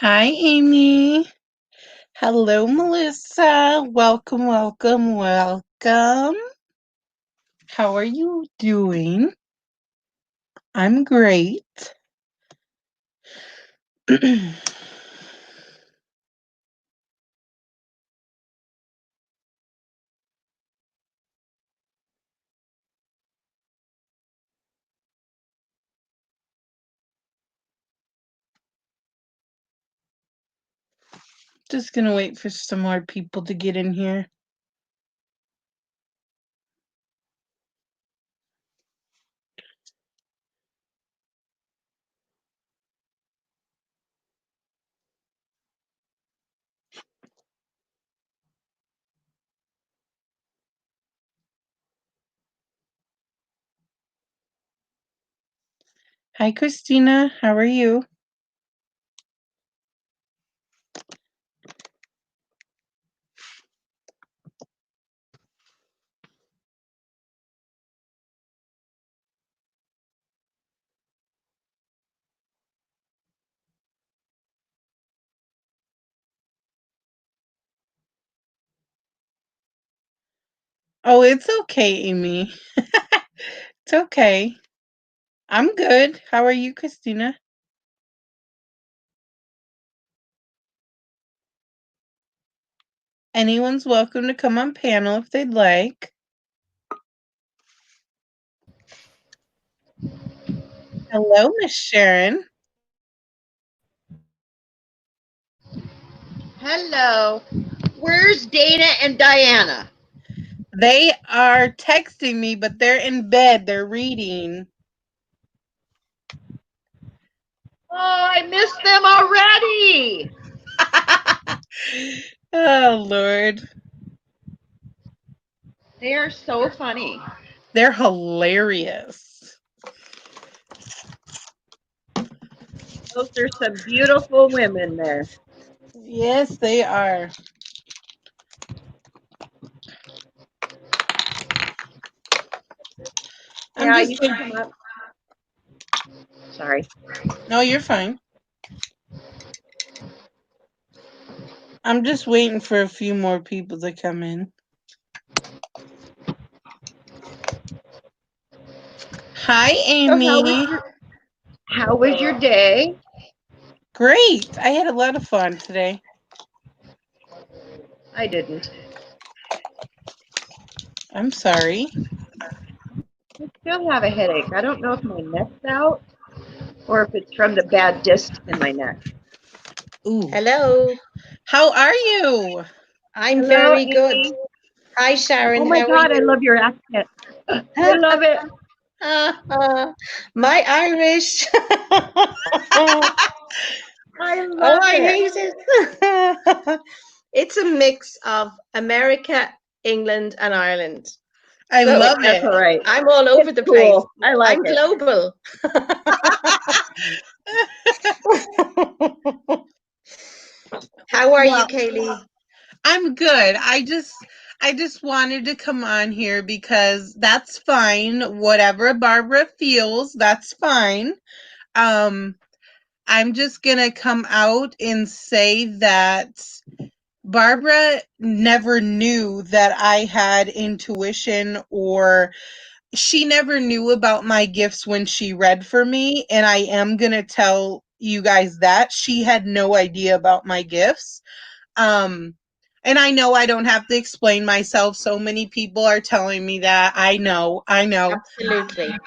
Hi, Amy. Hello, Melissa. Welcome, welcome, welcome. How are you doing? I'm great. Just gonna wait for some more people to get in here. Hi, Christina. How are you? Oh, it's okay, Amy. It's okay. I'm good. How are you, Christina? Anyone's welcome to come on panel if they'd like. Hello, Miss Sharon. Hello. Where's Dana and Diana? They are texting me, but they're in bed. They're reading. Oh, I missed them already. Oh, Lord. They are so funny. They're hilarious. Those are some beautiful women there. Yes, they are. I'm Yeah, just you can come up. Sorry. No, you're fine. I'm just waiting for a few more people to come in. Hi, So Amy. how was your day? Great. I had a lot of fun today. I didn't. I'm sorry. I still have a headache. I don't know if my neck's out or if it's from the bad disc in my neck. Ooh. Hello, How are you? I'm Hello, very good. Amy. Hi, Sharon. Oh my How are God, I you? love your accent. I love it. My Irish. I Oh, love I it. hate it. It's a mix of America, England, and Ireland. I So love That's it. all right. I'm all over It's the place. cool. I like I'm it. global. How are you, Well, Kaylee? I'm good. I just wanted to come on here because that's fine. Whatever Barbara feels, that's fine. Um I'm just going to come out and say that Barbara never knew that I had intuition, or she never knew about my gifts when she read for me, and I am going to tell you guys that she had no idea about my gifts. Um and I know I don't have to explain myself. So many people are telling me that. I know. Absolutely.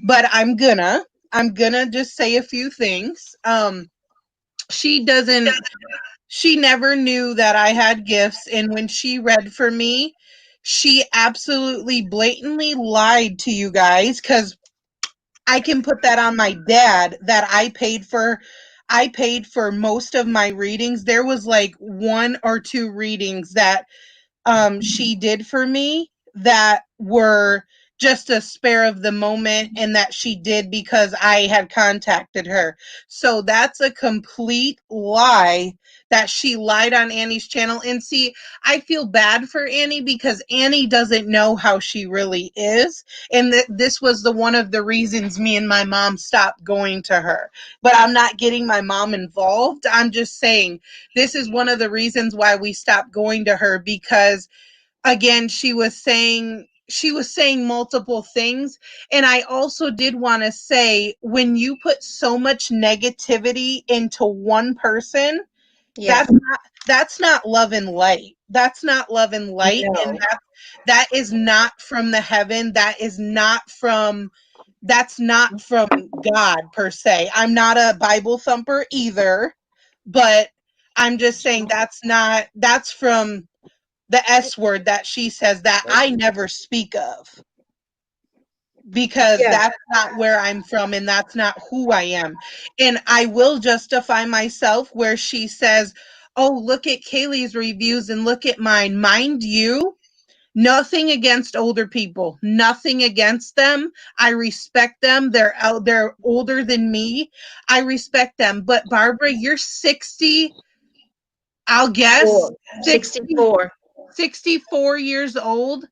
But I'm gonna just say a few things. She doesn't she never knew that I had gifts, and when she read for me, she absolutely blatantly lied to you guys, cuz I can put that on my dad that I paid for most of my readings. There was like one or two readings that she did for me that were just a spare of the moment, and that she did because I had contacted her. So that's a complete lie that she lied on Annie's channel. And see, I feel bad for Annie because Annie doesn't know how she really is. And this was the one of the reasons me and my mom stopped going to her. But I'm not getting my mom involved. I'm just saying this is one of the reasons why we stopped going to her, because again, she was saying multiple things. And I also did want to say, when you put so much negativity into one person, Yeah. that's not love and light. That's not love and light. No. And that is not from the heaven. That's not from God per se. I'm not a Bible thumper either, but I'm just saying that's from the S word that she says that I never speak of, because Yeah. that's not where I'm from and that's not who I am. And I will justify myself where she says, "Oh, look at Kaylee's reviews and look at mine." Mind you, nothing against older people, nothing against them. I respect them. They're older than me. I respect them. But Barbara, you're 60, I'll guess 60, 64. 64 years old.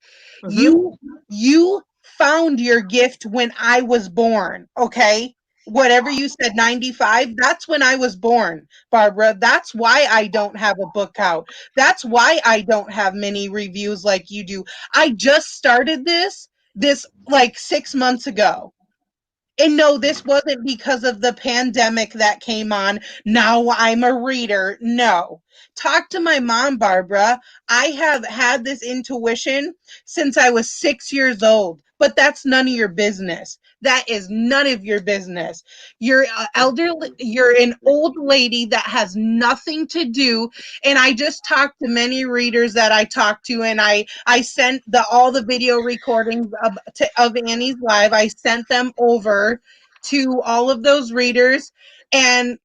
Mm-hmm. You found your gift when I was born, okay? Whatever you said, 95, that's when I was born, Barbara. That's why I don't have a book out. That's why I don't have many reviews like you do. I just started this like 6 months ago. And no, this wasn't because of the pandemic that came on. Now I'm a reader. No. Talk to my mom, Barbara. I have had this intuition since I was 6 years old, but that's none of your business. That is none of your business. You're elderly, you're an old lady that has nothing to do. And I just talked to many readers that I talked to, and I sent all the video recordings of Annie's live. I sent them over to all of those readers, and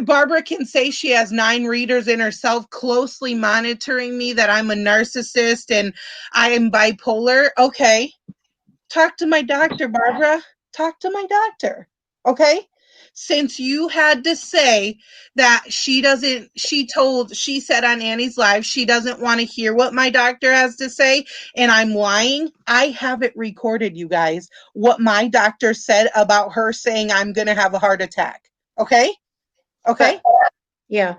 Barbara can say she has 9 readers in herself closely monitoring me, that I'm a narcissist and I am bipolar. Okay, talk to my doctor, Barbara. Talk to my doctor. Okay? Since you had to say that she said on Annie's live, she doesn't want to hear what my doctor has to say, and I'm lying. I have it recorded, you guys, what my doctor said about her saying I'm going to have a heart attack. Okay? Okay? Yeah.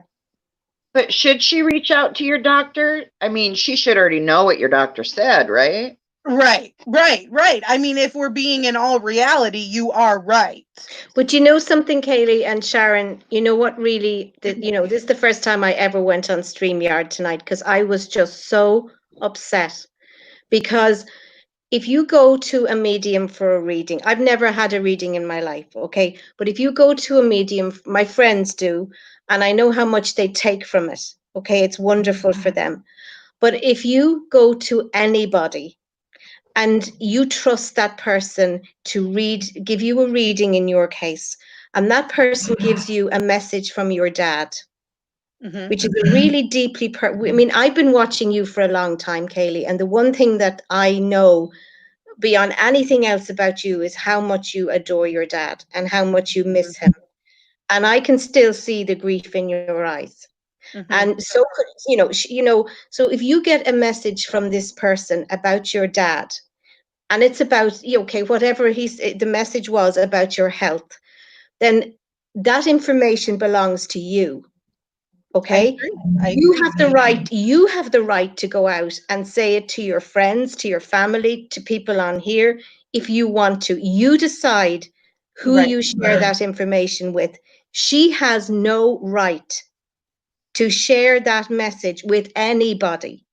But should she reach out to your doctor? I mean, she should already know what your doctor said, right? Right. I mean, if we're being in all reality, you are right. But you know something, Kaylee and Sharon, you know what really, this is the first time I ever went on StreamYard tonight, because I was just so upset. Because if you go to a medium for a reading, I've never had a reading in my life, okay? But if you go to a medium, my friends do, and I know how much they take from it, okay? It's wonderful for them. But if you go to anybody and you trust that person to give you a reading in your case, and that person gives you a message from your dad, which is a really deeply, I mean, I've been watching you for a long time, Kaylee, and the one thing that I know beyond anything else about you is how much you adore your dad and how much you miss him. And I can still see the grief in your eyes. And so, so if you get a message from this person about your dad, and it's about, okay, whatever the message was about your health, then that information belongs to you. Okay. You have the right to go out and say it to your friends, to your family, to people on here. If you want to, you decide who you share that information with. She has no right to share that message with anybody.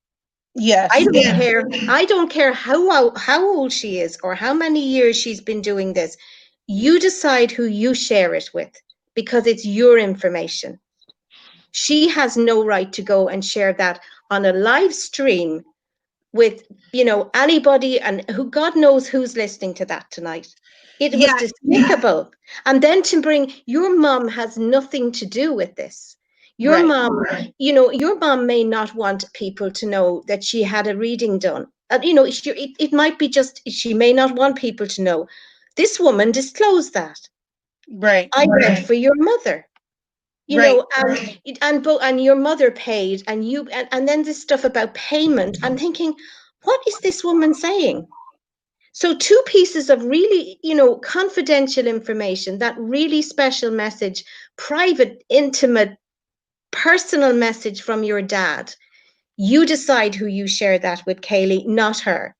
Yes. I don't care how old she is or how many years she's been doing this. You decide who you share it with, because it's your information. She has no right to go and share that on a live stream with, anybody, and who God knows who's listening to that tonight. It was despicable. And then to bring your mom has nothing to do with this. Your mom, your mom may not want people to know that she had a reading done. It might be just, she may not want people to know. This woman disclosed that. Right. I read for your mother. you Right. know, and your mother paid, and then this stuff about payment. I'm thinking, what is this woman saying? So two pieces of really, confidential information, that really special message, private, intimate, personal message from your dad. You decide who you share that with, Kaylee, not her.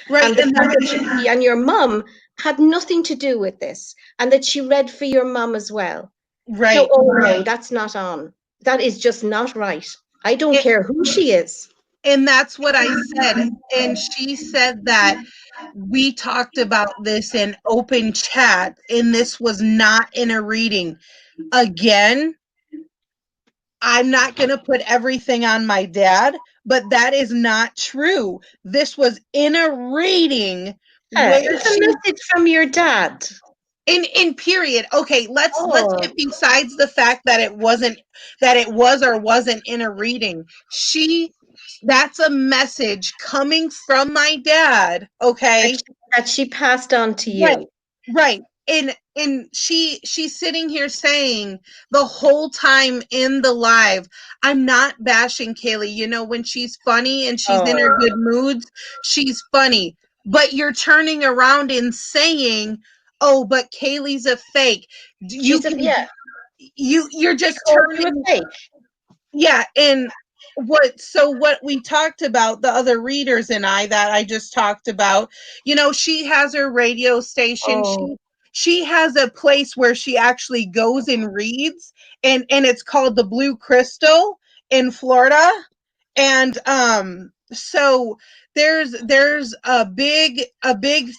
Right. And the And fact that then, she and your mum had nothing to do with this, and that she read for your mum as well. No, right. oh no, that's not on. That is just not right. I don't It, care who she is. and that's what I said. And she said that we talked about this in open chat, and this was not in a reading. Again, I'm not going to put everything on my dad, but that is not true. This was in a reading Yeah, where it's a she message from your dad. in period. Okay, let's Oh, get besides the fact that it wasn't, that it was or wasn't in a reading. She That's a message coming from my dad, that okay? she, that she passed on to Right. you. Right. And she's sitting here saying the whole time in the live, I'm not bashing Kaylee. You know, when she's funny and she's in her Oh, good moods, she's funny. But you're turning around and saying, "Oh, but Kaylee's a fake." You can yeah. you're She just called you a turning. fake. Yeah, and what we talked about, the other readers and I, that I just talked about, she has her radio station. Oh, She has a place where she actually goes and reads, and it's called the Blue Crystal in Florida. And so there's a big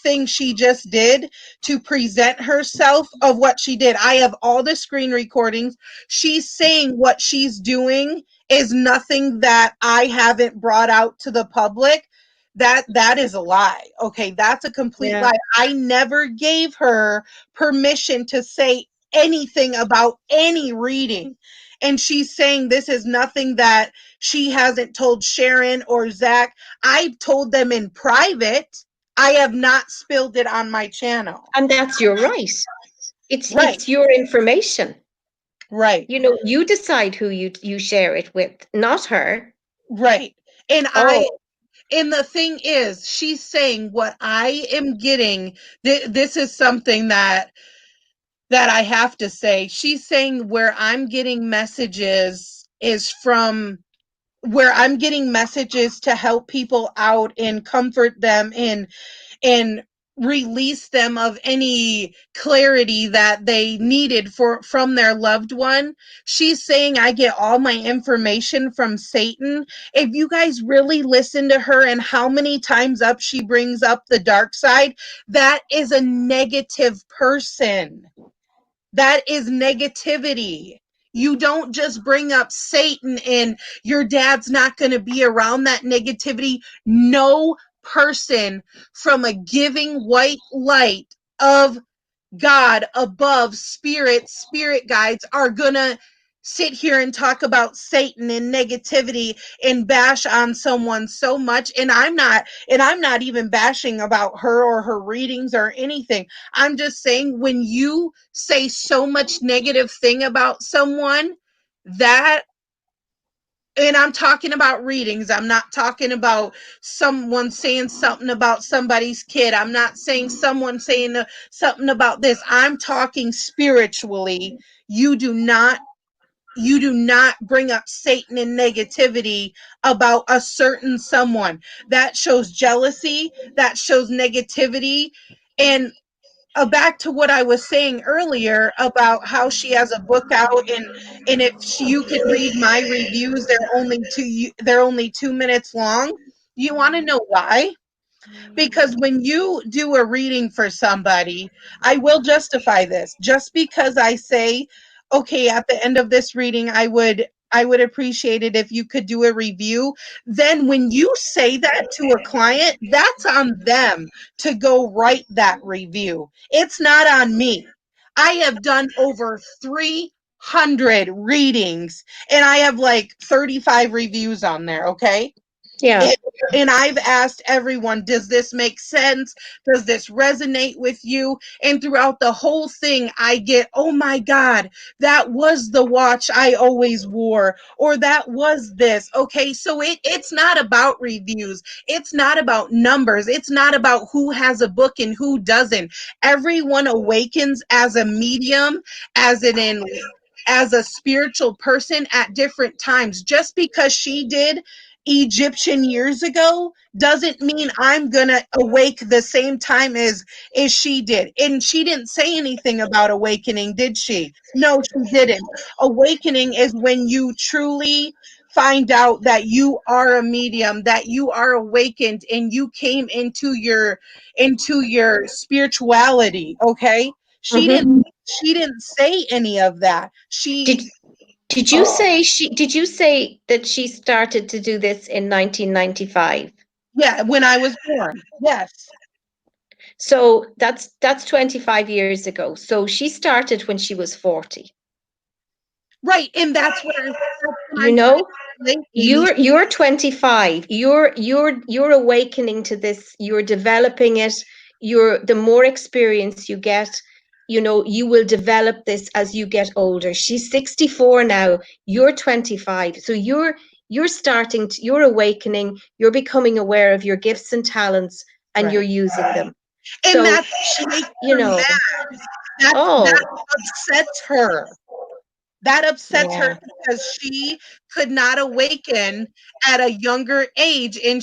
thing she just did to present herself of what she did. I have all the screen recordings. She's saying what she's doing is nothing that I haven't brought out to the public. That is a lie. Okay, that's a complete yeah. lie. I never gave her permission to say anything about any reading. And she's saying this is nothing that she hasn't told Sharon or Zach. I've told them in private. I have not spilled it on my channel. And that's your right. Right, It's your information. right, You decide who you share it with, not her. right. And Oh, the thing is, she's saying what I am getting. This is something that I have to say. She's saying where I'm getting messages is from, where I'm getting messages to help people out and comfort them and release them of any clarity that they needed from their loved one. She's saying I get all my information from Satan. If you guys really listen to her and how many times up she brings up the dark side, that is a negative person. That is negativity. You don't just bring up Satan and your dad's not going to be around that negativity. No person from a giving white light of God above, spirit guides are going to sit here and talk about Satan and negativity and bash on someone so much. And I'm not even bashing about her or her readings or anything. I'm just saying, when you say so much negative thing about someone, that, and I'm talking about readings. I'm not talking about someone saying something about somebody's kid. I'm not saying someone saying something about this. I'm talking spiritually. You do not bring up Satan and negativity about a certain someone. That shows jealousy, that shows negativity. And back to what I was saying earlier about how she has a book out, and if you can read my reviews, they're only 2 minutes long. You want to know why? Because when you do a reading for somebody, I will justify this. Just because I say, okay, at the end of this reading, I would appreciate it if you could do a review. Then when you say that to a client, that's on them to go write that review. It's not on me. I have done over 300 readings and I have like 35 reviews on there, okay? Yeah. And I've asked everyone, does this make sense? Does this resonate with you? And throughout the whole thing, I get, oh my God, that was the watch I always wore, or that was this. Okay, so it's not about reviews. It's not about numbers. It's not about who has a book and who doesn't. Everyone awakens as a medium, as an in as a spiritual person at different times. Just because she did Egyptian years ago doesn't mean I'm gonna awake the same time as she did. And she didn't say anything about awakening, did she? No, she didn't. Awakening is when you truly find out that you are a medium, that you are awakened and you came into your spirituality, okay? She didn't Mm-hmm. she didn't say any of that. Did did you say that she started to do this in 1995? Yeah, when I was born. Yes. So that's 25 years ago. So she started when she was 40. Right. And that's when You I'm saying, know, like, Amy. you're 25. You're awakening to this. You're developing it. You're the more experience you get, you will develop this as you get older. She's 64 now. You're 25. So you're awakening, you're becoming aware of your gifts and talents, and you're Right. using them. And So that's she, what makes you her know, mad. That oh, upsets her. That upsets her yeah, because she could not awaken at a younger age. And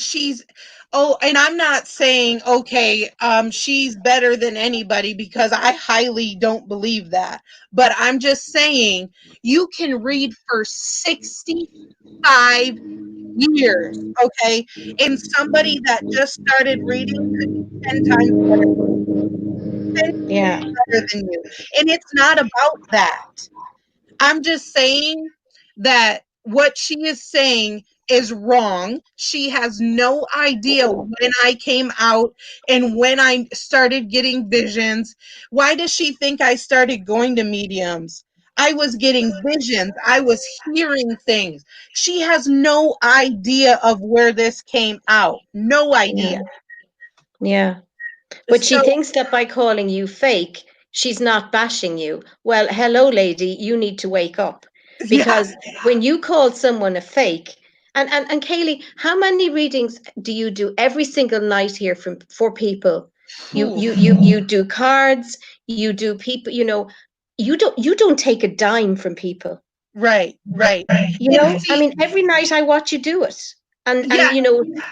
and I'm not saying, okay, she's better than anybody, because I highly don't believe that. But I'm just saying, you can read for 65 years, okay? And somebody that just started reading could be 10 times better, 10 yeah, times better than you. And it's not about that. I'm just saying that what she is saying is wrong. She has no idea when I came out and when I started getting visions. Why does she think I started going to mediums? I was getting visions. I was hearing things. She has no idea of where this came out. No yeah, idea. yeah. But she So, thinks that by calling you fake, she's not bashing you. Well, hello, lady, you need to wake up. yeah. Because when you call someone a fake, and Kaylee, how many readings do you do every single night here for people? You Whew. you you you do cards, you do people, you don't take a dime from people. Right, right. And I see, mean, every night I watch you do it. And yeah, and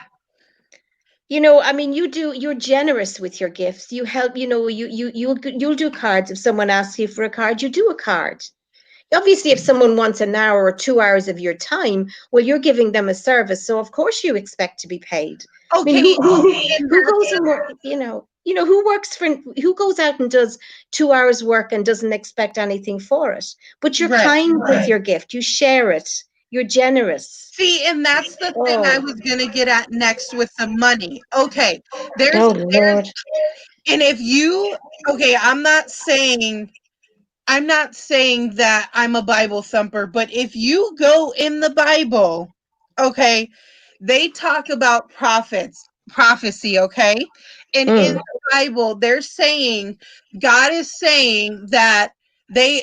I mean, you're generous with your gifts. You help, you'll do cards. If someone asks you for a card, you do a card. Obviously, if someone wants an hour or 2 hours of your time, well, you're giving them a service. So of course you expect to be paid. I mean, okay. And who goes and work, who goes out and does 2 hours work and doesn't expect anything for it? But you're right. kind with your gift. You share it. You're generous. See, and that's the thing I Oh, was gonna get at next with the money. Okay, oh there's, Lord. and if you, okay, I'm not saying that I'm a Bible thumper, but if you go in the Bible, okay, they talk about prophecy, okay? And in Mm, the Bible, they're saying, God is saying that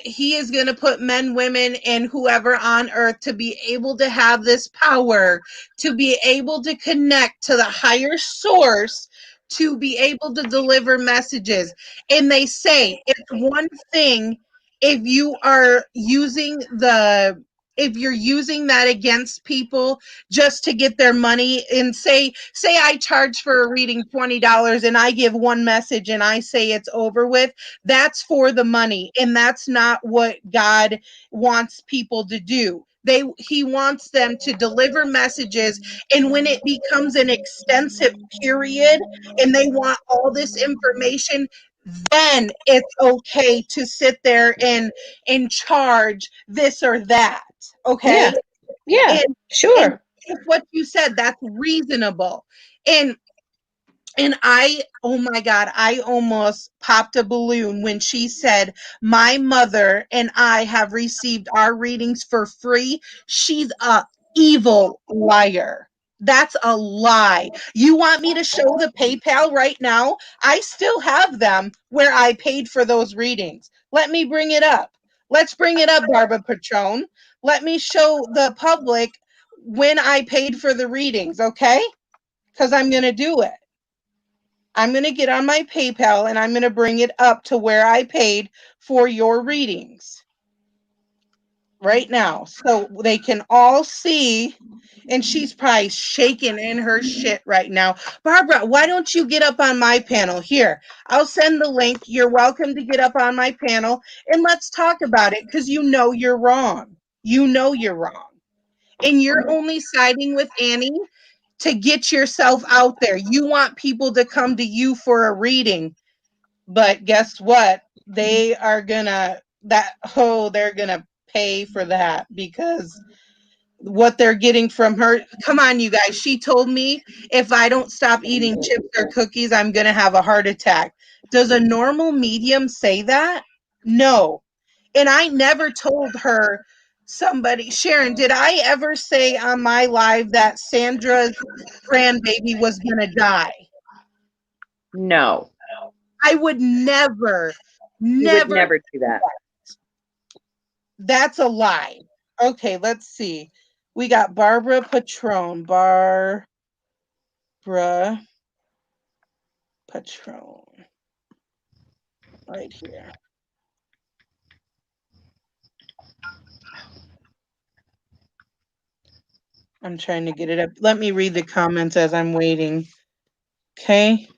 he is going to put men, women, and whoever on earth to be able to have this power, to be able to connect to the higher source, to be able to deliver messages. And they say it's one thing if you are if you're using that against people just to get their money, and say I charge for a reading $20 and I give one message and I say it's over with, that's for the money, and that's not what God wants people to do. He wants them to deliver messages, and when it becomes an extensive period and they want all this information, then it's okay to sit there and charge this or that. Okay. yeah. Yeah. And Sure. with what you said, that's reasonable. And I, oh my God, I almost popped a balloon when she said, my mother and I have received our readings for free. She's a evil liar. That's a lie. You want me to show the PayPal right now? I still have them where I paid for those readings. Let me bring it up. Let's bring it up, Barbara Patron. Let me show the public when I paid for the readings, okay? Because I'm going to do it. I'm going to get on my PayPal and I'm going to bring it up to where I paid for your readings right now so they can all see. And she's probably shaking in her shit right now. Barbara, why don't you get up on my panel? Here, I'll send the link. You're welcome to get up on my panel and let's talk about it because you know you're wrong. You know you're wrong. And you're only siding with Annie to get yourself out there. You want people to come to you for a reading. But guess what? They are gonna they're gonna pay for that because what they're getting from her. Come on, you guys. She told me if I don't stop eating chips or cookies, I'm going to have a heart attack. Does a normal medium say that? No. And I never told her somebody, Sharon, did I ever say on my live that Sandra's grandbaby was going to die? No, I would never, you would never. never do that. That's a lie. Okay, let's see. We got Barbara Patron. Barbara Patron. Right here. I'm trying to get it up. Let me read the comments as I'm waiting. Okay.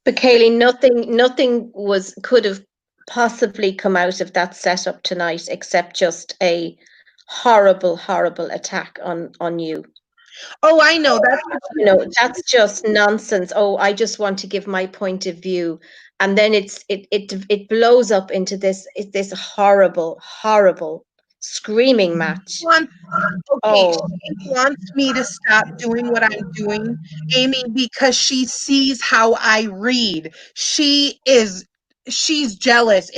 But Kaylee, nothing could have possibly come out of that setup tonight except just a horrible, horrible attack on you. Oh, I know. That's just nonsense. Oh, I just want to give my point of view, and then it blows up into this horrible, horrible screaming match. Okay, she wants me to stop doing what I'm doing, Amy, because she sees how I read. She's jealous.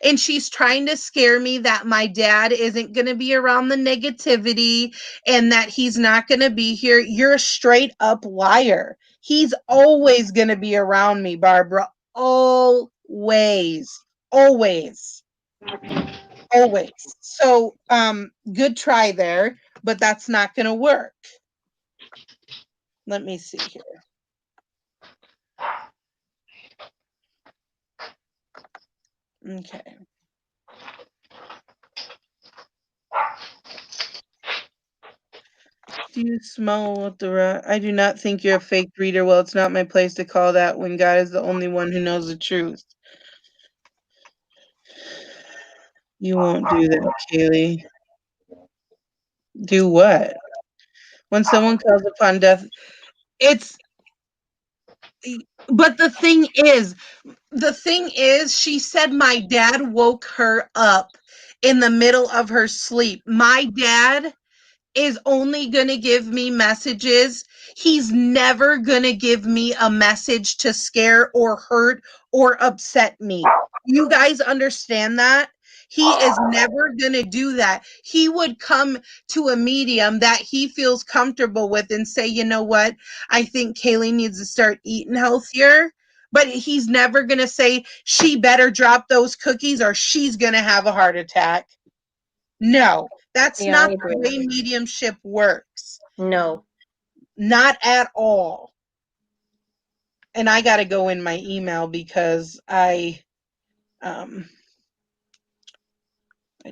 And she's trying to scare me that my dad isn't going to be around the negativity and that he's not going to be here. You're a straight up liar. He's always going to be around me, Barbara. Always. Always. Always. So, good try there, but that's not going to work. Let me see here. Okay. Do you smell what I do not think you're a fake reader. Well, it's not my place to call that when God is the only one who knows the truth. You won't do that, Kaylee. Do what? When someone calls upon death, it's but the thing is, she said my dad woke her up in the middle of her sleep. My dad is only going to give me messages. He's never going to give me a message to scare or hurt or upset me. You guys understand that? He is never going to do that. He would come to a medium that he feels comfortable with and say, you know what? I think Kaylee needs to start eating healthier. But he's never going to say, she better drop those cookies or she's going to have a heart attack. No, that's not the way mediumship works. No. Not at all. And I got to go in my email because I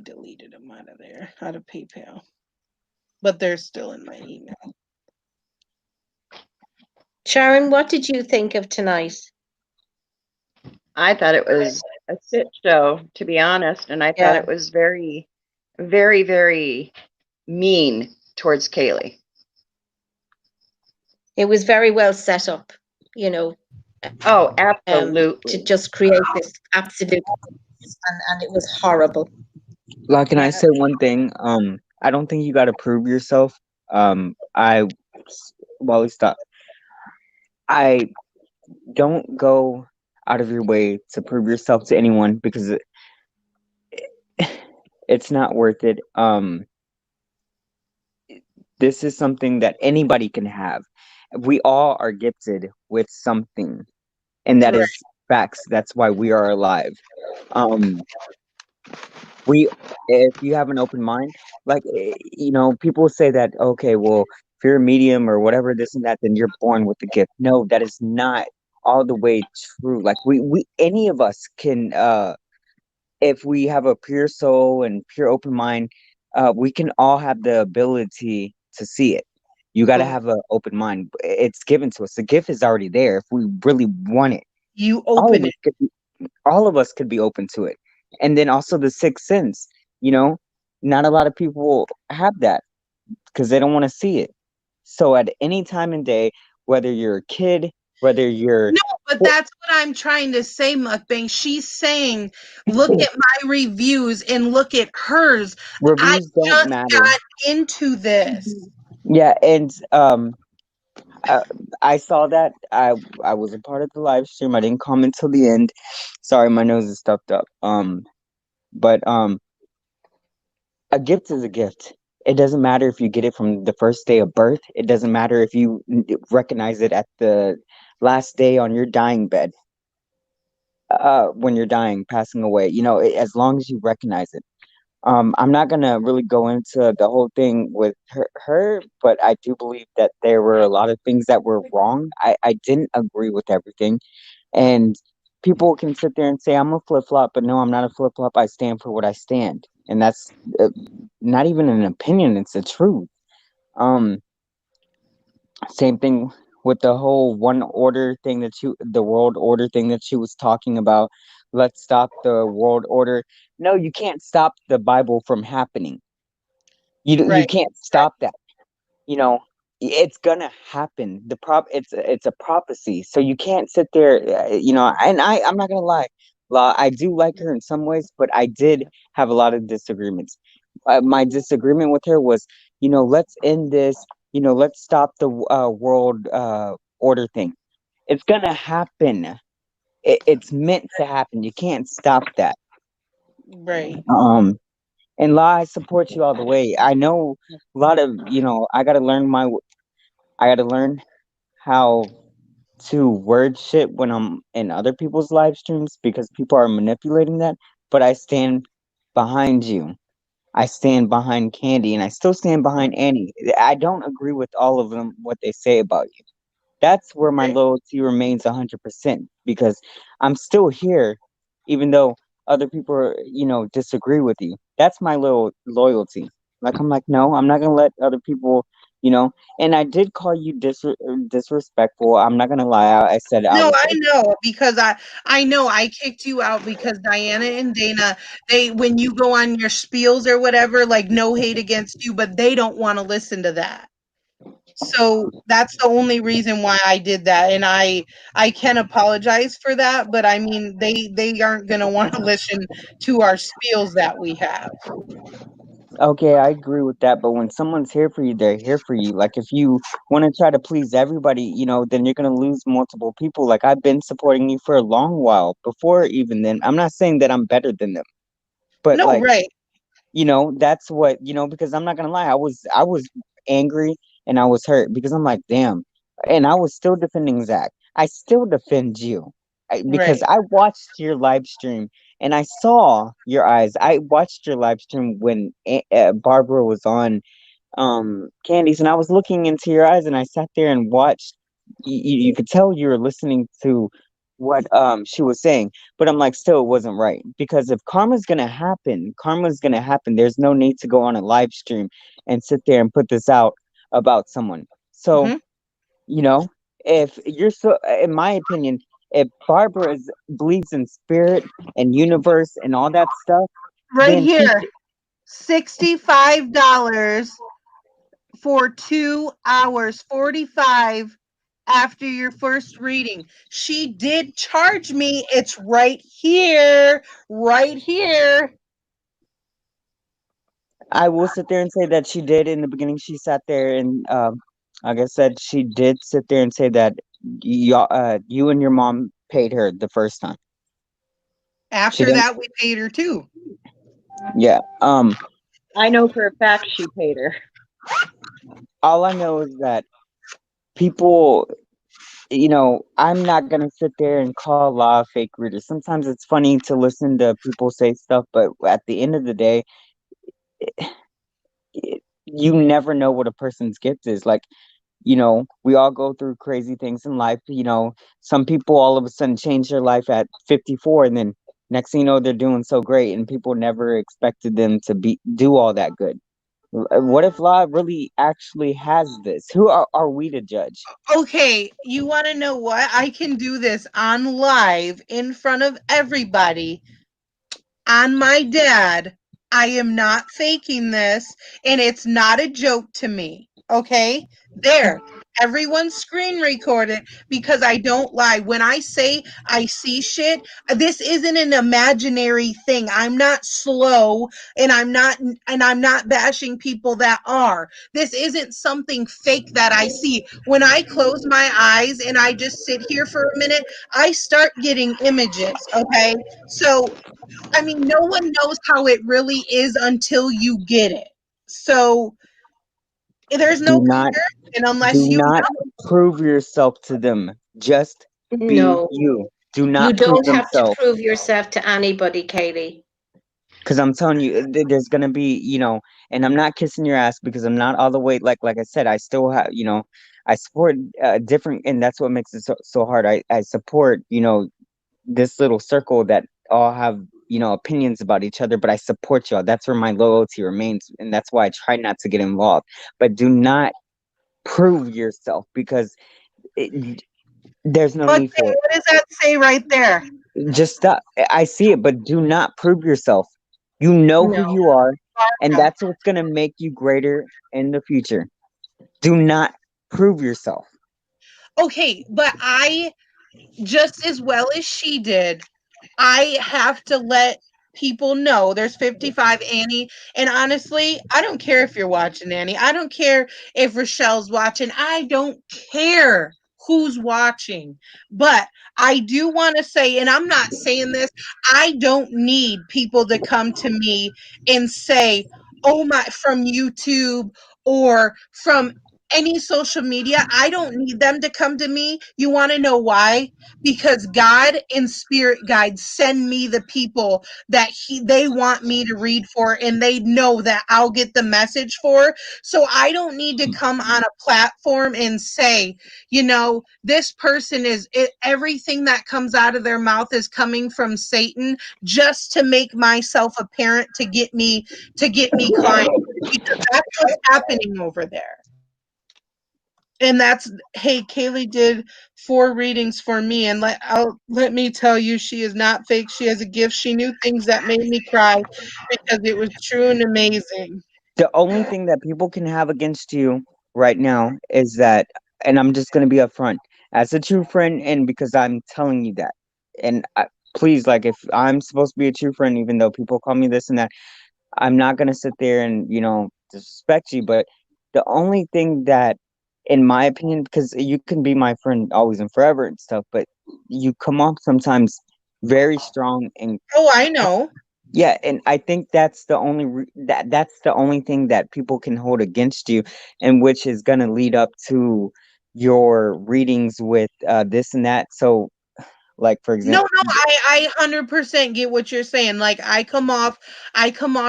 deleted them out of there, out of PayPal. But they're still in my email. Sharon, what did you think of tonight? I thought it was a shit show, to be honest, and I thought it was very, very, very mean towards Kaylee. It was very well set up, you know. Oh, absolutely. To just create this absolute, and it was horrible. Like, can I say one thing? I don't think you got to prove yourself. Stop. I don't go out of your way to prove yourself to anyone because it's not worth it. This is something that anybody can have. We all are gifted with something, and that Right. is facts. That's why we are alive. Um, we, if you have an open mind, like people say that, okay, well, if you're a medium or whatever, this and that, then you're born with the gift. No, that is not all the way true. Like we any of us can, if we have a pure soul and pure open mind, we can all have the ability to see it. You got to But have an open mind. It's given to us. The gift is already there if we really want it. you All of open us it. could be, all of us could be open to it. And then also the sixth sense, you know, not a lot of people have that because they don't want to see it. So at any time and day, whether you're a kid, whether you're No, but that's what I'm trying to say, Mukbang. She's saying, look at my reviews and look at hers. I reviews don't just matter. got into this. Yeah, and uh, I saw that. I was a part of the live stream. I didn't comment till the end. Sorry, my nose is stuffed up. But a gift is a gift. It doesn't matter if you get it from the first day of birth. It doesn't matter if you recognize it at the last day on your dying bed, when you're dying, passing away. As long as you recognize it. I'm not gonna really go into the whole thing with her, but I do believe that there were a lot of things that were wrong. I didn't agree with everything, and people can sit there and say I'm a flip flop, but no, I'm not a flip flop. I stand for what I stand, and that's not even an opinion; it's the truth. Um, Same thing with the whole one order thing the world order thing that she was talking about. Let's stop the world order. No, you can't stop the Bible from happening. You Right. can't stop that. You know, it's gonna happen. It's a prophecy. So you can't sit there. And I'm not gonna lie. I do like her in some ways, but I did have a lot of disagreements. My disagreement with her was, let's end this. Let's stop the world order thing. It's gonna happen. It's meant to happen. You can't stop that. Right. Um, and La, I support you all the way. I know a lot of, I gotta learn how to word shit when I'm in other people's live streams because people are manipulating that. But I stand behind you. I stand behind Candy and I still stand behind Annie. I don't agree with all of them, what they say about you. That's where my Right. loyalty remains 100% because I'm still here, even though other people, disagree with you. That's my little loyalty. Like, I'm like, no, I'm not going to let other people, you know, and I did call you disrespectful. I'm not going to lie. I said I No, was, I know because I know I kicked you out because Diana and Dana, they when you go on your spiels or whatever, like no hate against you, but they don't want to listen to that. So that's the only reason why I did that, and I can apologize for that, but I mean they aren't going to want to listen to our spiels that we have. okay, I agree with that. But when someone's here for you, they're here for you. Like, if you want to try to please everybody, then you're going to lose multiple people. Like, I've been supporting you for a long while before even then. I'm not saying that I'm better than them, but No, like, right. that's what, because I'm not gonna lie, I was angry and I was hurt because I'm like, damn, and I was still defending Zach. I still defend you because Right. I watched your live stream and I saw your eyes. I watched your live stream when Barbara was on Candies, and I was looking into your eyes and I sat there and watched. You could tell you were listening to what she was saying, but I'm like, still, it wasn't right because if karma's gonna happen. There's no need to go on a live stream and sit there and put this out about someone. So, Mhm. you know if you're so, in my opinion, if Barbara believes in spirit and universe and all that stuff, Right then she here. $65 for 2 hours, 45 after your first reading. She did charge me. It's right here. Right here. I will sit there and say that she did in the beginning. She sat there and, like I said, she did sit there and say that you and your mom paid her the first time. She After didn't. that, we paid her too. Yeah. I know for a fact she paid her. all I know is that people, I'm not gonna sit there and call a lot of fake readers. Sometimes it's funny to listen to people say stuff, but at the end of the day, you never know what a person's gift is. Like, we all go through crazy things in life. Some people all of a sudden change their life at 54, and then next thing you know, they're doing so great, and people never expected them to do all that good. What if law really actually has this? Who are we to judge? Okay, you want to know what? I can do this on live in front of everybody on my dad. I am not faking this, and it's not a joke to me. Okay? There. Everyone screen recorded because I don't lie. When I say I see shit, this isn't an imaginary thing. I'm not slow and I'm not bashing people that are. This isn't something fake that I see. When I close my eyes and I just sit here for a minute, I start getting images, okay? So I mean, no one knows how it really is until you get it. So there's Do no not comparison unless do you not know. prove yourself to them. Just be No, you. Do you not prove don't have to themselves. prove yourself to anybody, Kaylee. Because I'm telling you, there's gonna be, and I'm not kissing your ass because I'm not all the way like I said, I still have, I support different, and that's what makes it so hard. I support, this little circle that all have, opinions about each other, but I support y'all. That's where my loyalty remains, and that's why I try not to get involved. But do not prove yourself because it, there's no need for it. What does that say right there? Just stop. I see it, but do not prove yourself. You know who No. you are, and Yeah. that's what's going to make you greater in the future. Do not prove yourself. Okay, but I just as well as she did, I have to let people know there's 55 Annie. And honestly, I don't care if you're watching Annie. I don't care if Rochelle's watching. I don't care who's watching. But I do want to say, and I'm not saying this, I don't need people to come to me and say, oh my, from YouTube or from any social media. I don't need them to come to me. You want to know why? Because God and spirit guides send me the people that they want me to read for and they know that I'll get the message for. So I don't need to come on a platform and say, this person is everything that comes out of their mouth is coming from Satan just to make myself apparent to get me clients because that's what's happening over there. And that's, hey, Kaylee did 4 readings for me, and let me tell you, she is not fake. She has a gift. She knew things that made me cry because it was true and amazing. The only thing that people can have against you right now is that, and I'm just going to be upfront as a true friend, and because I'm telling you that, and please, like, if I'm supposed to be a true friend, even though people call me this and that, I'm not gonna sit there and disrespect you, but the only thing that, in my opinion, because you can be my friend always and forever and stuff, but you come off sometimes very strong and Oh, I know. yeah, and I think that's the only that's the only thing that people can hold against you, and which is gonna lead up to your readings with this and that. So, like for No, example, no, I 100% get what you're saying. Like I come off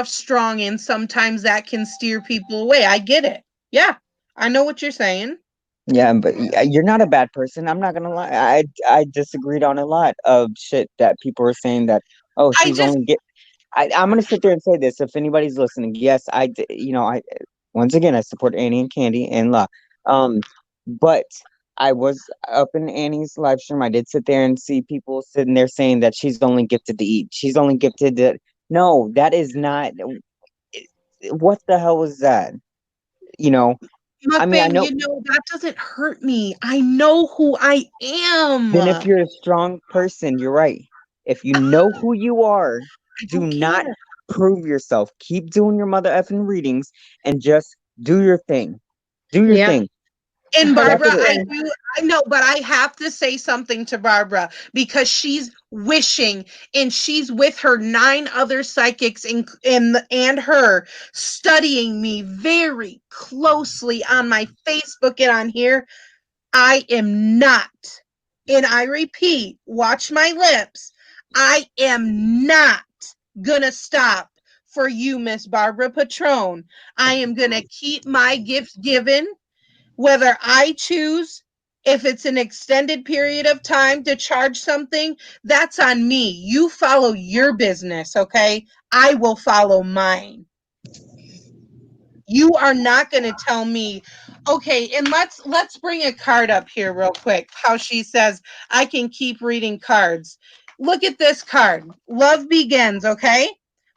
strong, and sometimes that can steer people away. I get it. Yeah, I know what you're saying. yeah, but you're not a bad person. I'm not gonna lie. I disagreed on a lot of shit that people were saying that, oh, I she's just only get. I'm gonna sit there and say this. If anybody's listening, yes, I once again I support Annie and Candy and La. Um, but I was up in Annie's live stream. I did sit there and see people sitting there saying that she's only gifted to eat. She's only gifted to. No, that is not. What the hell was that? You know. I mean, I Muffin, know. that doesn't hurt me. I know who I am. Then if you're a strong person, you're right. If you know who you are, I do don't not care. prove yourself. Keep doing your mother effing readings and just do your thing. Do your Yeah. thing. And That's Barbara, it. I know, but I have to say something to Barbara because she's wishing and she's with her 9 other psychics and her studying me very closely on my Facebook and on here. I am not, and I repeat, watch my lips. I am not gonna stop for you, Miss Barbara Patron. I am gonna keep my gift given whether I choose if it's an extended period of time to charge something, that's on me. You follow your business, okay? I will follow mine. You are not going to tell me, okay, and let's bring a card up here real quick. How she says I can keep reading cards. Look at this card. Love begins, okay?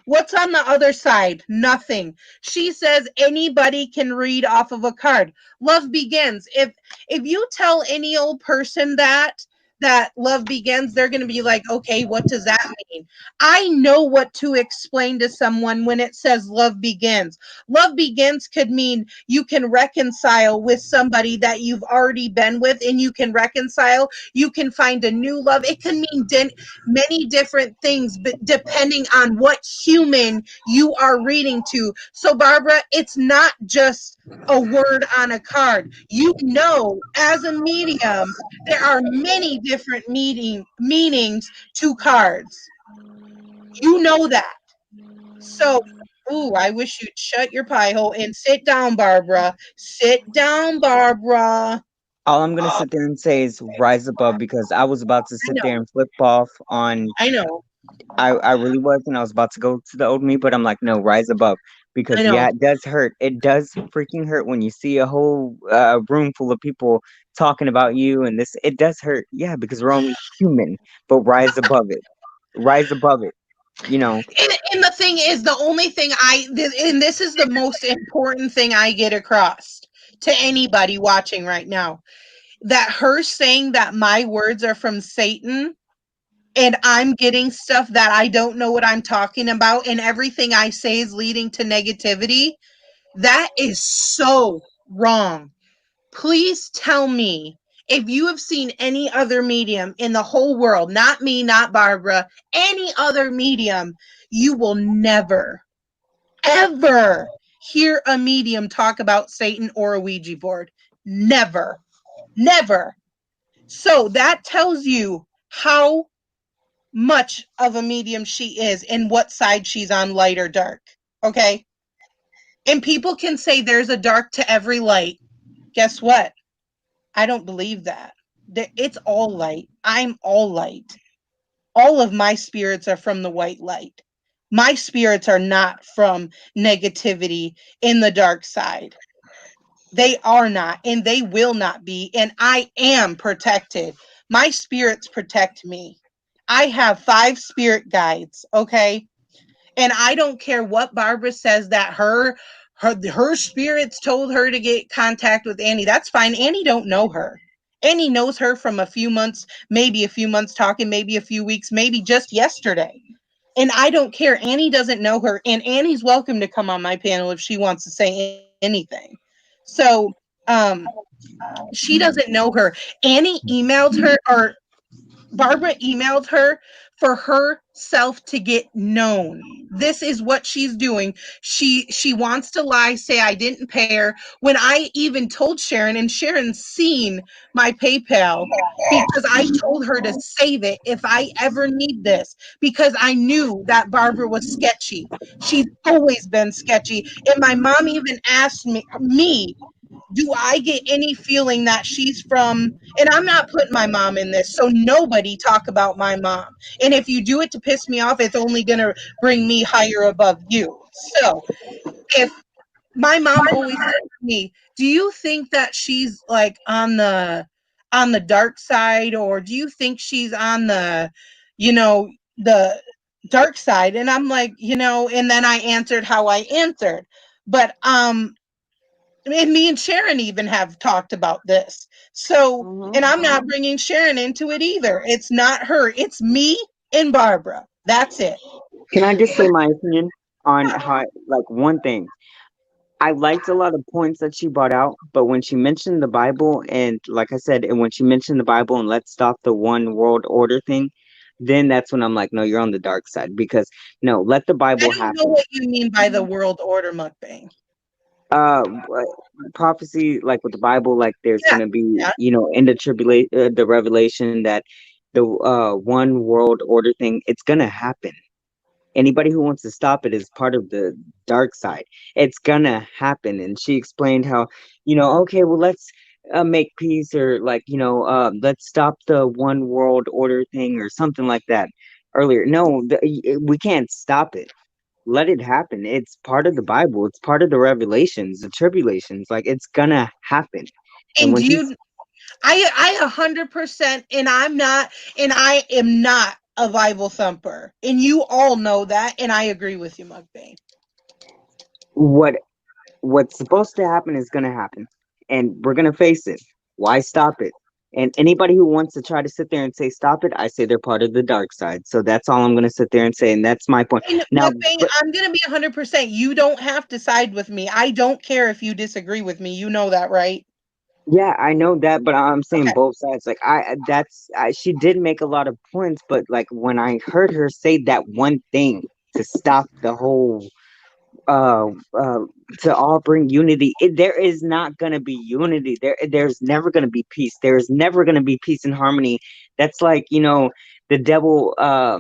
What's on the other side? Nothing. She says anybody can read off of a card. Love begins. If you tell any old person that love begins, they're going to be like, "Okay, what does that mean?" I know what to explain to someone when it says love begins. Love begins could mean you can reconcile with somebody that you've already been with and you can reconcile. You can find a new love. It can mean many different things, but depending on what human you are reading to. So, Barbara, it's not just a word on a card. You know, as a medium, there are many different meanings to cards. You know that. So, ooh, I wish you'd shut your pie hole and sit down, Barbara. Sit down, Barbara. All I'm gonna sit there and say is rise above, because I was about to I sit there know. and flip off on. I know. I really was, and I was about to go to the old me, but I'm like, no, rise above, I because yeah, know. it does hurt. It does freaking hurt when you see a whole room full of people talking about you, and this. It does hurt, yeah, because we're only human. But rise above it. Rise above it. You know, And the thing is, the only thing and this is the most important thing I get across to anybody watching right now, that her saying that my words are from Satan and I'm getting stuff that I don't know what I'm talking about, and everything I say is leading to negativity, that is so wrong. Please tell me if you have seen any other medium in the whole world, not me, not Barbara, any other medium, you will never, ever hear a medium talk about Satan or a Ouija board. Never, never. So that tells you how much of a medium she is and what side she's on, light or dark. Okay? And people can say there's a dark to every light. Guess what? I don't believe that. It's all light. I'm all light. All of my spirits are from the white light. My spirits are not from negativity in the dark side. They are not, and they will not be, and I am protected. My spirits protect me. I have 5 spirit guides, okay? And I don't care what Barbara says that her spirits told her to get contact with Annie. That's fine. Annie don't know her. Annie knows her from a few months, maybe a few months talking, maybe a few weeks, maybe just yesterday. And I don't care. Annie doesn't know her, and Annie's welcome to come on my panel if she wants to say anything. So, um, she doesn't know her. Annie emailed her, or Barbara emailed her for herself to get known. This is what she's doing. She wants to lie, say I didn't pay her. When I even told Sharon, and Sharon's seen my PayPal, because I told her to save it if I ever need this, because I knew that Barbara was sketchy. She's always been sketchy. And my mom even asked me, do I get any feeling that she's from, and I'm not putting my mom in this, so nobody talk about my mom. And if you do it to piss me off, it's only going to bring me higher above you. So if my mom always said to me, do you think that she's like on the dark side, or do you think she's on the, you know, the dark side? And I'm like, and then I answered how I answered. But and me and Sharon even have talked about this. So, and I'm not bringing Sharon into it either. It's not her. It's me and Barbara. That's it. can I just say my opinion on how, like, one thing? I liked a lot of points that she brought out, but when she mentioned the Bible, and like I said, and when she mentioned the Bible and let's stop the one world order thing, then that's when I'm like, no, you're on the dark side, because no, let the I Bible don't know happen. what you mean by the world order mukbang. What- Prophecy, like with the Bible, like there's Yeah, gonna be, yeah. in the tribulation, the revelation that the one world order thing, it's gonna happen. Anybody who wants to stop it is part of the dark side. It's gonna happen. And she explained how, okay, well, let's make peace, or like, let's stop the one world order thing or something like that earlier. No, we can't stop it. Let it happen. It's part of the Bible. It's part of the revelations, the tribulations. Like, it's gonna happen. And And when she's you, I 100%, and I am not a Bible thumper, and you all know that, and I agree with you, mukbang. what what's supposed to happen is going to happen, and we're going to face it. Why stop it? And anybody who wants to try to sit there and say stop it, I say they're part of the dark side. So that's all I'm going to sit there and say, and that's my point. And Now, mukbang, but I'm gonna be 100%. You don't have to side with me. I don't care if you disagree with me. You know that, right? yeah, I know that, but I'm saying Okay. both sides. Like, she did make a lot of points, but like when I heard her say that one thing to stop the whole uh uh to all bring unity, there is not going to be unity. There's never going to be peace. There's never going to be peace and harmony. That's like, the devil. uh,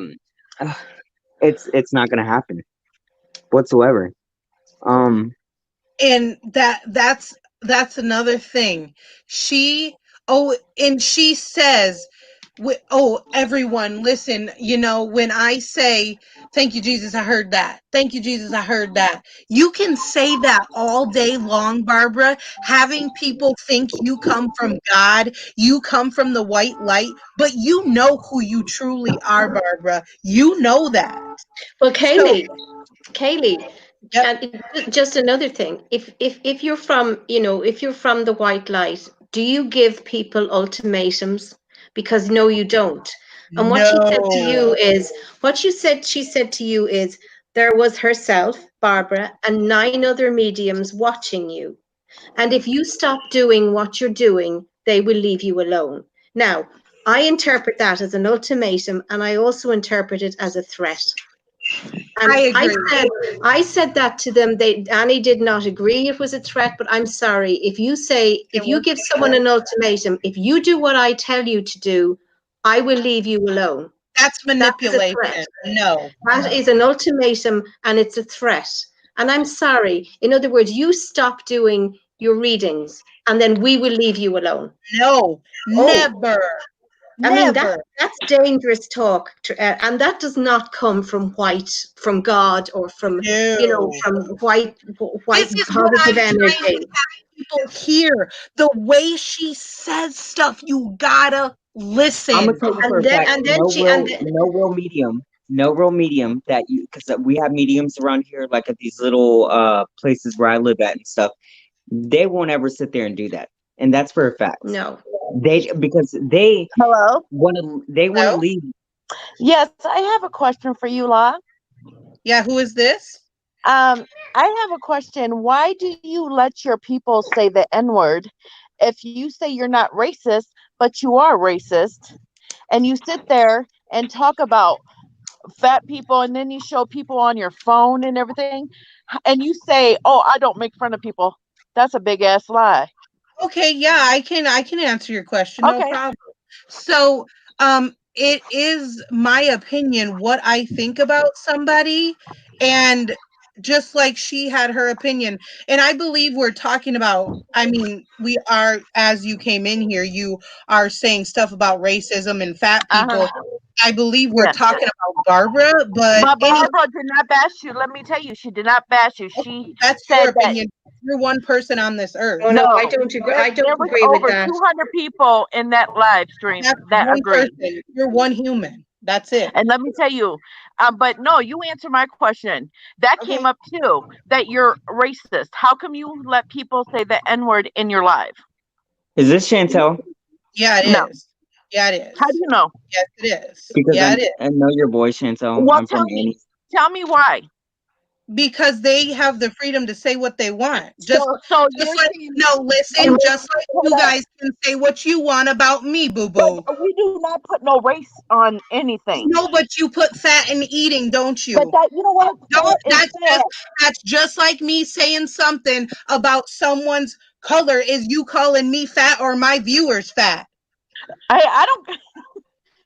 it's not going to happen whatsoever. um And that's another thing. She and she says, oh, everyone listen, when I say thank you Jesus, I heard that, thank you Jesus, I heard that, you can say that all day long, Barbara, having people think you come from God, you come from the white light, but you know who you truly are, Barbara. You know that. Well, So Kaylee, yep. and just another thing. If you're from, if you're from the white light, do you give people ultimatums? Because no, you don't. And what she said to No. you is, she said to you is, there was herself, Barbara, and 9 other mediums watching you. And if you stop doing what you're doing, they will leave you alone. Now, I interpret that as an ultimatum, and I also interpret it as a threat. I And agree. I said that to them. Annie did not agree it was a threat, but I'm sorry. If It you was give someone an ultimatum, if you do what I tell you to do, I will leave you alone. That's That is a threat. manipulation. No. That is an ultimatum and it's a threat. And I'm sorry. In other words, you stop doing your readings and then we will leave you alone. No. Oh, Never. I mean, Never. that's dangerous talk, and that does not come from God, or from No. from white This is what positive I'm trying to energy. have people hear. The way she says stuff, you gotta I'm gonna listen. tell you for And a then fact, no real medium, no real medium that you, because we have mediums around here, like at these little places where I live at and stuff. They won't ever sit there and do that, and that's for a fact. no. Because they Hello? want to No? leave. Yes, I have a question for you, La. Yeah, who is this? I have a question. Why do you let your people say the N word if you say you're not racist, but you are racist? And you sit there and talk about fat people, and then you show people on your phone and everything, and you say, "Oh, I don't make fun of people." That's a big ass lie. Okay, yeah, I can answer your question, no Okay. problem. So, it is my opinion what I think about somebody, and just like she had her opinion, and I believe we're talking about, I mean, we are, as you came in here, you are saying stuff about racism and fat Uh huh. people. I believe we're Yeah. talking about Barbara, but But any Barbara did not bash you. Let me tell you, she did not bash you. okay, She that's your said that opinion. You're one person on this Oh earth. no, I no, don't agree. there, I there don't was agree with over that. 200 people in that live stream That's that one agreed. person. You're one human. That's it. And let me tell you, but no, you answer my question. That came Okay. up too, that you're racist. How come you let people say the N word in your live? Is this Chantel? Yeah, it No. is. Yeah, it How do is. you know? Yes, it is. Because Yeah, it is. I know your voice, Chantel. Well, I'm from Annie. tell me why. because they have the freedom to say what they want. So you're Like, saying, no, listen, just like you guys can say what you want about me, boo boo. but we do not put no race on anything. No, but you put fat in eating, don't you? But that, you know what? No, That is that's just like me saying something about someone's color is you calling me fat or my viewers fat. I don't.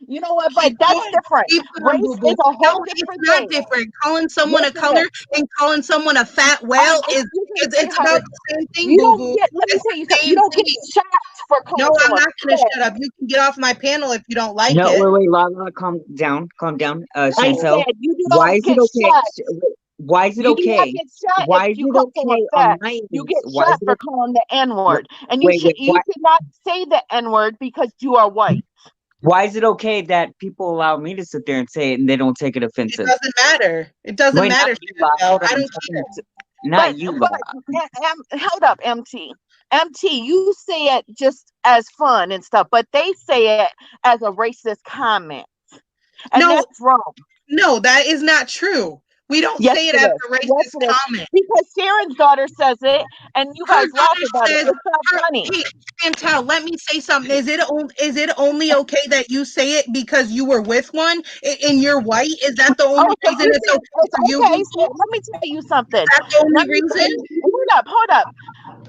You know what? But that's different. Keep Race going, boo boo. is a whole No, different it's not thing. different. Calling someone Yes, a color and calling someone a fat whale is it's it's about the same thing, You boo don't boo. get. Let me It's tell you the something. You same don't get thing. shot for No, calling I'm someone not gonna fat. shut up. You can get off my panel if you don't like No, it. wait, Lala, calm down. I Chantel, said you do why not is get it okay? shot. Why is it You do not okay? get shot Why if is you it call someone okay on fat. my You end? get Why shot is it for okay? calling the N word, and Wait, you why, cannot say the N word because you are white. why is it okay that people allow me to sit there and say it and they don't take it It offensive? doesn't matter. It doesn't Wait, matter, not you, Lala. Chantel. Hold on, I I'm don't talking care. to, not you, Lala. Hold up, MT, you say it just as fun and stuff, but they say it as a racist comment, and No, that's wrong. no, that is not true. We don't Yes, say it it as is. a Yes, racist it is. comment. Because Sharon's daughter says it, and you Her guys laugh daughter about it. says, It's not funny. hey, Chantel, let me say something. Is it only okay that you say it because you were with one and you're white? Is that the only So reason you it's think okay it's for you? okay? Is So let me tell you something. that the only Let me reason? hold up.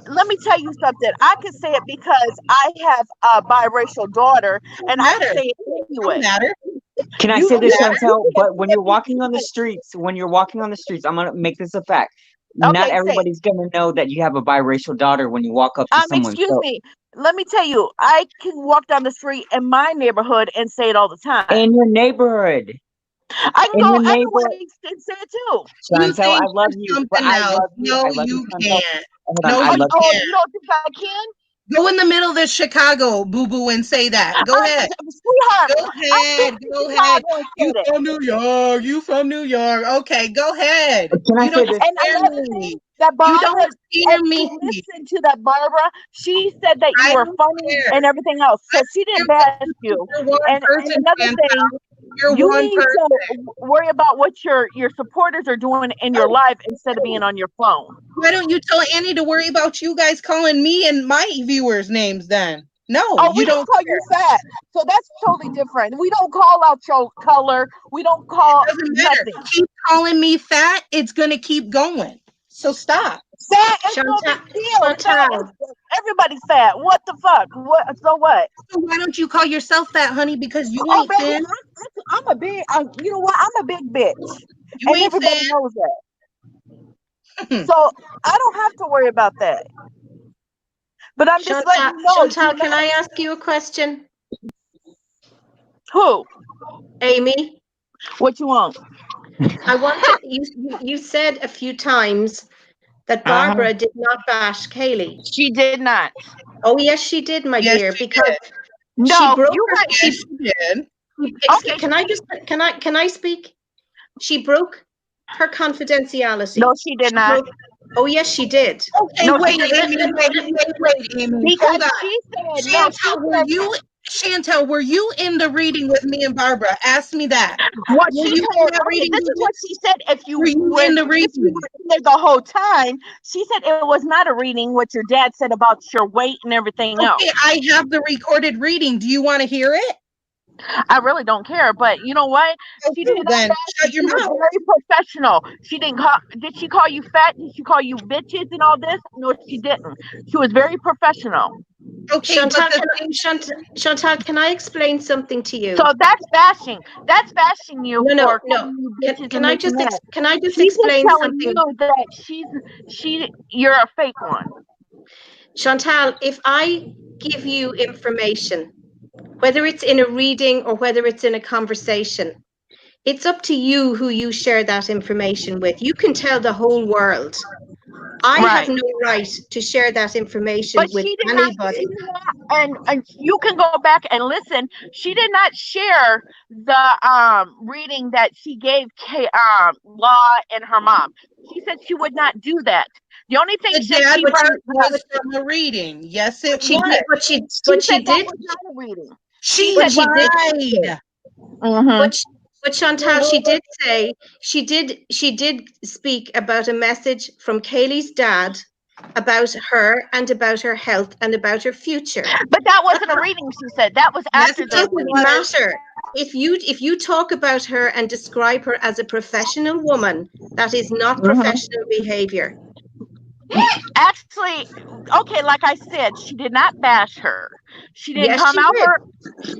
Let me tell you something. I can say it because I have a biracial daughter, and I Matter. say it Don't anyway. matter. Can I You say this, can't Chantel? But when say you're it walking on the streets, I'm gonna make this a fact. Not okay, say it. everybody's gonna know that you have a biracial daughter when you walk up to someone. Excuse So me. Let me tell you, I can walk down the street in my neighborhood and say it all the time. in your neighborhood, I can in go your neighbor, anywhere and say it too. You Chantel, I think love you're you, but something I else. love you. No, I love you, you Chantel. can't. Hold on, No, I you love you. Oh, can't. you don't think I can? Go in the middle of Chicago, boo boo, and say that. Go ahead. Sweetheart, Go I've been ahead. to Go ahead. Chicago and You said it. from New York. You from New York. Okay, go ahead. Can I You say don't this? And scare another me. thing that You don't Barbara, scare if me. you listen to that Barbara, she said that you I were don't funny care. and everything else. I So she don't care didn't what bash you you. do. You're one And person, another thing, Chantel. You're you one need person. to worry about what your supporters are doing in your life instead of being on your phone. Why don't you tell Annie to worry about you guys calling me and my viewers names then? No, Oh, you we don't don't call care. you fat. So that's totally different. We don't call out your color. We don't call Doesn't matter. nothing. Keep calling me fat. It's gonna keep going. So stop. Fat is no Chantal, big deal. Fat is Chantal, everybody's fat. What the fuck? What? So what? So why don't you call yourself fat, honey? Because you Oh, ain't baby, thin. I'm a big. You know what? I'm a big bitch, You and ain't everybody thin. knows that. So I don't have to worry about that. But I'm just letting you know. Chantal, can I ask you a question? Who? Amy, What you want? I want to, you said a few times that Barbara did not bash Kaylee. She did not. Oh, yes, she did, my Yes, dear, she because did. she No, broke you her, might. Yes, she did. Okay. can I speak? She broke her confidentiality. No, she did not. Oh, yes, she did. Okay, No, wait, she did Amy, wait, Amy. because Hold on. she said no. She Chantel, were you in the reading with me and Barbara? Ask me that. what Were she you in said. that Okay, reading? this is what she said. Were you in the If you reading? were in there the whole time, she said it was not a reading. What your dad said about your weight and everything else. Okay, I have the recorded reading. Do you want to hear it? I really don't care, but you know what? She did Okay, not then bash you. shut your She was mouth. very professional. She didn't call. Did she call you fat? Did she call you bitches and all this? No, she didn't. She was very professional. Okay, but Chantal, can I explain something to you? So that's bashing. That's bashing you No, for no. calling you bitches Can and I this and that. can I just She's just explain telling you something? that you're a fake one. Chantal, if I give you information, whether it's in a reading or whether it's in a conversation, it's up to you who you share that information with. You can tell the whole world. I have no right to share that information But with she did anybody. and you can go back and listen. She did not share the reading that she gave Law and her mom. She said she would not do that. The only thing the that dad she heard was from a reading. Yes, it She was. did, she said that was not a reading. She but she did. lied. Mm-hmm. But But Chantal, she did speak about a message from Kaylee's dad about her and about her health and about her future. But that wasn't a reading, she said. That was Yes, after It the doesn't reading. matter. If you talk about her and describe her as a professional woman, that is not professional behavior. Actually, okay, like I said, she did not bash her. She didn't Yes, come she out did. her.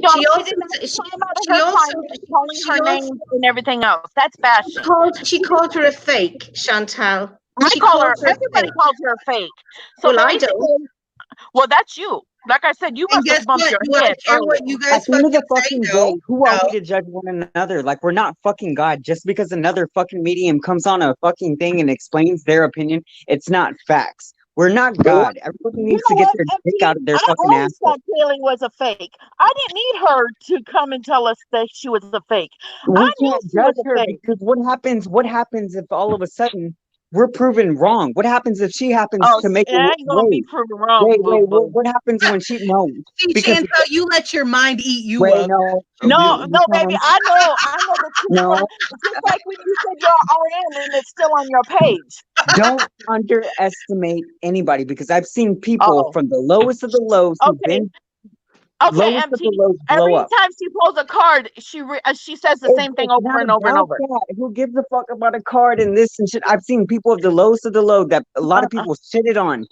No, She she also did not she, come out of she her also calling she her also names and everything else. That's bashing. she called her a fake, Chantal. I She call her. called her a Everybody fake. calls her a fake. So Well, I don't. basically, well, that's you. Like I said, you and must guess have bumped what? your Do I head care earlier. what you At guys the end of the fucking say? fucking No, day, who are no. we to judge one another? Like, we're not fucking God. Just because another fucking medium comes on a fucking thing and explains their opinion, it's not facts. We're not God. Everybody You needs to know get what, their dick MT? out of their I fucking always asshole. thought Kaylee was a fake. I didn't need her to come and tell us that she was a fake. I We knew can't she was judge a her fake. because what happens if all of a sudden we're proven wrong? What happens if she happens Oh, to make it a ain't gonna be wait, proven wrong, boo boo. what happens when she no? See, Because Chantel, you let your mind eat you wait, up. no, No, no, baby. no, I know the truth from no, just like when you said you're RN and it's still on your page. don't underestimate anybody because I've seen people Oh, from the lowest of the lows who've okay, been okay, lowest of the MT. lows blow Every up. time she pulls a card, she says the same thing It's over not and over and about over. that. Who gives a fuck about a card and this and shit? I've seen people of the lowest of the low that a lot of Uh-uh, people shitted on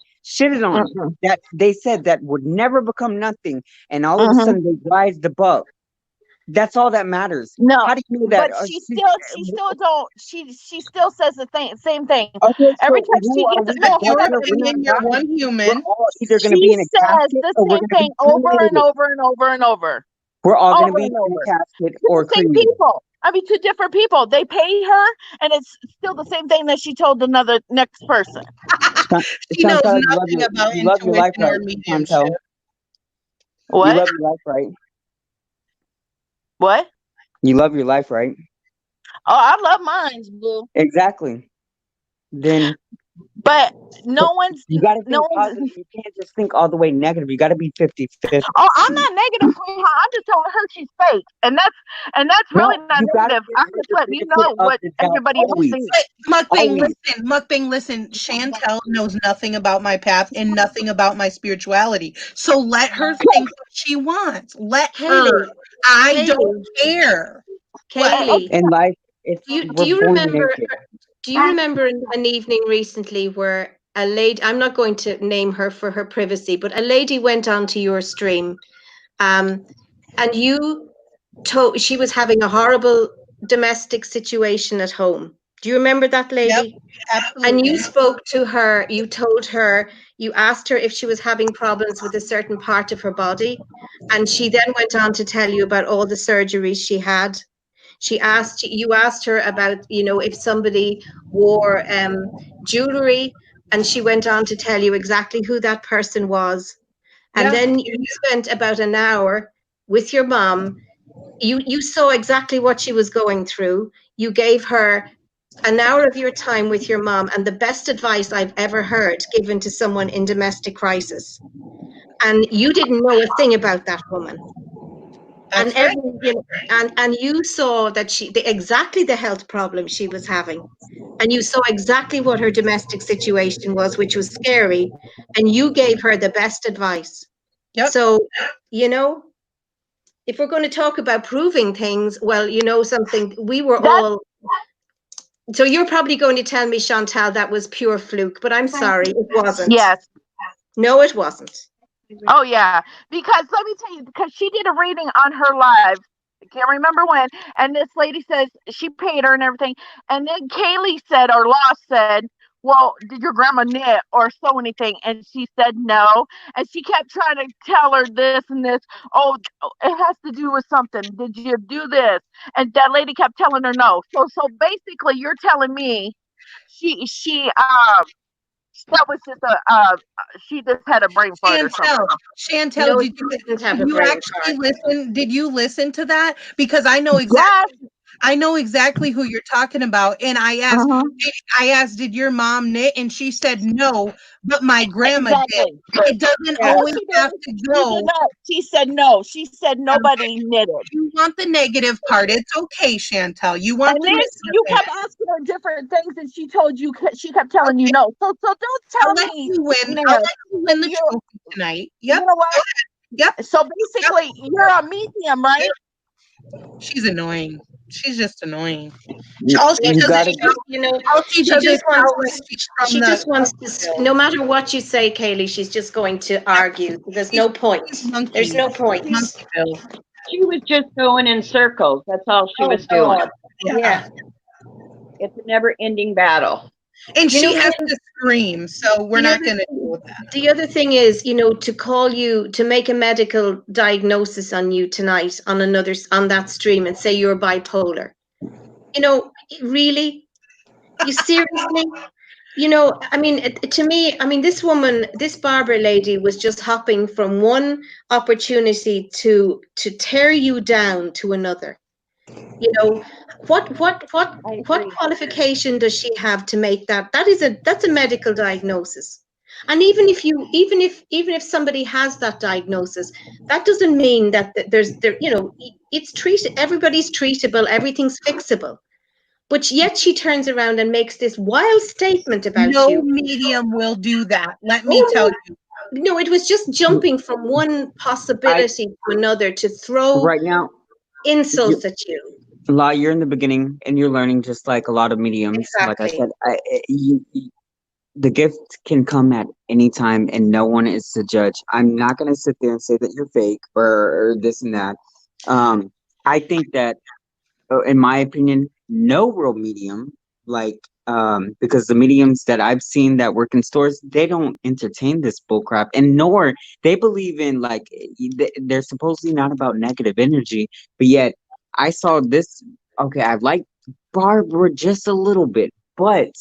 uh-uh, that they said that would never become nothing, and all of a uh-huh. sudden they rise above. That's all that matters. No, How do you know that? but she still don't. She still says the same thing. Okay, Every so time who she are gets we to no, Your hold judge on, her? We're opinion, not MT. you're God. one We're human. all either going to be She in a says casket the or we're same going to thing be over and cremated. over and over and over, We're all going to over be and in a over. casket To or the same cremated. people. I mean, to different people. They pay her, and it's still the same thing that she told another next person. She knows Chantel, nothing about you love your life, intuition or right? mediumship. Chantel, you What? love your life, right? What? You love your life, right? Oh, I love mines, boo. Exactly. Then But but no one's, you got to no think one's. positive. You can't just think all the way negative. You got to be 50-50. Oh, I'm not negative, sweetheart. I'm just telling her she's fake, and that's No, really not you got to negative. give I'm her just the letting you benefit know of what the doubt everybody else always. thinks. But Always. Mukbang, listen. Chantel knows nothing about my path and nothing about my spirituality. So let her think what she wants. Let her. Kaylee, I don't Kaylee, care. What? Kaylee. In life, Do we're you born remember? naked. Do you remember an evening recently where a lady? I'm not going to name her for her privacy, but a lady went onto your stream, and you told she was having a horrible domestic situation at home. Do you remember that Yep, lady? And you absolutely. spoke to her, you told her, you asked her if she was having problems with a certain part of her body. And she then went on to tell you about all the surgeries she had. You asked her about, if somebody wore jewelry, and she went on to tell you exactly who that person was. And Yep. then you spent about an hour with your mom. You saw exactly what she was going through. You gave her an hour of your time with your mom, and the best advice I've ever heard given to someone in domestic crisis. And you didn't know a thing about that woman. And That's right. and you saw that exactly the health problem she was having. And you saw exactly what her domestic situation was, which was scary. And you gave her the best advice. Yep. So, you know, if we're going to talk about proving things, well, something, we were That all. So you're probably going to tell me, Chantal, that was pure fluke, but I'm sorry, it wasn't. yes. No, it wasn't. Oh yeah, because let me tell you, because she did a reading on her live. I can't remember when, and this lady says she paid her and everything, and then Kaylee said, or Lost said, "Well, did your grandma knit or sew anything?" And she said no, and she kept trying to tell her this and this. Oh, it has to do with something. Did you do this? And that lady kept telling her no. So basically, you're telling me she that was just she just had a brain fart or something. Chantel, No, did she didn't have a you brain actually fart. listen? Did you listen to that? Because I know exactly. Yes, I know exactly who you're talking about. And Uh-huh. I asked, did your mom knit? And she said no, but my grandma did. Exactly. It doesn't Yeah. No, always she have didn't. to She did go. not. She said no. She said nobody knitted. You want the negative part. It's okay, Chantel. You want And the then negative you part. kept asking her different things, and she told you, she kept telling you Okay, no. So don't I'll tell let me, you win. I'll Nair, let you that win the you're, trophy tonight. you Yep. know what? Yep. So Yep. basically, you're a medium, right? She's annoying. She's just annoying. You, All she you does is gotta, She just, you know, all she she does is just wants sound like she's from she the just wants to no matter what you say, Kaylee, she's just going to argue. There's no she's point. There's monkey. no point. Monkeyville. She was just going in circles. That's all she Oh was doing. God. Yeah. Yeah. It's a never ending battle. And You know she has what? to scream, so we're The not other gonna deal with that. the other thing is, you know, to call you to make a medical diagnosis on you tonight on on that stream and say you're bipolar. You know, really? You seriously? You know, I mean, to me, I mean, this woman, this Barbara lady was just hopping from one opportunity to tear you down to another. You know, I what agree. qualification does she have to make that? That's a medical diagnosis. And even if somebody has that diagnosis, that doesn't mean that there's there, you know, it's treated, everybody's treatable, everything's fixable. But yet she turns around and makes this wild statement about No you. medium will do that. Let me tell Oh you. no, it was just jumping from one I possibility to another to throw right now, insults at you. you're in the beginning and you're learning just like a lot of mediums. Like I Exactly. said, the gift can come at any time and no one is to judge. I'm not going to sit there and say that you're fake or this and that. Um, I think that, in my opinion, no real medium, like, because the mediums that I've seen that work in stores, they don't entertain this bullcrap, and nor they believe in like they're supposedly not about negative energy, but yet I saw this. Okay, I like Barbara just a little bit, but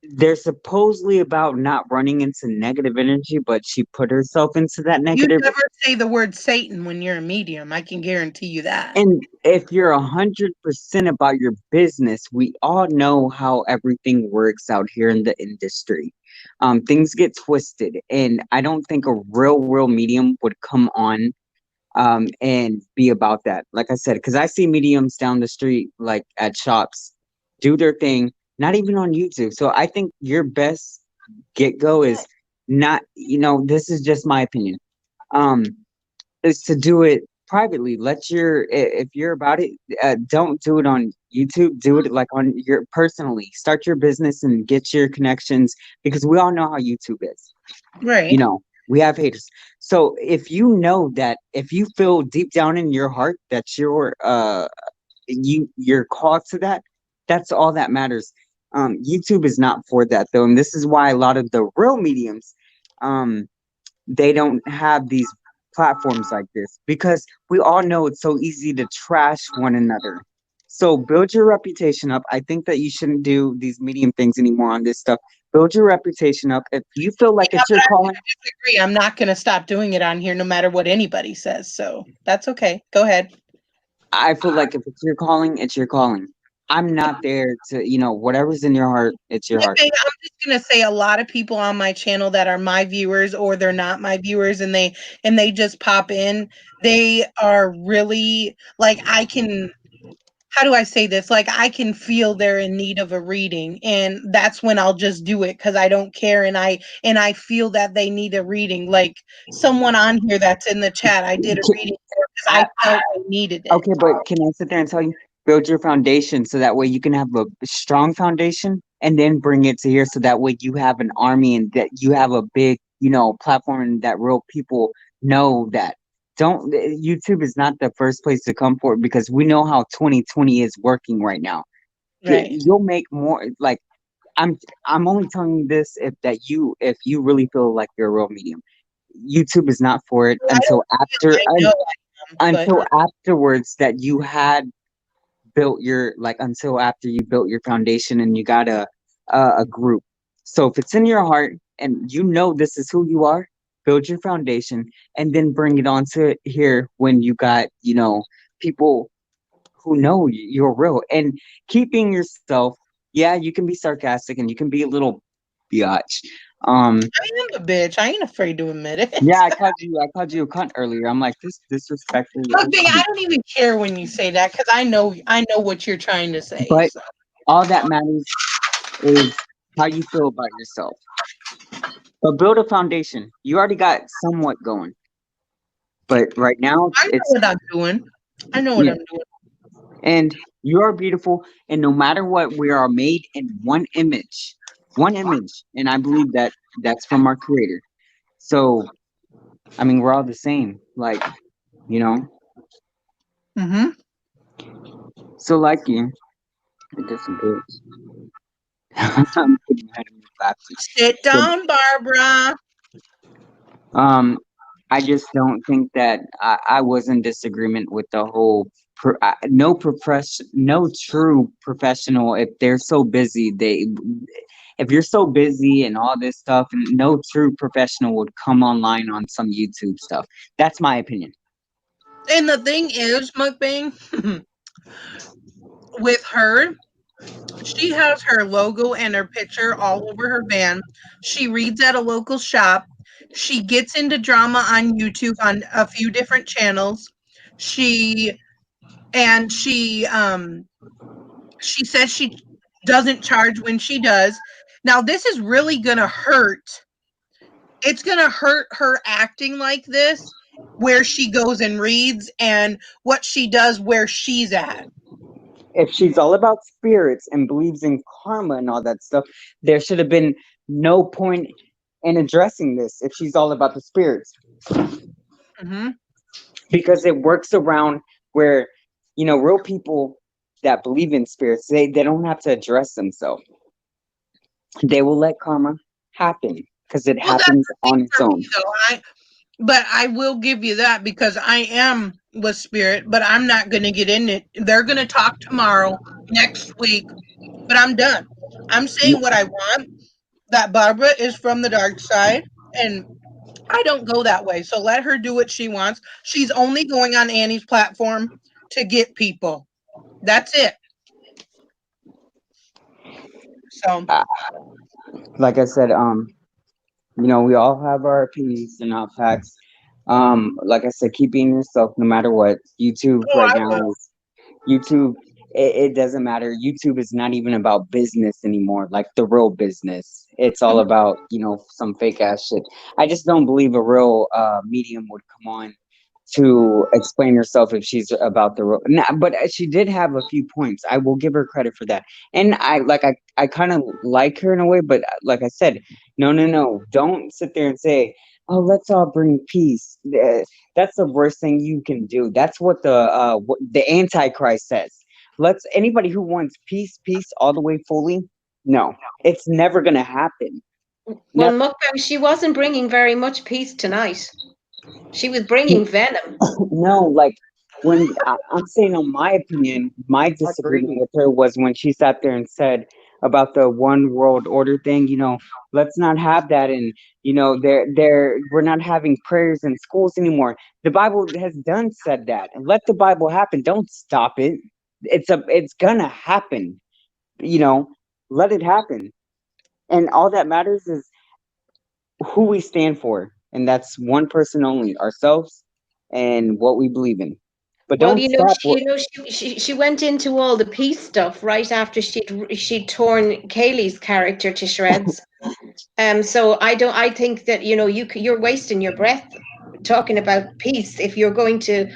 they're supposedly about not running into negative energy, but she put herself into that You negative. never say the word Satan when you're a medium. I can guarantee you that. And if you're 100% about your business, we all know how everything works out here in the industry. Things get twisted, and I don't think a real medium would come on and be about that. Like I said, because I see mediums down the street, like at shops, do their thing, not even on YouTube. So I think your best get go is not, this is just my opinion. Um, is to do it privately. If you're about it, don't do it on YouTube. Do it like on your personally. Start your business and get your connections because we all know how YouTube is. Right. We have haters. So if you know that, if you feel deep down in your heart that you're called to that, that's all that matters. YouTube is not for that though, and this is why a lot of the real mediums, um, they don't have these platforms like this because we all know it's so easy to trash one another. So build your reputation up. I think that you shouldn't do these medium things anymore on this stuff. Build your reputation up. If you feel like Yeah, it's but your I calling, disagree. I'm not gonna stop doing it on here no matter what anybody says. So that's okay. Go ahead. I feel like if it's your calling, it's your calling. I'm not there to, whatever's in your heart, it's your heart. Okay, I'm just gonna say a lot of people on my channel that are my viewers or they're not my viewers and they just pop in. They are really like I can how do I say this? Like I can feel they're in need of a reading and that's when I'll just do it cuz I don't care and I feel that they need a reading. Like someone on here that's in the chat, I did a reading for cuz I felt they needed it. Okay, but can I sit there and tell you, build your foundation so that way you can have a strong foundation and then bring it to here so that way you have an army and that you have a big, platform and that real people know that. Don't YouTube is not the first place to come for it because we know how 2020 is working right now. Right. You'll make more like I'm I'm only telling you this if you really feel like you're a real medium. YouTube is not for it Well, I don't feel I know I am, but until afterwards that you had built your like until after you built your foundation and you got a group. So if it's in your heart and this is who you are, build your foundation and then bring it on to here when you got people who know you're real. And keeping yourself, yeah, you can be sarcastic and you can be a little biatch. I am a bitch. I ain't afraid to admit it. Yeah, I called you a cunt earlier. I'm like, this disrespectful Look, little Big, I cunt. don't even care when you say that because I know what you're trying to say. But So. all that matters is how you feel about yourself. But build a foundation. You already got somewhat going. But right now, I know it's what I'm doing. I know what yeah. I'm doing. And you are beautiful. And no matter what, we are made in one image. One image. And I believe that that's from our creator. So, I mean, we're all the same. Like, you know. Mm-hmm. So, like you, I did some books. I'm putting my head in my laptop. Sit So, down, Barbara. um, I just don't think that I was in disagreement with the whole. No true professional. If they're so busy, if you're so busy and all this stuff, no true professional would come online on some YouTube stuff. That's my opinion. And the thing is, Mukbang, with her, she has her logo and her picture all over her van. She reads at a local shop. She gets into drama on YouTube on a few different channels. She she says she doesn't charge when she does. Now this is really going to hurt. It's going to hurt her acting like this where she goes and reads and what she does where she's at. If she's all about spirits and believes in karma and all that stuff, there should have been no point in addressing this if she's all about the spirits. Mm-hmm. Because it works around where, real people that believe in spirits, they don't have to address themselves. They will let karma happen because it Well, that's happens the thing on its for me, own. though. But I will give you that because I am with spirit, but I'm not going to get in it. They're going to talk tomorrow, next week, but I'm done. I'm saying what I want. That Barbara is from the dark side, and I don't go that way. So let her do what she wants. She's only going on Annie's platform to get people. That's it. So, Uh, like I said, we all have our opinions and our facts. Like I said, keep being yourself no matter what. YouTube oh, right I now will. is YouTube. It doesn't matter. YouTube is not even about business anymore, like the real business. It's all about some fake ass shit. I just don't believe a real medium would come on to explain herself if she's about the real. Nah, but she did have a few points. I will give her credit for that. And I kind of like her in a way, but like I said, no, don't sit there and say, "Oh, let's all bring peace." That's the worst thing you can do. That's what the Antichrist says. Let's anybody who wants peace all the way fully. No, it's never gonna happen. Well, Never. Mukbang, she wasn't bringing very much peace tonight. She was bringing venom. No, like when I'm saying, on my opinion, my disagreement Agreed. with her was when she sat there and said about the one world order thing. Let's not have that, and we're not having prayers in schools anymore. The Bible has done said that, and let the Bible happen. Don't stop it. It's gonna happen. You know, let it happen, and all that matters is who we stand for, and that's one person only, ourselves, and what we believe in. But Well, don't stop. she went into all the peace stuff right after she'd torn Kaylee's character to shreds. So I think that you're wasting your breath talking about peace if you're going to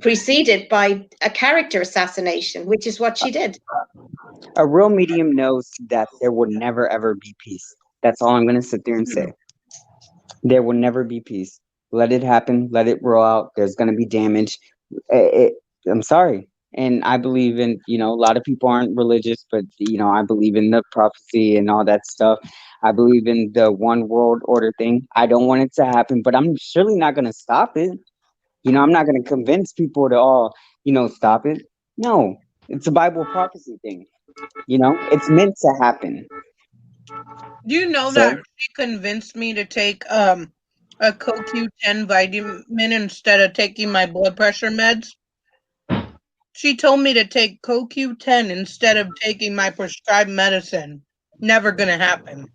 precede it by a character assassination, which is what she did. A real medium knows that there will never ever be peace. That's all I'm going to sit there and say. There will never be peace. Let it happen. Let it roll out. There's going to be damage. It, I'm sorry. And I believe in, a lot of people aren't religious, but, I believe in the prophecy and all that stuff. I believe in the one world order thing. I don't want it to happen, but I'm surely not going to stop it. I'm not going to convince people to all, stop it. No, it's a Bible prophecy thing. It's meant to happen. do you know that So, she convinced me to take a CoQ10 vitamin instead of taking my blood pressure meds? She told me to take CoQ10 instead of taking my prescribed medicine. Never gonna happen.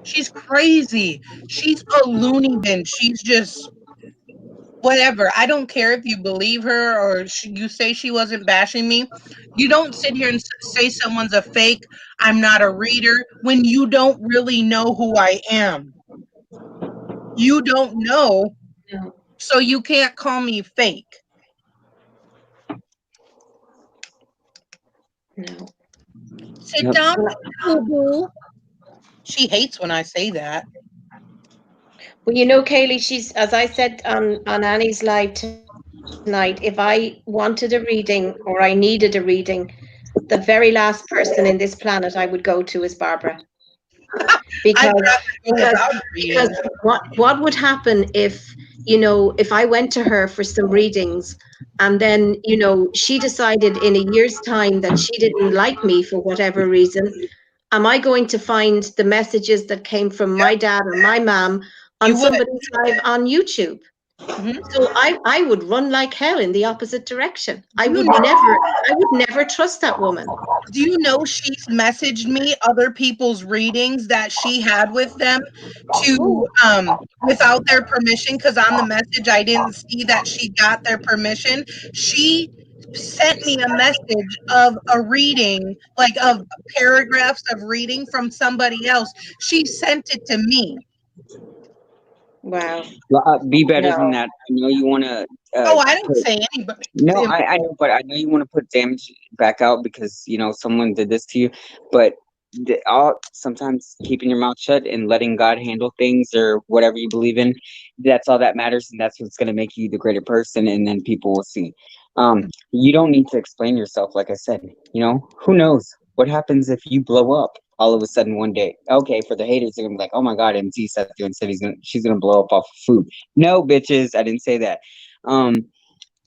She's crazy. She's a loony bin. She's just whatever. I don't care if you believe her or you say she wasn't bashing me. You don't sit here and say someone's a fake. I'm not a reader when you don't really know who I am. You don't know, No, so you can't call me fake. no. Sit Yep. down, boo boo. She hates when I say that. Well, you know, Kaylee, she's, as I said on Annie's live tonight, if I wanted a reading or I needed a reading, the very last person in this planet I would go to is Barbara. Because I'd rather go because without a because reading. what would happen if, if I went to her for some readings and then, she decided in a year's time that she didn't like me for whatever reason, am I going to find the messages that came from my dad or my mom on You would. somebody's live on YouTube? Mhm. So I would run like hell in the opposite direction. Do you know? I would never trust that woman. Do you know she's messaged me other people's readings that she had with them to without their permission, because on the message I didn't see that she got their permission. She sent me a message of a reading, like of paragraphs of reading from somebody else. She sent it to me. Wow. Well, be better than No. that. I know you want to Oh, I don't put. say anybody. No, I know, but I know you want to put damage back out because someone did this to you. But sometimes keeping your mouth shut and letting God handle things or whatever you believe in, that's all that matters, and that's what's going to make you the greater person. And then people will see. You don't need to explain yourself, like I said. Who knows what happens if you blow up all of a sudden one day? Okay, for the haters, they're gonna be like, "Oh my God, MT sat there and said she's gonna blow up off of food." No, bitches, I didn't say that. Um,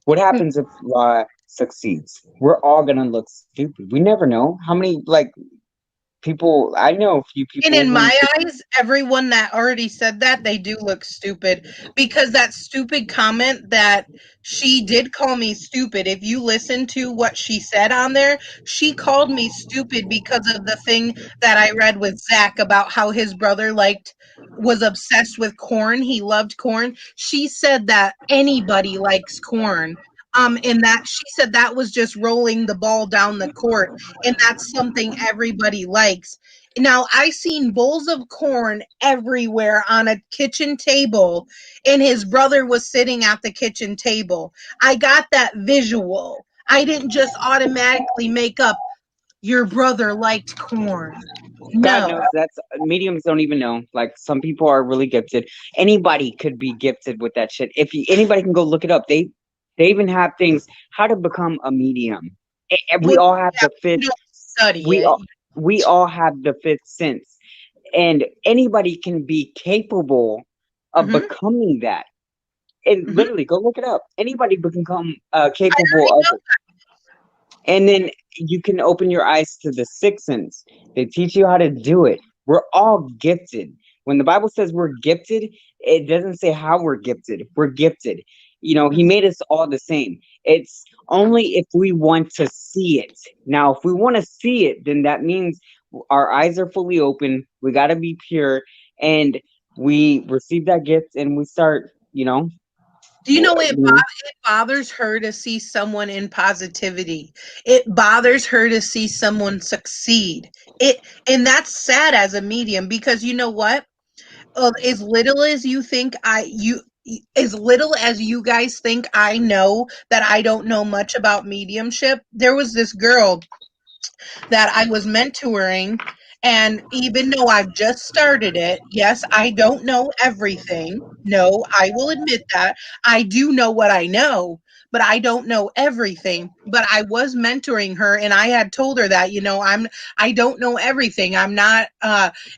what happens if Ra succeeds? We're all gonna look stupid. We never know how many people. I know a few And people in who. my eyes, everyone that already said that, they do look stupid because that stupid comment that she did call me stupid. If you listen to what she said on there, she called me stupid because of the thing that I read with Zach about how his brother was obsessed with corn. He loved corn. She said that anybody likes corn. And that she said that was just rolling the ball down the court, and that's something everybody likes. Now, I seen bowls of corn everywhere on a kitchen table, and his brother was sitting at the kitchen table. I got that visual. I didn't just automatically make up your brother liked corn. God No. knows that's mediums don't even know. Like some people are really gifted. Anybody could be gifted with that shit. Anybody can go look it up. They even have things how to become a medium. We Well, all have yeah, the you fifth. don't study We it. all we all have the fifth sense, and anybody can be capable of Hmm. becoming that. And Hmm. literally, go look it up. Anybody can become I capable already of know. it. And then you can open your eyes to the sixth sense. They teach you how to do it. We're all gifted. When the Bible says we're gifted, it doesn't say how we're gifted. We're gifted. He made us all the same. It's only if we want to see it. Now, if we want to see it, then that means our eyes are fully open. We got to be pure. And we receive that gift and we start, Do you know you know, it bothers her to see someone in positivity? It bothers her to see someone succeed. And that's sad as a medium because you know what? As little as you think as little as you guys think I know that I don't know much about mediumship, there was this girl that I was mentoring. And even though I've just started it, yes, I don't know everything. No, I will admit that. I do know what I know, but I don't know everything. But I was mentoring her and I had told her that, I don't know everything. I'm not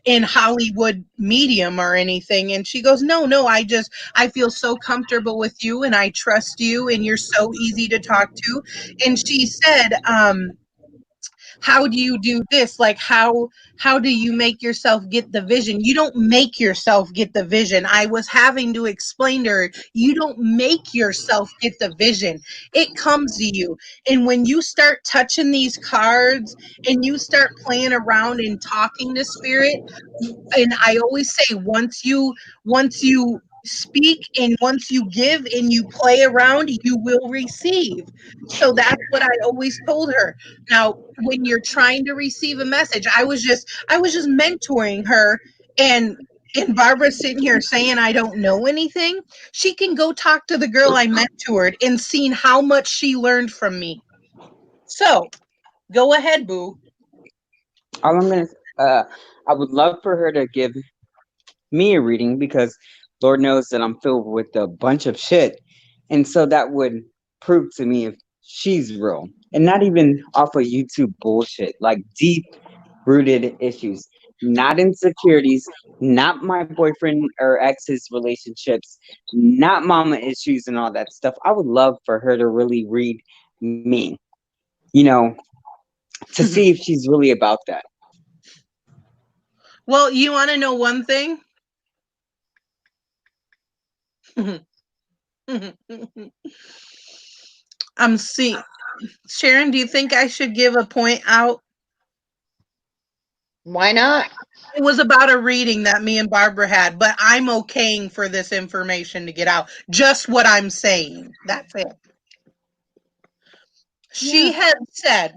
in Hollywood medium or anything. And she goes, "No, no, I feel so comfortable with you and I trust you and you're so easy to talk to." And she said, How do you do this? Like how do you make yourself get the vision? You don't make yourself get the vision. I was having to explain to her, you don't make yourself get the vision. It comes to you. And when you start touching these cards and you start playing around and talking to spirit, and I always say once you speak and once you give and you play around, you will receive. So that's what I always told her. Now, when you're trying to receive a message, I was just mentoring her, and Barbara's sitting here saying I don't know anything. She can go talk to the girl I mentored and seen how much she learned from me. So go ahead, boo. All I'm gonna, I would love for her to give me a reading because Lord knows that I'm filled with a bunch of shit. And so that would prove to me if she's real and not even off of YouTube bullshit, like deep rooted issues, not insecurities, not my boyfriend or ex's relationships, not mama issues and all that stuff. I would love for her to really read me, you know, to see if she's really about that. Well, you want to know one thing? I'm seeing. Sharon, do you think I should give a point out? Why not? It was about a reading that me and Barbara had, but I'm okaying for this information to get out. Just what I'm saying. That's it. She Yeah. had said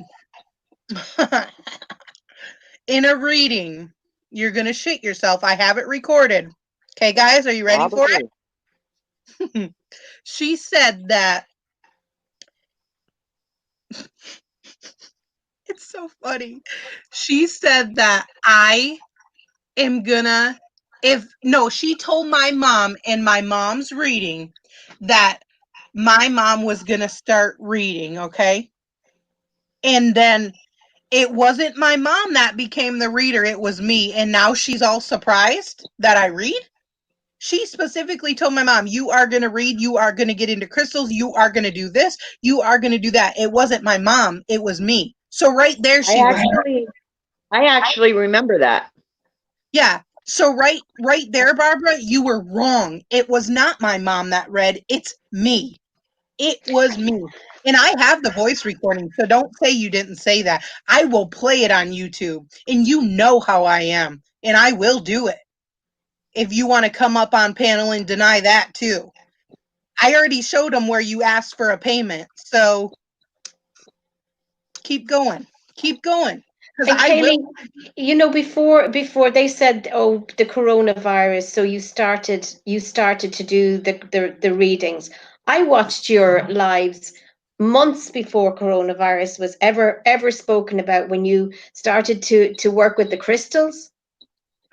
in a reading, you're going to shit yourself. I have it recorded. Okay, guys, are you ready for Probably. it? She said that it's so funny. She said that I am gonna if no, she told my mom in my mom's reading that my mom was gonna start reading, okay? And then it wasn't my mom that became the reader, it was me. And now she's all surprised that I read. She specifically told my mom, you are going to read, you are going to get into crystals, you are going to do this, you are going to do that. It wasn't my mom, it was me. So right there I she was. I actually remember that. Yeah. So right there, Barbara, you were wrong. It was not my mom that read. It's me. It was me. And I have the voice recording, so don't say you didn't say that. I will play it on YouTube. And you know how I am. And I will do it. If you want to come up on panel and deny that too. I already showed them where you asked for a payment. So keep going. Keep going. Because And I will. Kaylee, you know, before they said, oh, the coronavirus, so you started to do the readings. I watched your lives months before coronavirus was ever spoken about when you started to work with the crystals.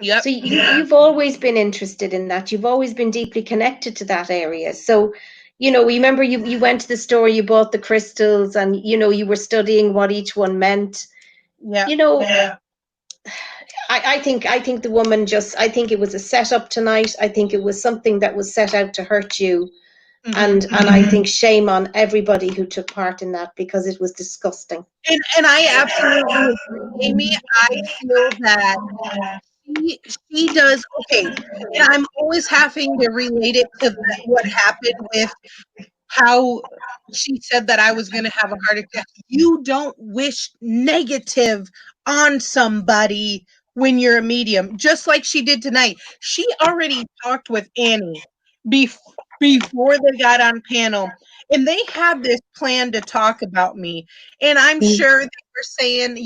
So Yep. you've always been interested in that. You've always been deeply connected to that area. So, you know, remember you went to the store, you bought the crystals, and you were studying what each one meant. Yep. You know, I think the woman I think it was a setup tonight. I think it was something that was set out to hurt you. Mm-hmm. And I think shame on everybody who took part in that because it was disgusting. And I absolutely agree, Amy. I feel that she does okay, and I'm always having to relate it to what happened with how she said that I was going to have a heart attack. You don't wish negative on somebody when you're a medium, just like she did tonight. She already talked with Annie bef- before they got on panel, and they had this plan to talk about me. And I'm sure they were saying,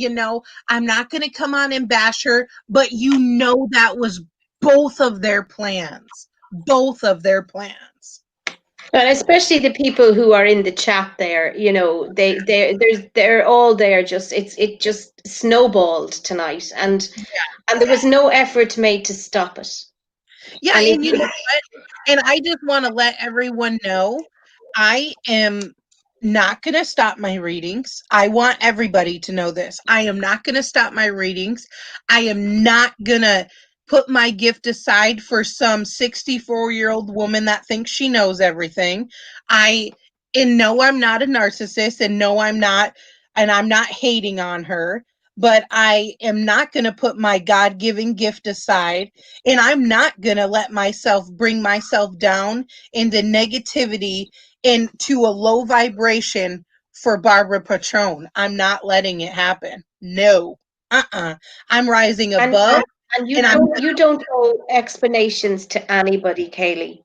I'm not going to come on and bash her, but that was both of their plans. Both of their plans. And especially the people who are in the chat there, they're all there. It just snowballed tonight, and there was no effort made to stop it. Yeah, And and you know what? And I just want to let everyone know I am not going to stop my readings. I want everybody to know this. I am not going to stop my readings. I am not going to put my gift aside for some 64-year-old woman that thinks she knows everything. I and no, I'm not a narcissist, and no, I'm not, and I'm not hating on her. but I am not going to put my God-given gift aside, and I'm not going to let myself bring myself down into negativity, into a low vibration for Barbara Patron. I'm not letting it happen. No. I'm rising And above, and and I'm you don't owe explanations to anybody, Kaylee.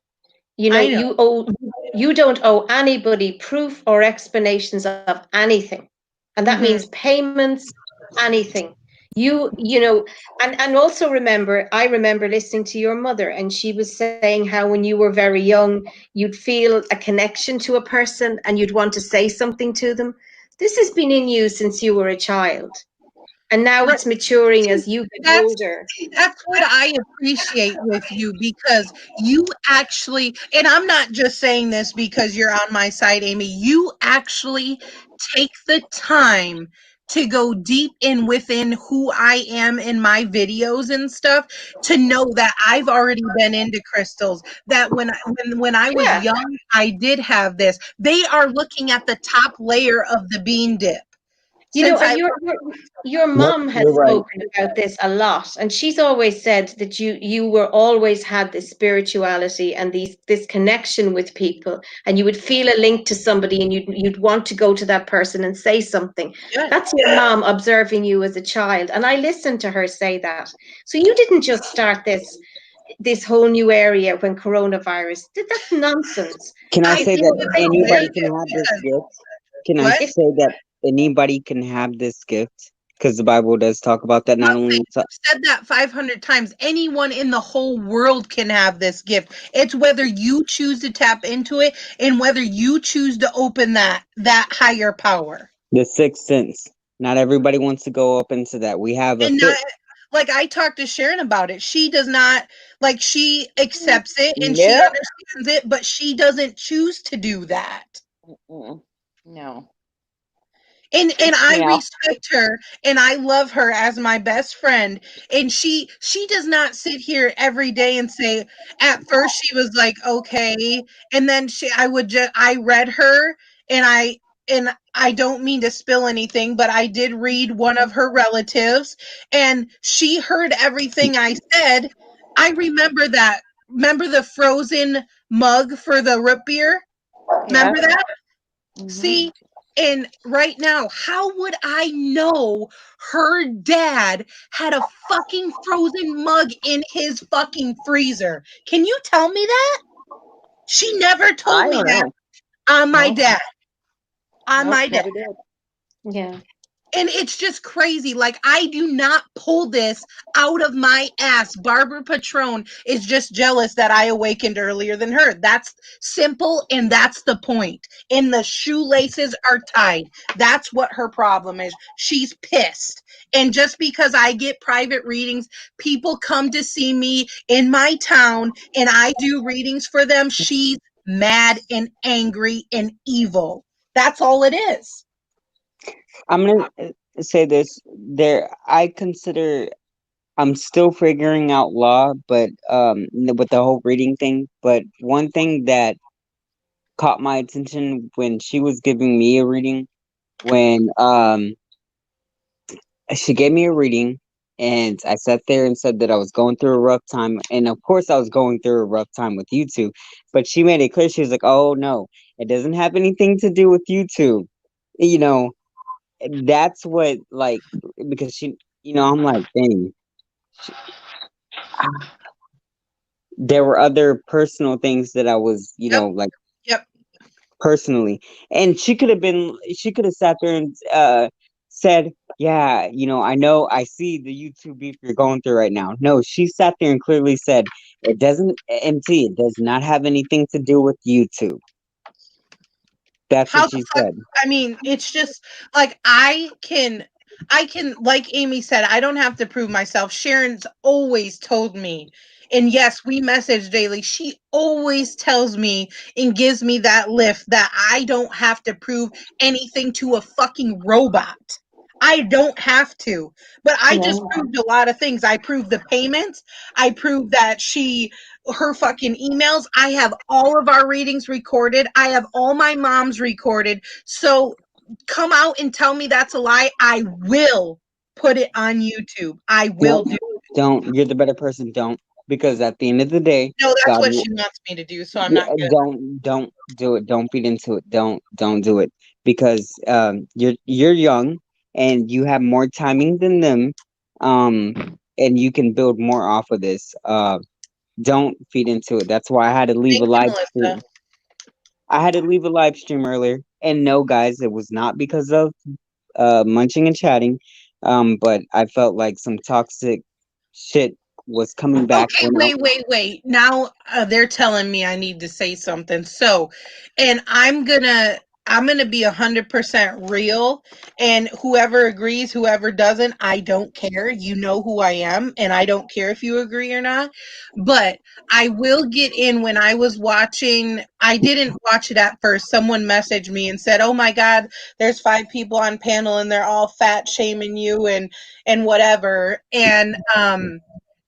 You know, I know. you don't owe anybody proof or explanations of anything. And that Mhm. means payments, anything. You know, and also remember, I remember listening to your mother, and she was saying how when you were very young, you'd feel a connection to a person and you'd want to say something to them. This has been in you since you were a child. And now Right. it's maturing See, as you get that's older. that's what I appreciate with you, because you actually, and I'm not just saying this because you're on my side, Amy, you actually take the time to go deep in within who I am in my videos and stuff, to know that I've already been into crystals, that when I was Yeah. young, I did have this. They are looking at the top layer of the bean dip. You know, Since I your Yep, mom has you're right. spoken about this a lot, and she's always said that you were always had this spirituality and this connection with people, and you would feel a link to somebody, and you'd want to go to that person and say something. yeah, That's your mom observing you as a child, and I listened to her say that. So you didn't just start this whole new area when coronavirus. That's nonsense. Can I I If say did you that were it raised anybody way can have this because gift? Can I what? if say that anybody can have this gift? Because the Bible does talk about that. Not Love only it. You've said that 500 times. Anyone in the whole world can have this gift. It's whether you choose to tap into it and whether you choose to open that higher power. the sixth sense. Not everybody wants to go up into that. We have a And not fit. like I talked to Sharon about it. She does not, like, she accepts it and she Nope. understands it, but she doesn't choose to do that. Mm-mm. No. And Freaks I me out. respect her and I love her as my best friend, and she does not sit here every day and say, at first she was like okay, and then I read her, and I don't mean to spill anything, but I did read one of her relatives, and she heard everything I said. I remember that. Remember the frozen mug for the root beer? Yeah. Remember that? Hmm. See, and right now, how would I know her dad had a fucking frozen mug in his fucking freezer? Can you tell me that? She never told I me don't that know. on my No. dad. On Nope. my dad. Never did. yeah. And it's just crazy. Like, I do not pull this out of my ass. Barbara Patron is just jealous that I awakened earlier than her. That's simple, and that's the point. And the shoelaces are tied. That's what her problem is. She's pissed. And just because I get private readings, people come to see me in my town and I do readings for them, she's mad and angry and evil. That's all it is. I'm gonna say this. I consider I'm still figuring out law, but with the whole reading thing. But one thing that caught my attention when she was giving me a reading, when she gave me a reading, and I sat there and said that I was going through a rough time, and of course I was going through a rough time with YouTube. But she made it clear, she was like, "Oh no, it doesn't have anything to do with YouTube." You know, that's what, like, because she, I'm like, dang, she, there were other personal things that I was, Yep. like, Yep. personally, and she could have sat there and said, yeah, I know, I see the YouTube beef you're going through right now. No, she sat there and clearly said, it doesn't, MT, it does not have anything to do with YouTube. That's what How the she fuck? said. I mean, it's just like I can, like Amy said, I don't have to prove myself. Sharon's always told me, and yes, we message daily. She always tells me and gives me that lift that I don't have to prove anything to a fucking robot. I don't have to. But I just No. proved a lot of things. I proved the payments. I proved that her fucking emails. I have all of our readings recorded. I have all my mom's recorded. So come out and tell me that's a lie. I will. put it on YouTube. I will Don't, do. don't. You're the better person. Don't, because at the end of the day, No, that's God what will. she wants me to do, so I'm Yeah, not gonna. don't do it. Don't feed into it. Don't do it, because you're young and you have more timing than them, and you can build more off of this. Don't feed into it. That's why I had to leave a Thank you, live Melissa. stream. I had to leave a live stream earlier. And no, guys, it was not because of munching and chatting. But I felt like some toxic shit was coming back Okay, when I, wait. Now they're telling me I need to say something. So, and I'm gonna be 100% real. And whoever agrees, whoever doesn't, I don't care. You know who I am, and I don't care if you agree or not. But I will get in. When I was watching, I didn't watch it at first. Someone messaged me and said, "Oh my God, there's 5 people on panel, and they're all fat shaming you and whatever."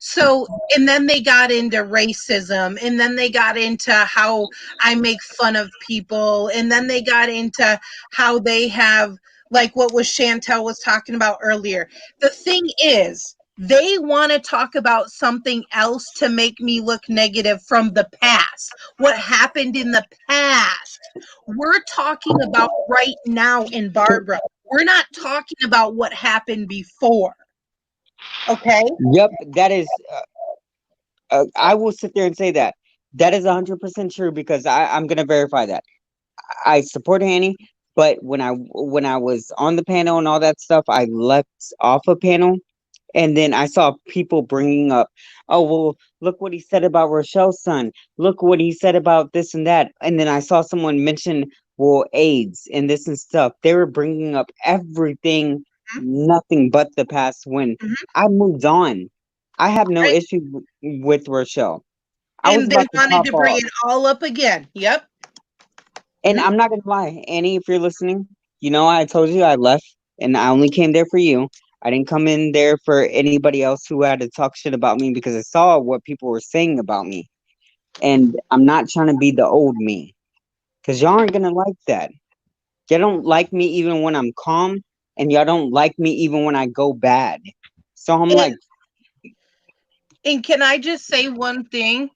So, and then they got into racism, and then they got into how I make fun of people, and then they got into how they have, like what was Chantel was talking about earlier. The thing is, they want to talk about something else to make me look negative from the past, what happened in the past. We're talking about right now in Barbara. We're not talking about what happened before. Okay. yep, that is. I will sit there and say that that is 100% true, because I'm gonna verify that. I support Annie, but when I was on the panel and all that stuff, I left off a panel. And then I saw people bringing up, oh, well, look what he said about Rochelle's son. Look what he said about this and that. And then I saw someone mention, well, AIDS and this and stuff. They were bringing up everything, nothing but the past, when Mhm. I moved on. I have no Right. issue with Rochelle. I was And they about to wanted pop to bring off. it all up again. Yep. And Mhm. I'm not gonna lie, Annie, if you're listening, I told you I left and I only came there for you. I didn't come in there for anybody else who had to talk shit about me, because I saw what people were saying about me. And I'm not trying to be the old me, because y'all aren't gonna like that. Y'all don't like me even when I'm calm, and y'all don't like me even when I go bad. So I'm And like, and can I just say one thing?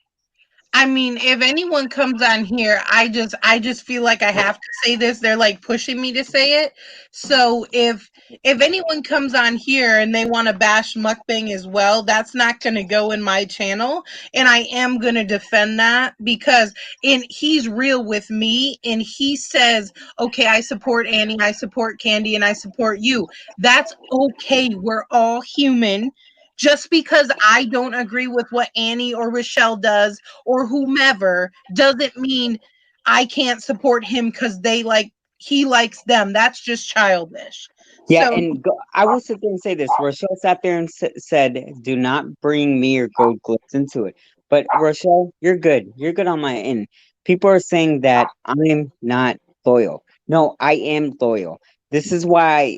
I mean, if anyone comes on here, I just feel like I have to say this. They're like pushing me to say it. So if anyone comes on here and they want to bash mukbang as well, that's not going to go in my channel, and I am going to defend that, because he's real with me, and he says, "Okay, I support Annie, I support Candy, and I support you." That's okay. We're all human. Just because I don't agree with what Annie or Rochelle does or whomever doesn't mean I can't support him because he likes them. That's just childish. yeah, So, and I will sit there and say this. Rochelle sat there and said, "Do not bring me or gold clips into it." But Rochelle, you're good. You're good on my end. People are saying that I'm not loyal. No, I am loyal. This is why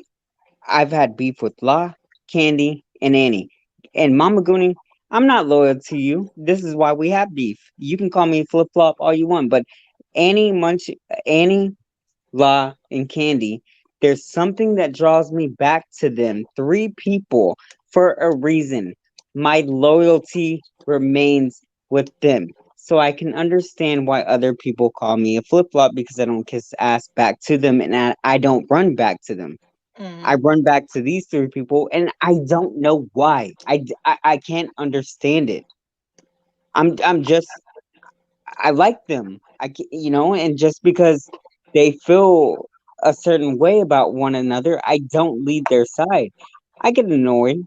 I've had beef with La, Candy, and Annie. And Mama Goonie, I'm not loyal to you. This is why we have beef. You can call me flip flop all you want, but Annie Munch, Annie, La, and Candy, there's something that draws me back to them. Three people for a reason. My loyalty remains with them. So I can understand why other people call me a flip flop, because I don't kiss ass back to them, and I don't run back to them. I mm, run back to these three people, and I don't know why. I can't understand it. I'm just, I like them. And just because they feel a certain way about one another, I don't lead their side. I get annoyed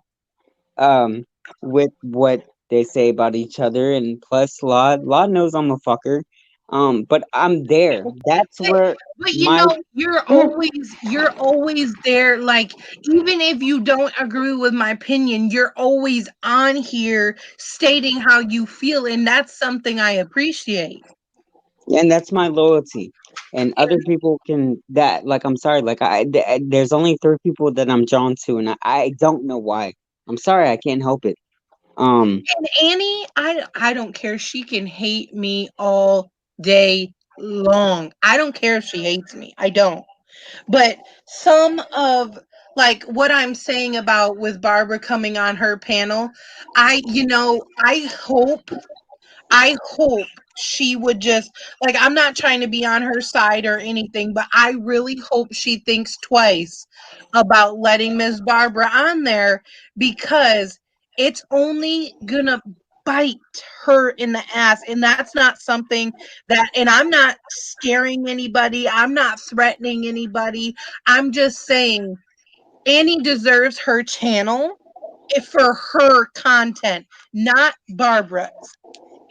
um with what they say about each other, and plus Law knows I'm a fucker. But I'm there. That's but, where but my you're always there. Like, even if you don't agree with my opinion, you're always on here stating how you feel, and that's something I appreciate. and that's my loyalty. And other people can that like I'm sorry, like there's only three people that I'm drawn to, and I don't know why. I'm sorry, I can't help it. Um And Annie, I don't care. She can hate me all day long. I don't care if she hates me. I don't. But some of like what I'm saying about with Barbara coming on her panel, I hope she would just, like, I'm not trying to be on her side or anything, but I really hope she thinks twice about letting Miss Barbara on there, because it's only gonna bite her in the ass. And that's not something that, and I'm not scaring anybody, I'm not threatening anybody. I'm just saying Annie deserves her channel for her content, not Barbara's.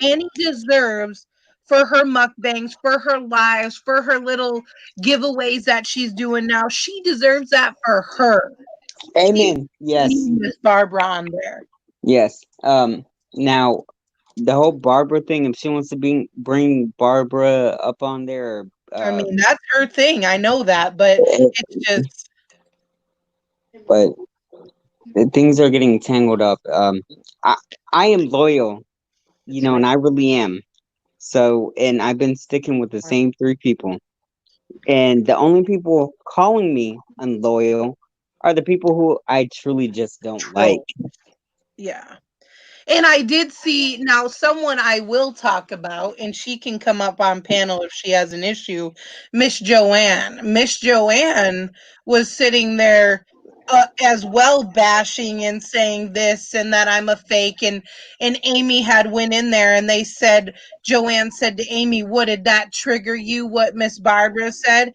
Annie deserves for her mukbangs, for her lives, for her little giveaways that she's doing now. She deserves that for her. She Amen. Yes. needs Miss Barbara on there. Yes. Now the whole Barbara thing, if she wants to bring Barbara up on there, I mean, that's her thing. I know that, but eh, it's just but things are getting tangled up. I I am loyal, and I really am. So, and I've been sticking with the same three people. And the only people calling me unloyal are the people who I truly just don't like. troll. Yeah. And I did see now someone I will talk about, and she can come up on panel if she has an issue. Miss Joanne. Miss Joanne was sitting there as well, bashing and saying this and that I'm a fake, and Amy had went in there and they said, Joanne said to Amy, "What did that trigger you? What Miss Barbara said?"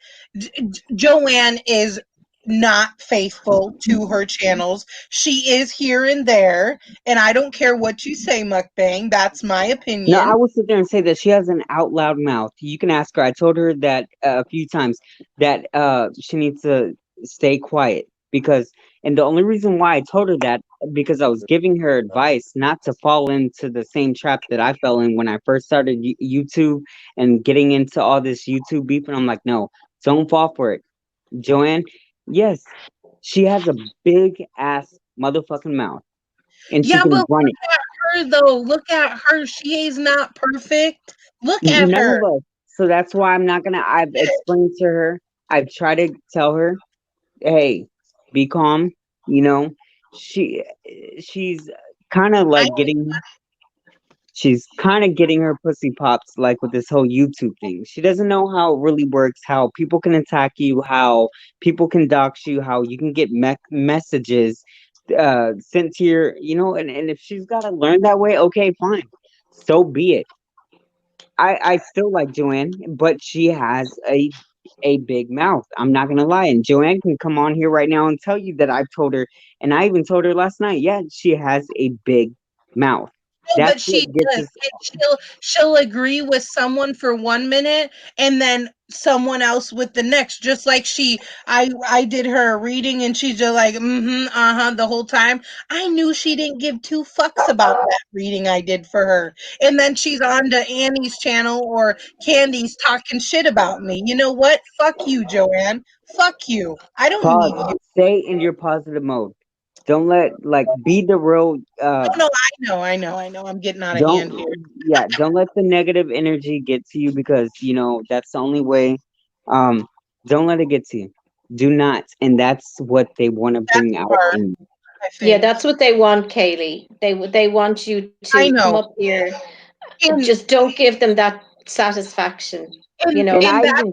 Joanne is not faithful to her channels. She is here and there, and I don't care what you say, mukbang. That's my No, I opinion. will sit there and say that she has an out loud mouth. You can ask her. I told her that a few times that she needs to stay quiet because, and the only reason why I told her that because I was giving her advice not to fall into the same trap that I fell in when I first started YouTube and getting into all this YouTube beef. And I'm like, no, don't fall for it, Joanne. Yes, she has a big ass motherfucking mouth, and she Yeah, but can run look it. at her though. Look at her. She is not perfect. Look at None her. of us. So that's why I'm not gonna. I've explained to her. I've tried to tell her, hey, be calm. You know, she she's kind of I like getting. She's kind of getting her pussy pops like with this whole YouTube thing. She doesn't know how it really works, how people can attack you, how people can dox you, how you can get messages sent to your, and if she's got to learn that way, okay, fine. So be it. I still like Joanne, but she has a big mouth. I'm not gonna lie, and Joanne can come on here right now and tell you that I've told her, and I even told her last night. Yeah, she has a big mouth. know, but That's she what gets does. us. And she'll agree with someone for 1 minute and then someone else with the next. Just like I did her a reading and she's just like, mm-hmm, uh-huh, the whole time. I knew she didn't give two fucks about that reading I did for her. And then she's on to Annie's channel or Candy's talking shit about me. You know what? Fuck you, Joanne. Fuck you. I don't Pause. need you. Stay in your positive mode. Don't let be the real. Oh no, I know. I'm getting out of Don't hand here. yeah. Don't let the negative energy get to you because that's the only way. Um, don't let it get to you. Do not, and that's what they want to That's bring out hard, in. I Yeah, think. that's what they want, Kaylee. They want you to I come know. up here. And Just don't give them that satisfaction, you and know. And and that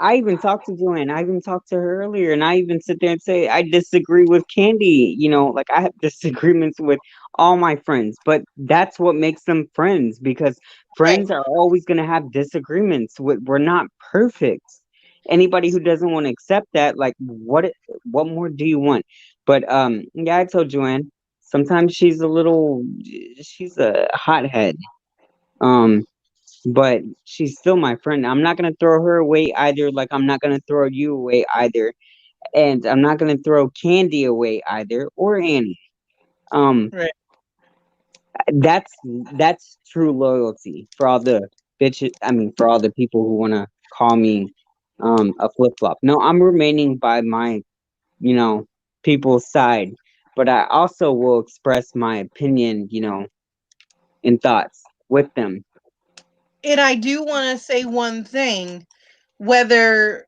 I even talked to Joanne. I even talked to her earlier, and I even sit there and say I disagree with Candy. Like I have disagreements with all my friends, but that's what makes them friends because right. friends are always going to have disagreements. We're not perfect. Anybody who doesn't want to accept that, like, what more do you want? But yeah, I told Joanne. Sometimes she's a hothead. Um, but she's still my friend. I'm not gonna throw her away either, like I'm not gonna throw you away either, and I'm not gonna throw Candy away either, or Annie. Um, Right. that's true loyalty for all the bitches. I mean, for all the people who wanna call me a flip flop. No, I'm remaining by my you know people's side, but I also will express my opinion, and thoughts with them. And I do want to say one thing, whether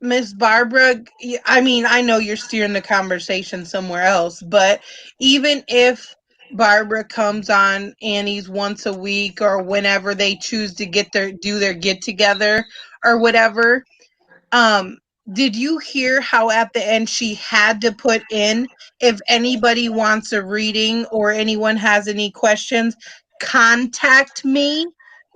Miss Barbara, I mean, I know you're steering the conversation somewhere else, but even if Barbara comes on Annie's once a week or whenever they choose to do their get together or whatever, um, did you hear how at the end she had to put in, if anybody wants a reading or anyone has any questions, contact me?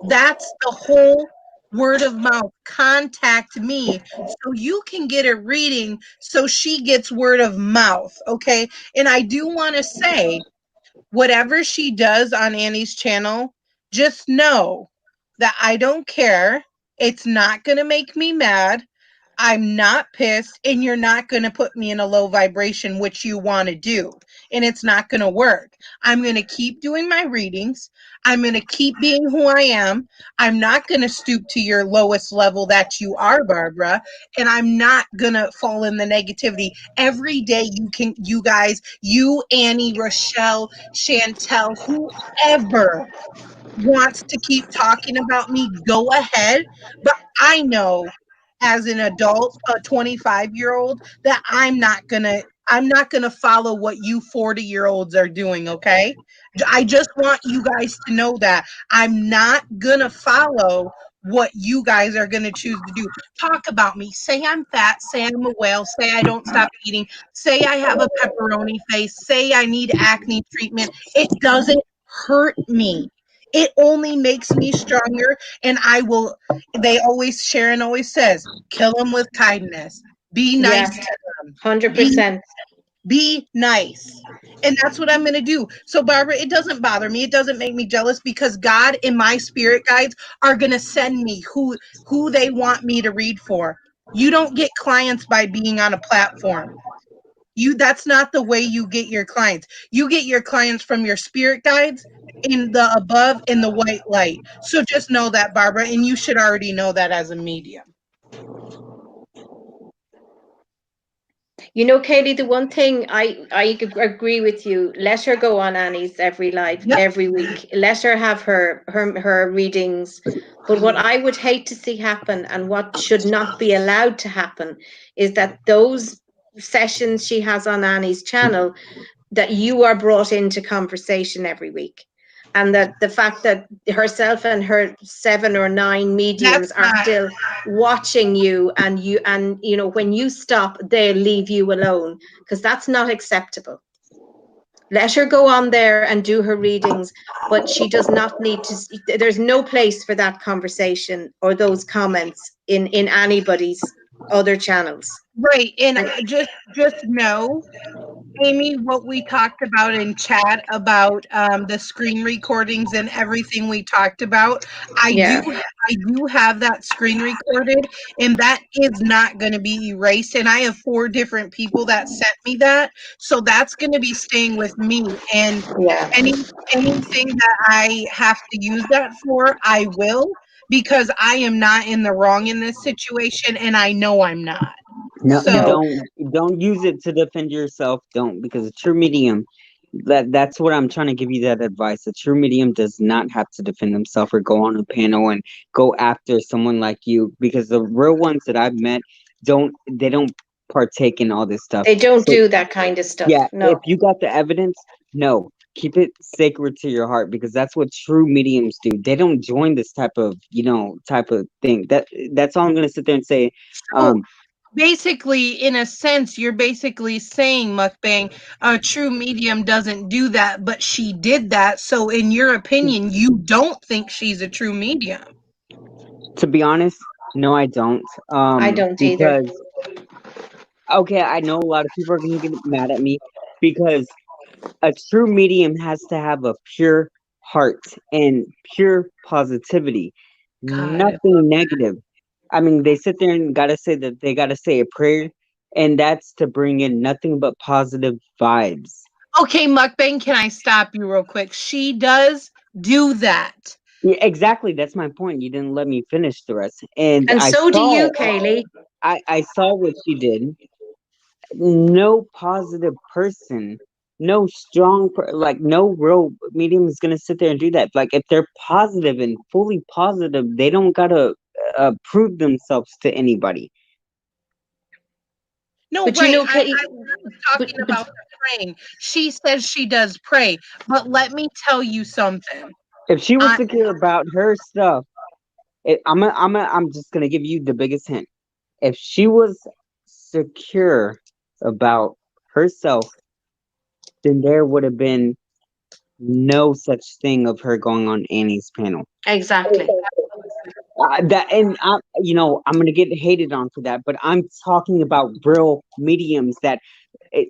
That's the whole word of mouth. Contact me so you can get a reading so she gets word of mouth. Okay. And I do want to say, whatever she does on Annie's channel, just know that I don't care. It's not going to make me mad. I'm not pissed, and you're not going to put me in a low vibration, which you want to do. And it's not going to work. I'm going to keep doing my readings. I'm going to keep being who I am. I'm not going to stoop to your lowest level that you are, Barbara. And I'm not going to fall in the negativity. Every day you guys, you, Annie, Rochelle, Chantel, whoever wants to keep talking about me, go ahead. But I know as an adult, a 25-year-old, that I'm not gonna follow what you 40-year-olds are doing, okay? I just want you guys to know that I'm not gonna follow what you guys are gonna choose to do. Talk about me. Say I'm fat, say I'm a whale, say I don't stop eating, say I have a pepperoni face, say I need acne treatment. It doesn't hurt me. It only makes me stronger, and I will. Sharon always says, kill them with kindness. Be Yeah, nice to them. Be 100%. be nice. And that's what I'm going to do. So Barbara, it doesn't bother me. It doesn't make me jealous because God and my spirit guides are going to send me who they want me to read for. You don't get clients by being on a platform. That's not the way you get your clients. You get your clients from your spirit guides in the above in the white light. So just know that, Barbara, and you should already know that as a medium. You know, Katie, the one thing I agree with you. Let her go on Annie's every live Yep. every week. Let her have her readings. But what I would hate to see happen, and what should not be allowed to happen, is that those sessions she has on Annie's channel, that you are brought into conversation every week, and that the fact that herself and her 7 or 9 mediums That's are not still watching you, and you know, when you stop, they'll leave you alone, because that's not acceptable. Let her go on there and do her readings, but she does not need to. There's no place for that conversation or those comments in anybody's other channels. right. And And just know, Amy, what we talked about in chat about the screen recordings and everything we talked about, I do yeah, I do have that screen recorded, and that is not going to be erased. And I have 4 different people that sent me that, so that's going to be staying with me. And yeah. any anything that I have to use that for, I will, because I am not in the wrong in this situation, and I know I'm not. No, So No. don't use it to defend yourself. Don't, because a true medium, that's what I'm trying to give you that advice. A true medium does not have to defend themselves or go on a panel and go after someone like you, because the real ones that I've met don't partake in all this stuff. They don't So do that kind of stuff. yeah, if No. you got the evidence, no, keep it sacred to your heart, because that's what true mediums do. They don't join this type of thing. That's all I'm gonna sit there and say. so Um, basically, in a sense, you're basically saying, Mukbang, a true medium doesn't do that, but she did that. So, in your opinion, you don't think she's a true medium. to be honest, no, I don't. I don't either. Because okay, I know a lot of people are gonna get mad at me because a true medium has to have a pure heart and pure positivity, God. nothing negative. I mean, they sit there and gotta say that they gotta say a prayer, and that's to bring in nothing but positive vibes. Okay, Mukbang, can I stop you real quick? She does do that. Yeah, exactly. That's my point. You didn't let me finish the rest, and And so do you, Kaylee. I saw what she did. No positive person, no like no real medium is gonna sit there and do that. Like if they're positive and fully positive, they don't gotta prove themselves to anybody. No, But you right. know, Katie, I'm talking but about the praying. She says she does pray, but let me tell you something. If she was I secure about her stuff, I'm just gonna give you the biggest hint. If she was secure about herself, then there would have been no such thing of her going on Annie's panel. exactly. I'm gonna get hated on for that, but I'm talking about real mediums that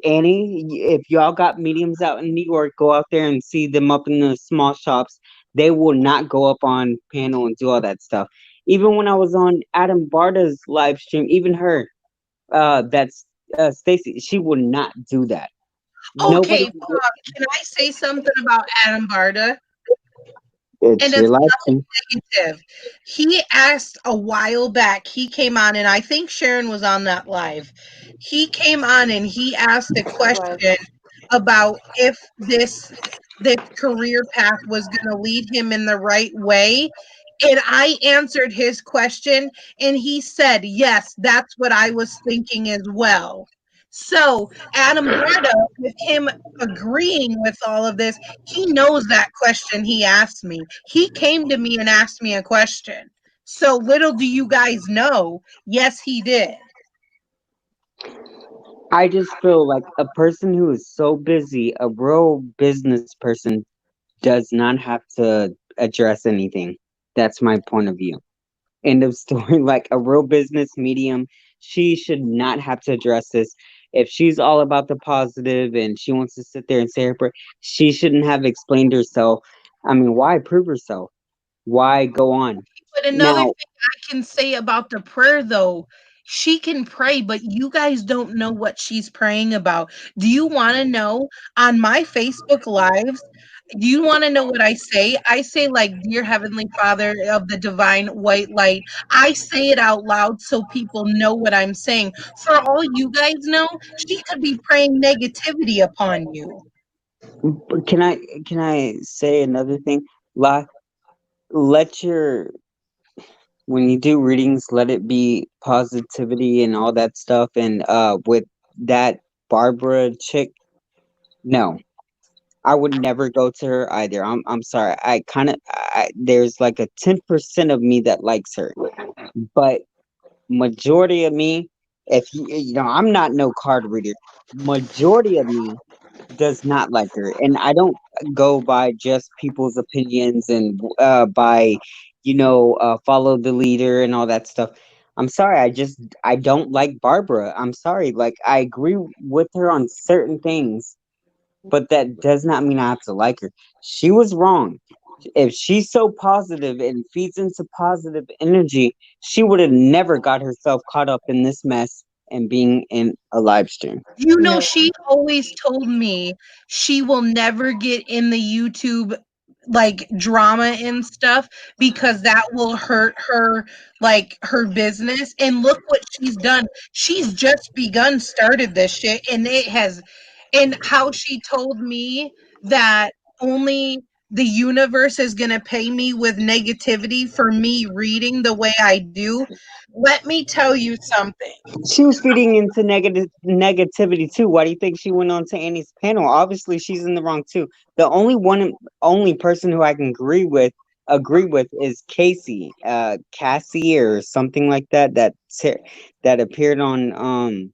Annie, if y'all got mediums out in New York, go out there and see them up in the small shops. They will not go up on panel and do all that stuff. Even when I was on Adam Barda's live stream, even her, that's Stacy, she will not do that. Nobody. okay, can I say something about Adam Barda? And It's your it's live nothing stream. negative. He asked a while back, he came on, and I think Sharon was on that live. He came on and he asked a question about if this career path was going to lead him in the right way. And I answered his question, and he said, yes, that's what I was thinking as well. So, Adam Barda, with him agreeing with all of this, he knows that question he asked me. He came to me and asked me a question. So, little do you guys know, yes, he did. I just feel like a person who is so busy, a real business person, does not have to address anything. That's my point of view. End of story. Like a real business medium, she should not have to address this. If she's all about the positive and she wants to sit there and say her prayer, she shouldn't have explained herself. I mean, why prove herself? Why go on? But another Now, thing I can say about the prayer, though, she can pray, but you guys don't know what she's praying about. Do you want to know on my Facebook lives? Do you want to know what I say? I say, like, Dear Heavenly Father of the divine white light. I say it out loud so people know what I'm saying. For all you guys know, she could be praying negativity upon you. can I say another thing? La, let your when you do readings, let it be positivity and all that stuff. And with that Barbara chick, no, I would never go to her either. I'm sorry. There's like a 10% of me that likes her, but majority of me, if I'm not no card reader. Majority of me does not like her, and I don't go by just people's opinions and by follow the leader and all that stuff. I'm sorry, I don't like Barbara. I'm sorry, like I agree with her on certain things, but that does not mean I have to like her. She was wrong. If she's so positive and feeds into positive energy, she would have never got herself caught up in this mess and being in a live stream. You know, No. she always told me she will never get in the YouTube like drama and stuff because that will hurt her, like her business. And look what she's done. She's just begun started this shit, and it has, and how she told me that only the universe is going to pay me with negativity for me reading the way I do. Let me tell you something. She was feeding into negativity too. Why do you think she went on to Annie's panel? Obviously, she's in the wrong too. The only person who I can agree with is Casey, Cassie or something like that. That appeared on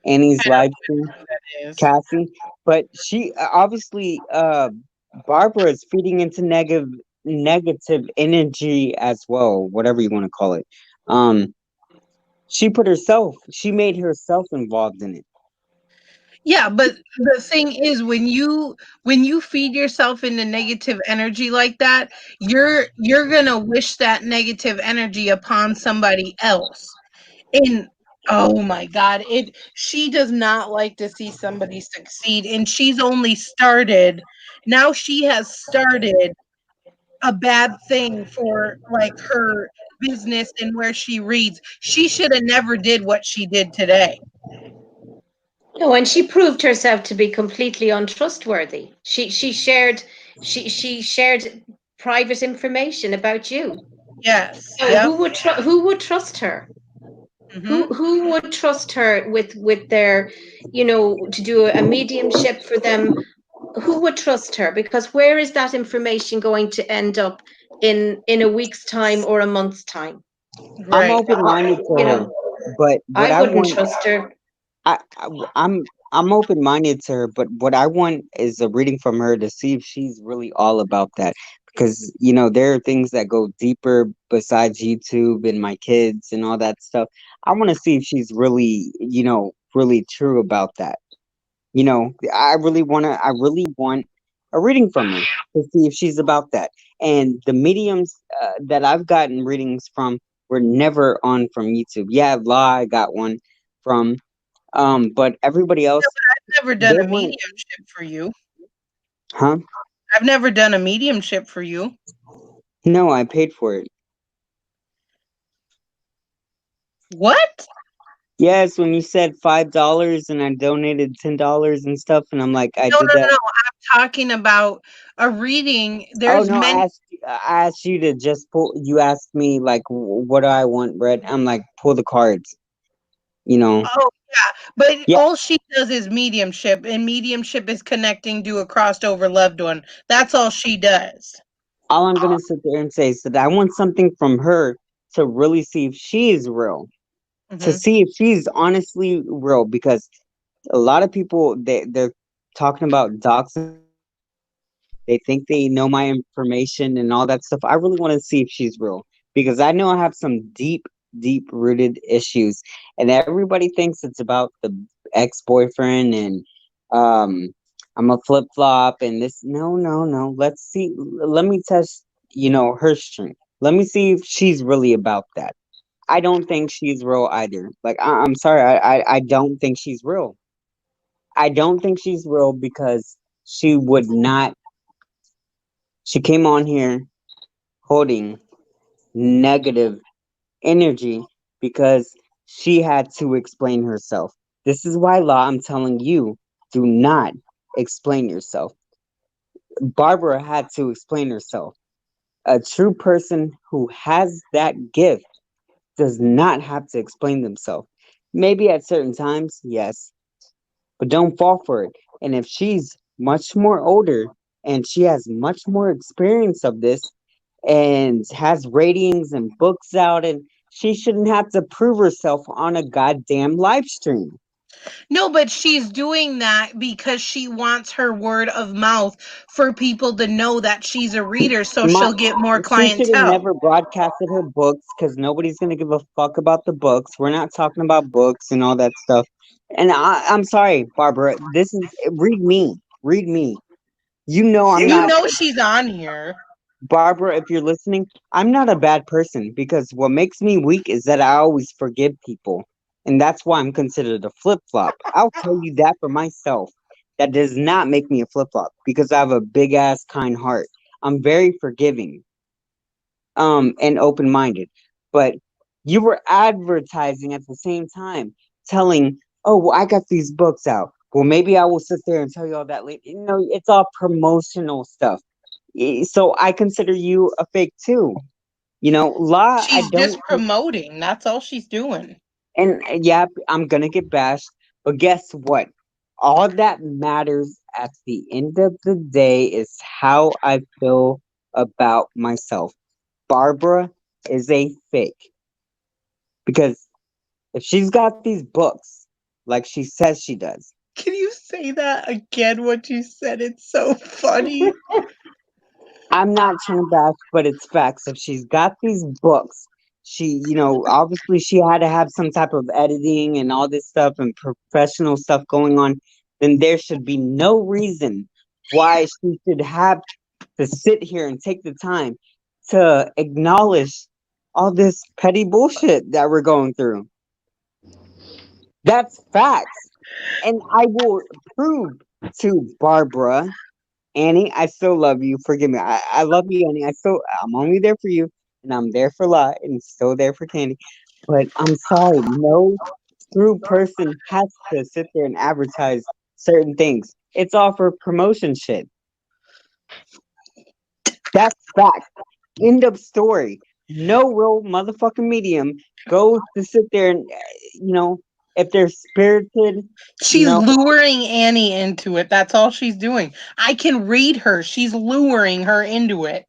Annie's live stream. It is. Cassie, but she obviously Barbara is feeding into negative energy as well, whatever you want to call it. Um, she made herself involved in it. Yeah, but the thing is when you feed yourself into negative energy like that, you're going to wish that negative energy upon somebody else. And oh my god, it she does not like to see somebody succeed, and she's only started, now she has started a bad thing for like her business and where she reads. She should have never did what she did today. No, and she proved herself to be completely untrustworthy. She shared private information about you. Yes. So Yep. who would trust her? Mm-hmm. Who would trust her with their, to do a mediumship for them? Who would trust her? Because where is that information going to end up in a week's time or a month's time? I'm Right. open-minded to You her, know, but what I I wouldn't want, trust her. I'm open-minded to her, but what I want is a reading from her to see if she's really all about that. Because, there are things that go deeper besides YouTube and my kids and all that stuff. I want to see if she's really, really true about that. I really want a reading from her to see if she's about that. And the mediums that I've gotten readings from were never on from YouTube. Yeah, Law, I got one from, but everybody else, I've never they done a weren't, mediumship for you. huh? I've never done a mediumship for you. No, I paid for it. What? Yes, when you said $5 and I donated $10 and stuff, and I'm like, I No, did no, that. no. I'm talking about a reading. Oh There's no, many. I asked you to just pull. You asked me like, what do I want, Brett? I'm like, pull the cards. You know, Oh, yeah. But yeah. all she does is mediumship, and mediumship is connecting to a crossed over loved one. That's all she does. All I'm gonna sit there and say is that I want something from her to really see if she is real, to Hmm. see if she's honestly real. Because a lot of people they're talking about doxing me. They think they know my information and all that stuff. I really want to see if she's real because I know I have some deep, deep rooted issues, and everybody thinks it's about the ex-boyfriend and um I'm a flip flop and this. No, no, no. Let's see. Let me test, her strength. Let me see if she's really about that. I don't think she's real either. Like I'm sorry, I don't think she's real. I don't think she's real because she would not. She came on here holding negative energy because she had to explain herself. This is why, Law, I'm telling you, do not explain yourself. Barbara had to explain herself. A true person who has that gift does not have to explain themselves. Maybe at certain times, yes, but don't fall for it. And if she's much more older and she has much more experience of this and has ratings and books out, and she shouldn't have to prove herself on a goddamn live stream. No, but she's doing that because she wants her word of mouth for people to know that she's a reader so My, she'll get more she should have clientele. never broadcasted her books because nobody's gonna give a fuck about the books. We're not talking about books and all that stuff. And I'm sorry, Barbara. This is read me. Read me. I'm You not. know she's on here. Barbara, if you're listening, I'm not a bad person because what makes me weak is that I always forgive people. And that's why I'm considered a flip flop. I'll tell you that for myself. That does not make me a flip flop because I have a big ass kind heart. I'm very forgiving, and open minded. But you were advertising at the same time, telling, oh, well, I got these books out. Well, maybe I will sit there and tell you all that later. It's all promotional stuff. So I consider you a fake too. Law, I She's don't just think, promoting. That's all she's doing. and yeah, I'm gonna get bashed, but guess what? All that matters at the end of the day is how I feel about myself. Barbara is a fake because if she's got these books like she says she does, Can you say that again? What you said? It's so funny. I'm not trying to bash, but it's facts. If she's got these books, obviously she had to have some type of editing and all this stuff and professional stuff going on, then there should be no reason why she should have to sit here and take the time to acknowledge all this petty bullshit that we're going through. That's facts. And I will prove to Barbara, Annie, I still love you. Forgive me. I love you, Annie. I'm only there for you, and I'm there for La, and still there for Candy. But I'm sorry, no true person has to sit there and advertise certain things. It's all for promotion shit. That's fact. End of story. no real motherfucking medium goes to sit there and, if they're spirited, you She's know, luring Annie into it. That's all she's doing. I can read her. She's luring her into it.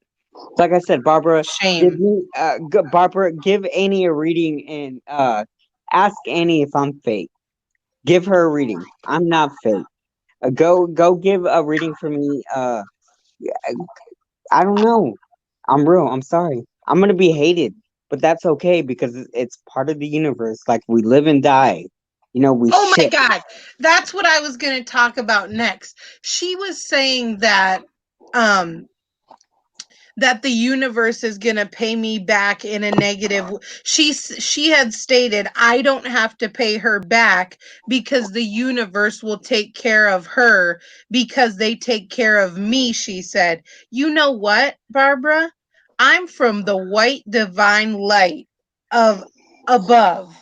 like I said, Barbara, give Shame. me, Barbara, give Annie a reading and ask Annie if I'm fake. Give her a reading. I'm not fake. Go give a reading for me. I don't know. I'm real. I'm sorry. I'm gonna be hated, but that's okay because it's part of the universe. Like we live and die. We Oh my shift. God. That's what I was going to talk about next. She was saying um that the universe is going to pay me back in a negative. She had stated I don't have to pay her back because the universe will take care of her because they take care of me, she said. You know what, Barbara? I'm from the white divine light of above,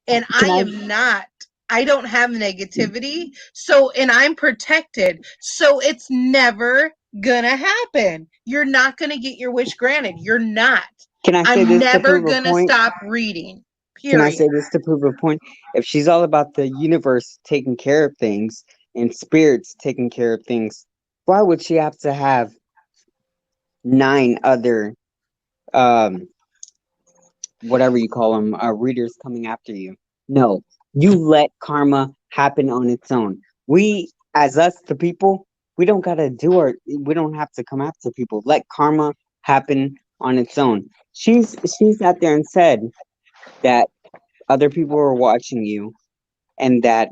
and Can I I? am not, I don't have negativity. So, and I'm protected. So it's never gonna happen. You're not gonna get your wish granted. You're not. Can I say I'm this to never prove a gonna point? stop reading. Can I Period. say this to prove a point? If she's all about the universe taking care of things and spirits taking care of things, why would she have to have nine other um whatever you call them, readers coming after you? No, you let karma happen on its own. We, as us, the people, we don't have to come after people. Let karma happen on its own. She's sat there and said that other people are watching you and that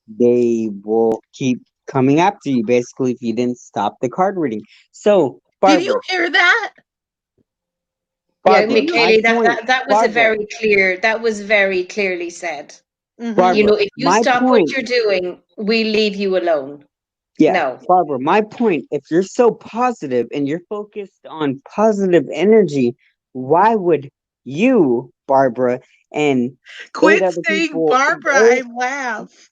they will keep coming after you basically if you didn't stop the card reading. So, Did you Barbara, hear that? Yeah, Did Barbara, you? my Michaela, that, point, that that was a Barbara, very clear, that was very clearly said. Mm-hmm. You Barbara, know, if you my stop what point, you're doing, we leave you alone. yeah, No. Barbara, my point, if you're so positive and you're focused on positive energy, why would you, Barbara, and eight Quit other saying people, Barbara. I laugh.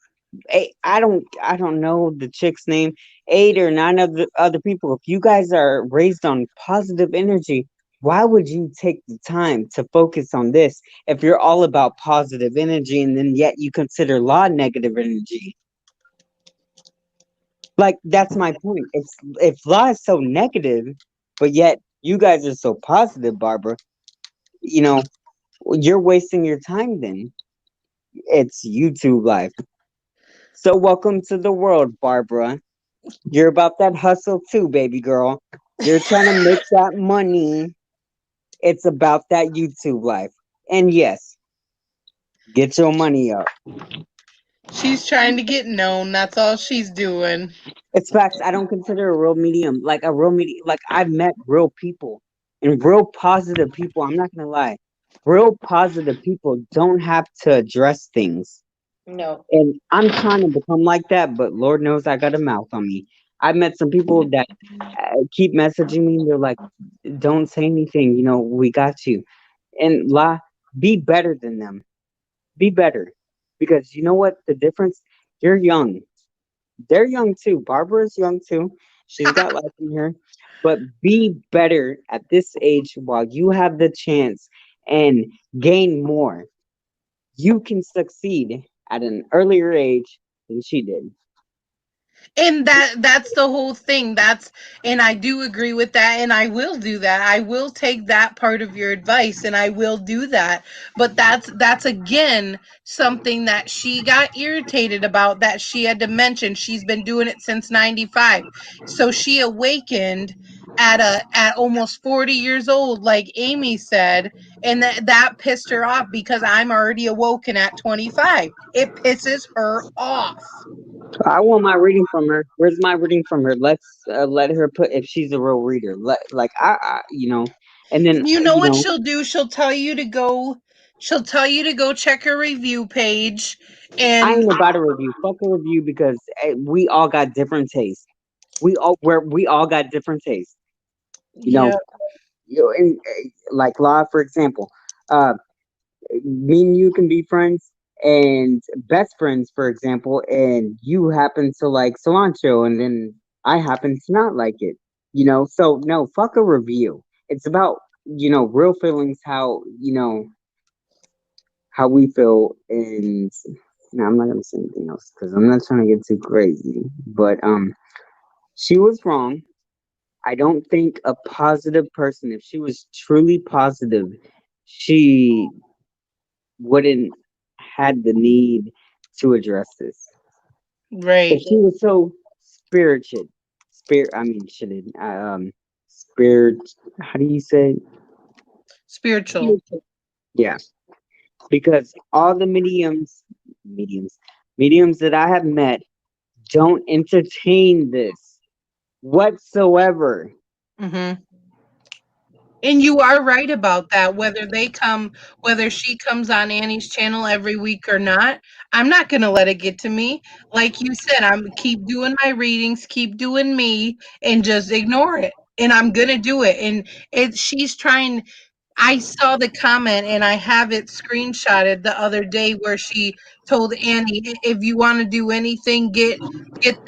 I don't know the chick's name, eight or nine of the other people. If you guys are raised on positive energy, why would you take the time to focus on this if you're all about positive energy and then yet you consider law negative energy? Like that's my point. If law is so negative, but yet you guys are so positive, Barbara, you know, you're wasting your time then. It's YouTube life. So welcome to the world, Barbara. You're about that hustle too, baby girl. You're trying to make that money. It's about that YouTube life. And yes, get your money up. She's trying to get known. That's all she's doing. It's facts. I don't consider a real medium like a real medium. Like I've met real people and real positive people. I'm not gonna lie. Real positive people don't have to address things. No. And I'm trying to become like that, but Lord knows I got a mouth on me. I've met some people that keep messaging me. And they're like, "Don't say anything. We got you." And be better than them. Be better, because you know what? The difference. You're young. They're young too. Barbara's young too. She's got life in her. But be better at this age while you have the chance and gain more. You can succeed at an earlier age than she did. And that's the whole thing. That's, and I do agree with that, and I will do that. I will take that part of your advice and I will do that. But that's again something that she got irritated about, that she had to mention. She's been doing it since 95. So she awakened at almost 40 years old, like Amy said, and that pissed her off because I'm already awoken at 25. It pisses her off. I want my reading from her. Where's my reading from her? Let's let her put if she's a real reader. Like and then You know what she'll do? She'll tell you to go check her review page, I and ain't about a review. Fuck a review because we all got different tastes. We all got different tastes. You know, yeah. and, like law, for example. Uh, Me and you can be friends and best friends, for example, and you happen to like cilantro, and then I happen to not like it. So no, fuck a review. It's about real feelings, how, how we feel. And no, I'm not gonna say anything else because I'm not trying to get too crazy. But she was wrong. I don't think a positive person, if she was truly positive, she wouldn't had the need to address this. If Right. she was so spirited, I mean, shouldn't spirit? How do you say? Spiritual. Spiritual. Yeah, because all the mediums, mediums that I have met don't entertain this whatsoever. Mm-hmm. And you are right about that. Whether she comes on Annie's channel every week or not, I'm not going to let it get to me. Like you said, I'm keep doing my readings, keep doing me, and just ignore it. And I'm going to do it. And she's trying. I saw the comment and I have it screenshotted the other day where she told Annie, if you want to do anything, get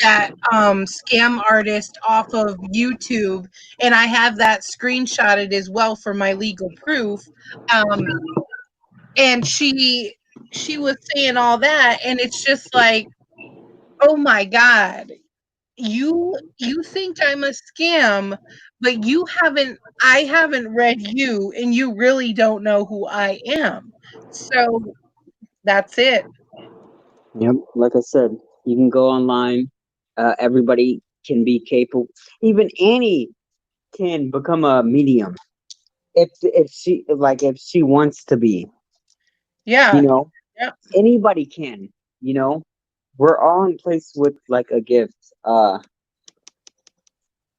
that scam artist off of YouTube. And I have that screenshotted as well for my legal proof. Um, and she was saying all that, and it's just like, oh my God, you think I'm a scam, but I haven't read you, and you really don't know who I am. So that's it. Yep, like I said, you can go online. Everybody can be capable. Even Annie can become a medium if she wants to be. You Yeah. know, Yeah. anybody can. You know, we're all in place with like a gift.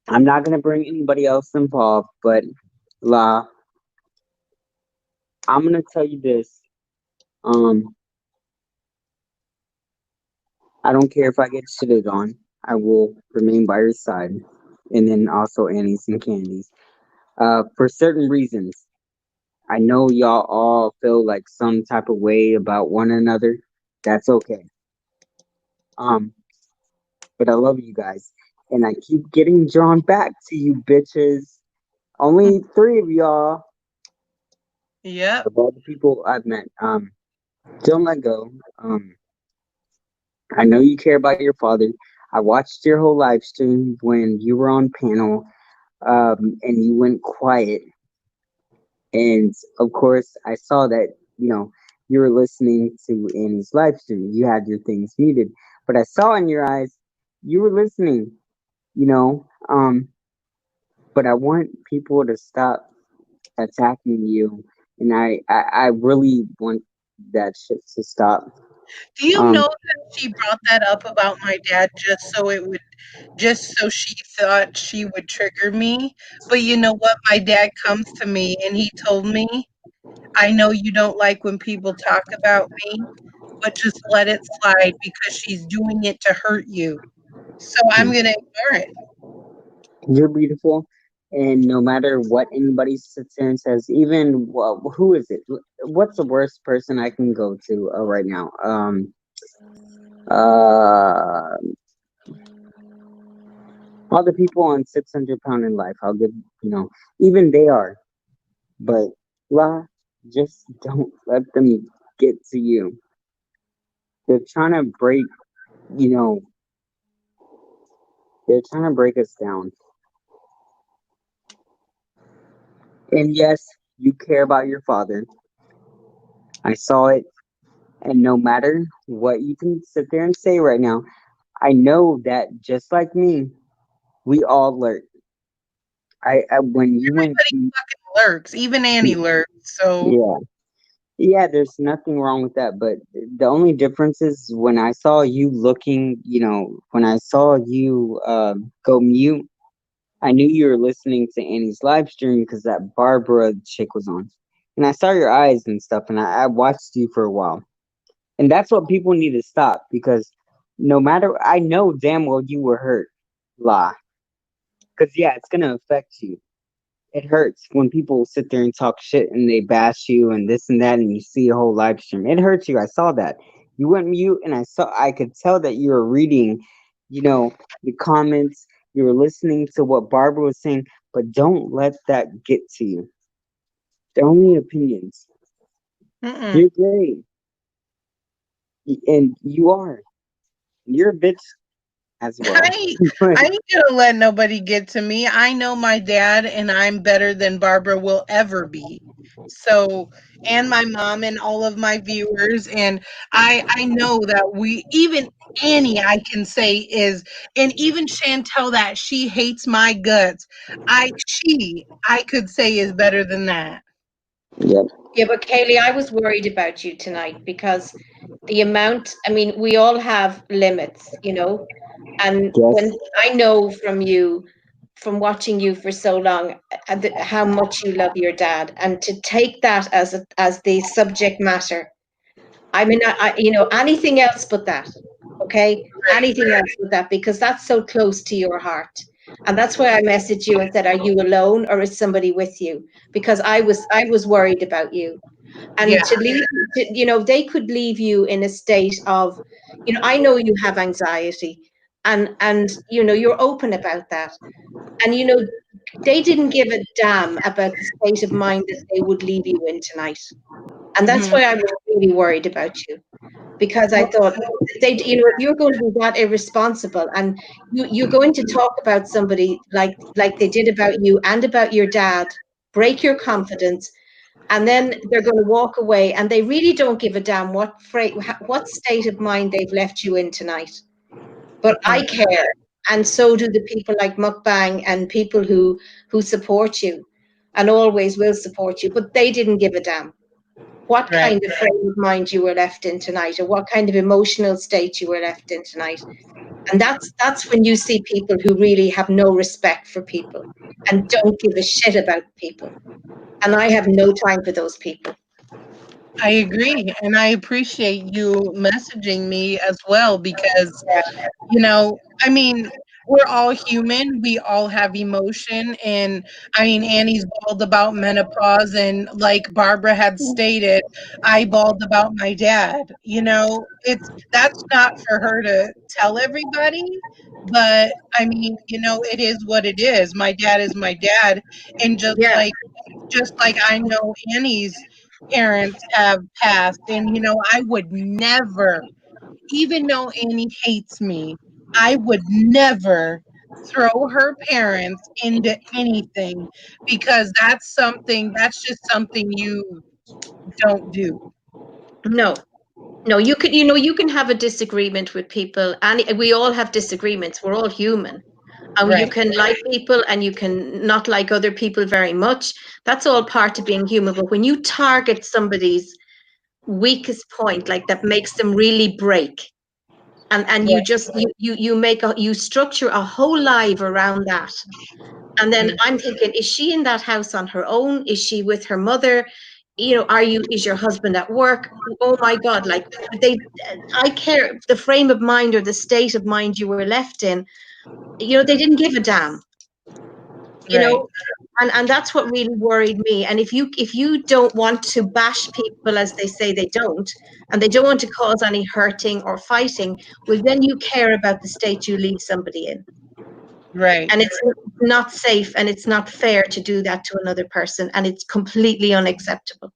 I'm not gonna bring anybody else involved, but La, I'm gonna tell you this. Um, I don't care if I get shitted on. I will remain by your side, and then also Annie's and Candy's. For certain reasons, I know y'all all feel like some type of way about one another. That's okay. Um, but I love you guys, and I keep getting drawn back to you bitches. Only three of y'all Yep. of all the people I've met. Don't let go. I know you care about your father. I watched your whole live stream when you were on panel, and you went quiet. And of course, I saw that, you were listening to Annie's live stream. You had your things muted, but I saw in your eyes you were listening, you know. But I want people to stop attacking you, and I really want that shit to stop. Do you Um, know that she brought that up about my dad just so she thought she would trigger me? But you know what? My dad comes to me and he told me, I know you don't like when people talk about me, but just let it slide because she's doing it to hurt you. So I'm gonna ignore it. you're beautiful, and no matter what anybody sits there and says, even well, who is it? What's the worst person I can go to right now? Uh, all the people on 600 Pound in Life. I'll give, even they are, but la, just don't let them get to you. They're trying to break, you know, they're trying to break us down. And yes, you care about your father. I saw it. And no matter what you can sit there and say right now, I know that just like me, we all learn. I when you went, Everybody fucking lurks, even Annie lurks. So yeah, yeah. There's nothing wrong with that, but the only difference is when I saw you looking, when I saw you go mute, I knew you were listening to Annie's live stream because that Barbara chick was on, and I saw your eyes and stuff, and I watched you for a while. And that's what people need to stop because no matter, I know damn well you were hurt. La. Because, yeah, it's going to affect you. It hurts when people sit there and talk shit and they bash you and this and that and you see a whole live stream. It hurts you. I saw that. You went mute and I could tell that you were reading, the comments. You were listening to what Barbara was saying, but don't let that get to you. They're only opinions. Mm-mm. You're great, and you're a bitch as well. I ain't gonna let nobody get to me. I know my dad, and I'm better than Barbara will ever be. So, and my mom and all of my viewers, and I know that we even Annie, I can say is, and even Chantel, that she hates my guts. I could say is better than that. Yep. Yeah, but Kaylee, I was worried about you tonight because the amount, I mean, we all have limits, you know, and when Yes. I know from you, from watching you for so long, how much you love your dad, and to take that as as the subject matter. I mean, you know, anything else but that. Okay, anything else but that, because that's so close to your heart, and that's why I messaged you and said, "Are you alone, or is somebody with you?" Because I was worried about you, Yeah. and to leave, you know, they could leave you in a state of, you know, I know you have anxiety, and you know, you're open about that, and you know, they didn't give a damn about the state of mind that they would leave you in tonight, and that's Mhm. why I was really worried about you, because I thought they, you know, if you're going to be that irresponsible and you're going to talk about somebody like they did about you and about your dad, break your confidence, and then they're going to walk away and they really don't give a damn what state of mind they've left you in tonight. But I care, and so do the people like Mukbang and people who support you and always will support you, but they didn't give a damn what Right. kind of frame of mind you were left in tonight, or what kind of emotional state you were left in tonight. And that's when you see people who really have no respect for people and don't give a shit about people. And I have no time for those people. I agree, and I appreciate you messaging me as well because you know, I mean, we're all human. We all have emotion. And I mean, Annie's bawled about menopause. And like Barbara had stated, I bawled about my dad. You know, that's not for her to tell everybody. But I mean, you know, it is what it is. My dad is my dad. And Yeah. just like I know Annie's parents have passed. And, you know, I would never, even though Annie hates me, I would never throw her parents into anything because that's just something you don't do. No. No, you could, you know, you can have a disagreement with people, and we all have disagreements. We're all human. And you Right, can like people and you can not like other people very much. That's all part of being human. But when you target somebody's weakest point, like that makes them really break, and you right. just you make a, you structure a whole life around that, and then Mhm. I'm thinking, is she in that house on her own? Is she with her mother? You know, is your husband at work? Oh my God, like they, I care the frame of mind or the state of mind you were left in, you know, they didn't give a damn, you Right. know, and that's what really worried me. And if you don't want to bash people as they say they don't, and they don't want to cause any hurting or fighting, well then you care about the state you leave somebody in. Right. And it's not safe and it's not fair to do that to another person, and it's completely unacceptable.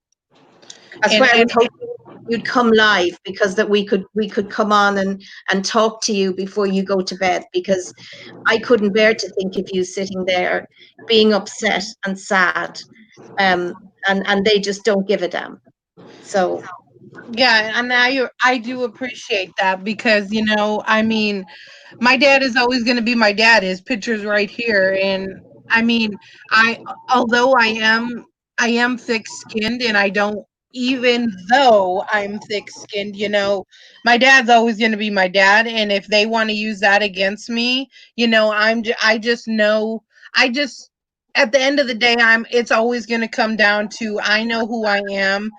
That's why I And was hoping you'd come live, because that we could come on and talk to you before you go to bed, because I couldn't bear to think of you sitting there being upset and sad, um, and they just don't give a damn. So yeah, and I do appreciate that because you know, I mean, my dad is always going to be my dad. His picture's right here, and I mean, I although I am thick-skinned, and I don't even though I'm thick-skinned, you know, my dad's always going to be my dad, and if they want to use that against me, you know, I just know I just at the end of the day, it's always going to come down to I know who I am.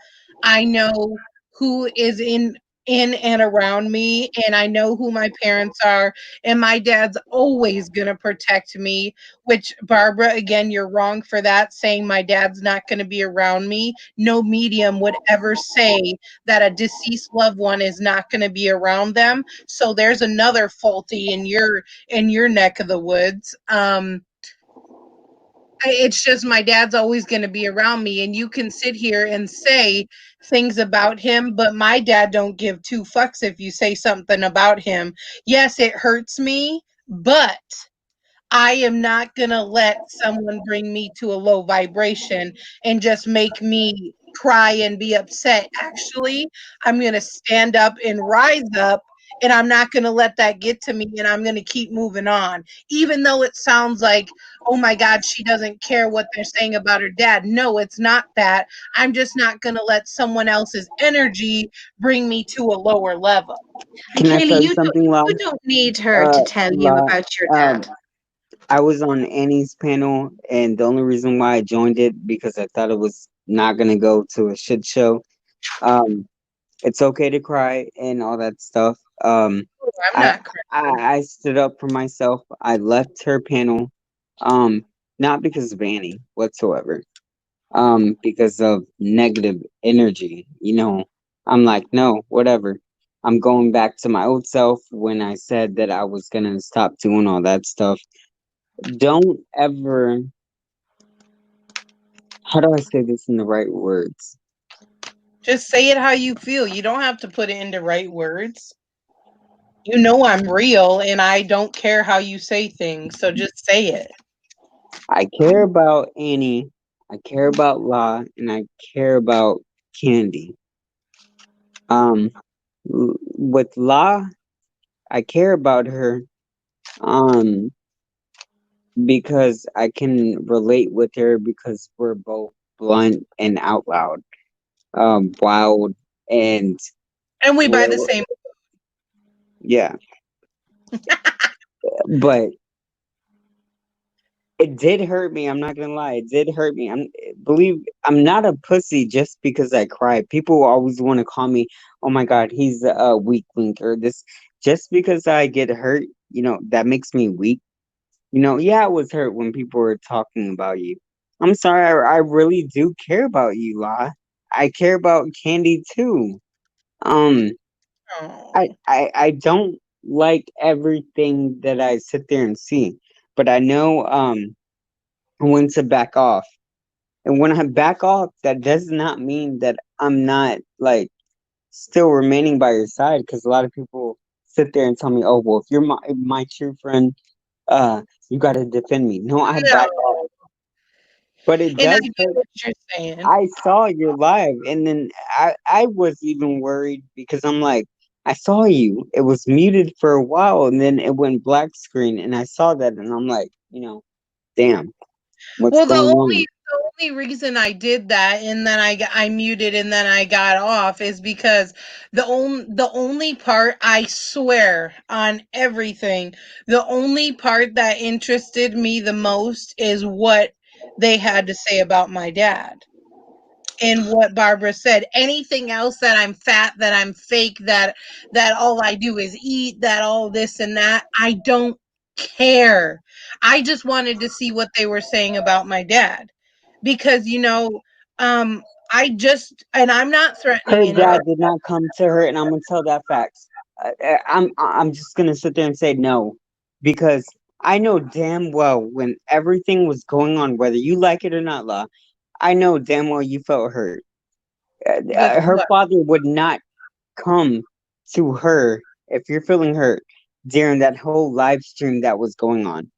I know who is in and around me, and I know who my parents are, and my dad's always going to protect me. Which, Barbara, again, you're wrong for that, saying my dad's not going to be around me. No medium would ever say that a deceased loved one is not going to be around them. So there's another faulty in your neck of the woods. It's just my dad's always going to be around me, and you can sit here and say things about him, but my dad don't give two fucks if you say something about him. Yes, it hurts me, but I am not going to let someone bring me to a low vibration and just make me cry and be upset. Actually, I'm going to stand up and rise up, and I'm not going to let that get to me, and I'm going to keep moving on. Even though it sounds like, oh my God, she doesn't care what they're saying about her dad. No, it's not that. I'm just not going to let someone else's energy bring me to a lower level. And Can I Kaylee, tell you something, La? you don't need her to tell you La, about your um, dad. I was on Annie's panel, and the only reason why I joined it because I thought it was not gonna go to a shit show. Um, it's okay to cry and all that stuff. I'm I, not crying. I stood up for myself. I left her panel, um, not because of Annie whatsoever. Because of negative energy. I'm like, no, whatever. I'm going back to my old self when I said that I was gonna stop doing all that stuff. Don't ever, how do I say this in the right words? Just say it how you feel. You don't have to put it into right words. You know I'm real and I don't care how you say things, so just say it. I care about Annie, I care about La, and I care about Candy. Um, with La, I care about her, um, because I can relate with her because we're both blunt and out loud, wild, and And we buy the we're, same. yeah. But it did hurt me. I'm not gonna lie. It did hurt me. Believe I'm not a pussy just because I cry. People always want to call me, "Oh my God, he's a weak link," or this. Just because I get hurt, that makes me weak. Yeah, it was hurt when people were talking about you. I'm sorry. I really do care about you, La. I care about Candy too. Um, I Oh. I I don't like everything that I sit there and see, but I know when to back off. And when I back off, that does not mean that I'm not like still remaining by your side. Because a lot of people sit there and tell me, "Oh, well, if you're my true friend, you got to defend me." No, I back off, No. but it And I does get hurt. what you're saying. I saw your live, and then I was even worried because I'm like, I saw you. It was muted for a while, and then it went black screen, and I saw that, and I'm like, damn, what's Well, going on? the only reason I did that and then I muted and then I got off is because the only part, I swear on everything, the only part that interested me the most is what they had to say about my dad. And what Barbara said. Anything else, that I'm fat, that I'm fake, that all I do is eat, that all this and that, I don't care. I just wanted to see what they were saying about my dad. Because um I just, and I'm not threatening Her anyone. dad did not come to her, and I'm gonna tell that facts. I'm just gonna sit there and say no, because I know damn well when everything was going on, whether you like it or not, La, I know damn well you felt hurt. With Her what? father would not come to her if you're feeling hurt during that whole live stream that was going on.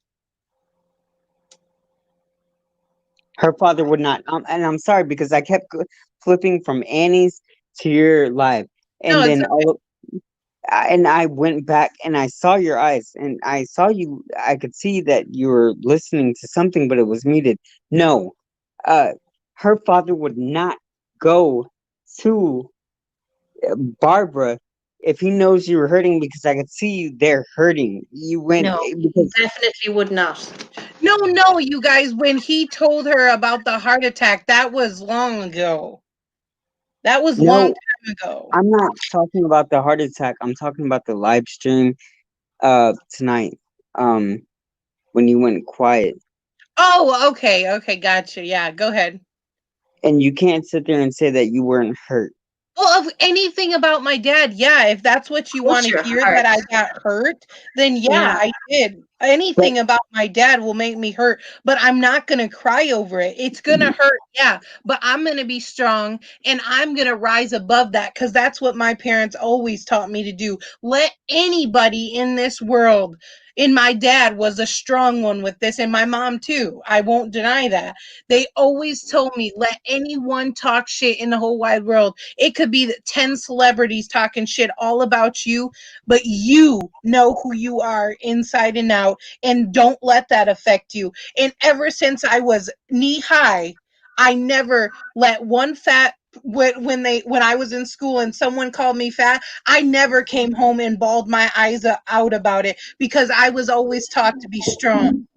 Her father would not, and I'm sorry because I kept flipping from Annie's to your live, No, and it's then and I went back and I saw your eyes and I saw you. I could see that you were listening to something, but it was muted. No, uh, her father would not go to Barbara if he knows you were hurting because I could see you there hurting. You went No, he because definitely would not. no, you guys, when he told her about the heart attack, that was long ago. That was long no, time ago. I'm not talking about the heart attack. I'm talking about the live stream tonight. Um, when you went quiet. Oh, okay, gotcha. Yeah, go ahead. And you can't sit there and say that you weren't hurt. Well, of anything about my dad, yeah, if that's what you want Bless to your hear, heart. that I got hurt, then yeah, Yeah. I did. Anything about my dad will make me hurt, but I'm not going to cry over it. It's going to hurt, yeah, but I'm going to be strong and I'm going to rise above that because that's what my parents always taught me to do. Let anybody in this world, and my dad was a strong one with this, and my mom too. I won't deny that. They always told me, let anyone talk shit in the whole wide world. It could be 10 celebrities talking shit all about you, but you know who you are inside and out, and don't let that affect you. And ever since I was knee high, I never let one fat when I was in school and someone called me fat, I never came home and bawled my eyes out about it because I was always taught to be strong.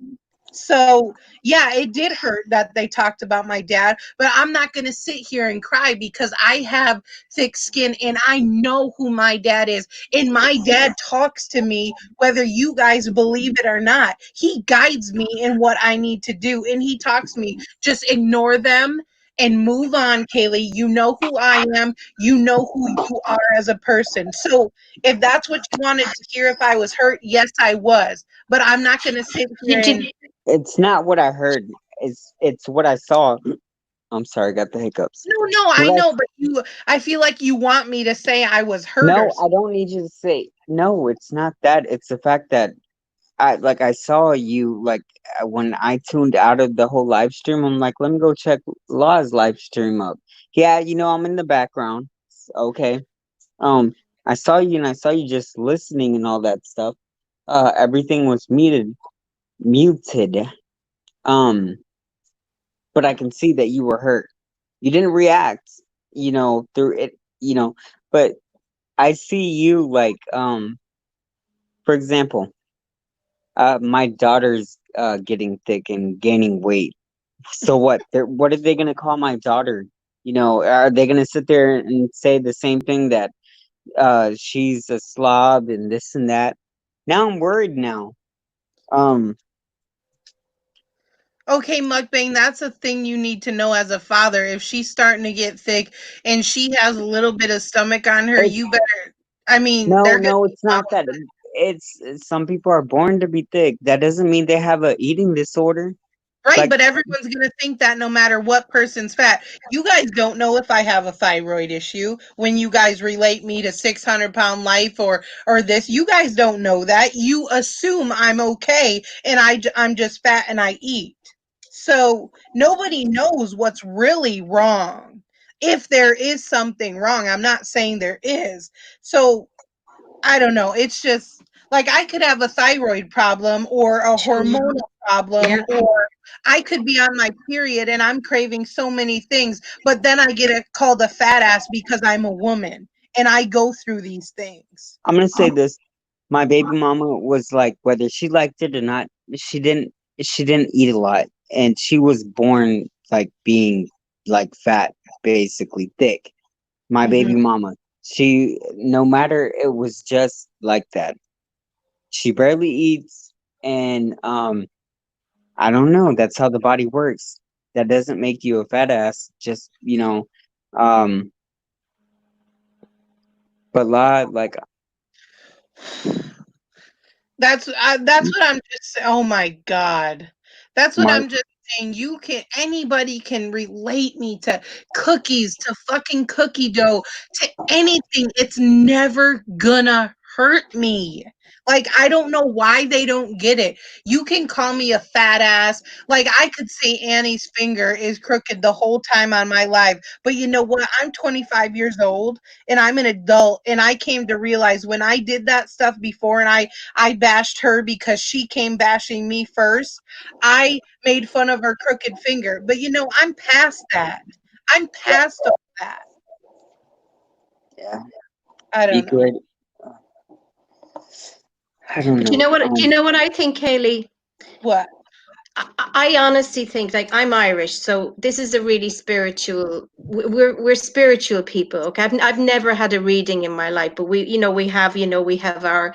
So, yeah, it did hurt that they talked about my dad, but I'm not going to sit here and cry because I have thick skin and I know who my dad is. And my dad talks to me, whether you guys believe it or not. He guides me in what I need to do. And he talks to me, just ignore them and move on, Kaylee. You know who I am. You know who you are as a person. So, if that's what you wanted to hear, if I was hurt, yes, I was. But I'm not going to sit here Did and you, It's not what I heard. It's what I saw. I'm sorry, I got the hiccups. no, I What I know, but I feel like you want me to say I was hurt or No, something. I don't need you to say no. It's not that. It's the fact that I saw you like when I tuned out of the whole live stream. I'm like, let me go check Law's live stream up. Yeah, I'm in the background. Okay. Um, I saw you and I saw you just listening and all that stuff. Everything was muted. Um, but I can see that you were hurt. You didn't react, through it, but I see you like, for example, my daughter's getting thick and gaining weight. So what? What are they gonna call my daughter? Are they gonna sit there and say the same thing that she's a slob and this and that? Now I'm worried now. Um, Okay, mukbang, that's a thing you need to know as a father. If she's starting to get thick and she has a little bit of stomach on her, it's you better. I mean, no, they're gonna no, be it's not that. Some people are born to be thick. That doesn't mean they have a eating disorder. right, Like, but everyone's gonna think that no matter what person's fat. You guys don't know if I have a thyroid issue when you guys relate me to 600-pound life or this. You guys don't know that. You assume I'm okay and I'm just fat and I eat. So nobody knows what's really wrong. If there is something wrong, I'm not saying there is. So I don't know. It's just like I could have a thyroid problem or a hormonal problem, yeah. or I could be on my period and I'm craving so many things, but then I get called a fat ass because I'm a woman and I go through these things. I'm gonna say this: my baby mama was like, whether she liked it or not, she didn't. She didn't eat a lot, and she was born like being like fat, basically thick. My baby Hmm. mama, she no matter it was just like that. She barely eats, and I don't know. That's how the body works. That doesn't make you a fat ass. Just um. But like, That's what I'm just. Oh my god, that's what Mark, I'm just saying. Anybody can relate me to cookies, to fucking cookie dough, to anything. It's never gonna hurt me. Like, I don't know why they don't get it. You can call me a fat ass. Like, I could say Annie's finger is crooked the whole time on my life. But you know what? I'm 25 years old and I'm an adult. And I came to realize when I did that stuff before and I bashed her because she came bashing me first. I made fun of her crooked finger. But I'm past that. I'm past all that. yeah, I you don't know. could. I don't But know. do you know what I think, Kaylee? What? I honestly think, like, I'm Irish, so this is a really spiritual. We're spiritual people. Okay, I've never had a reading in my life, but we have our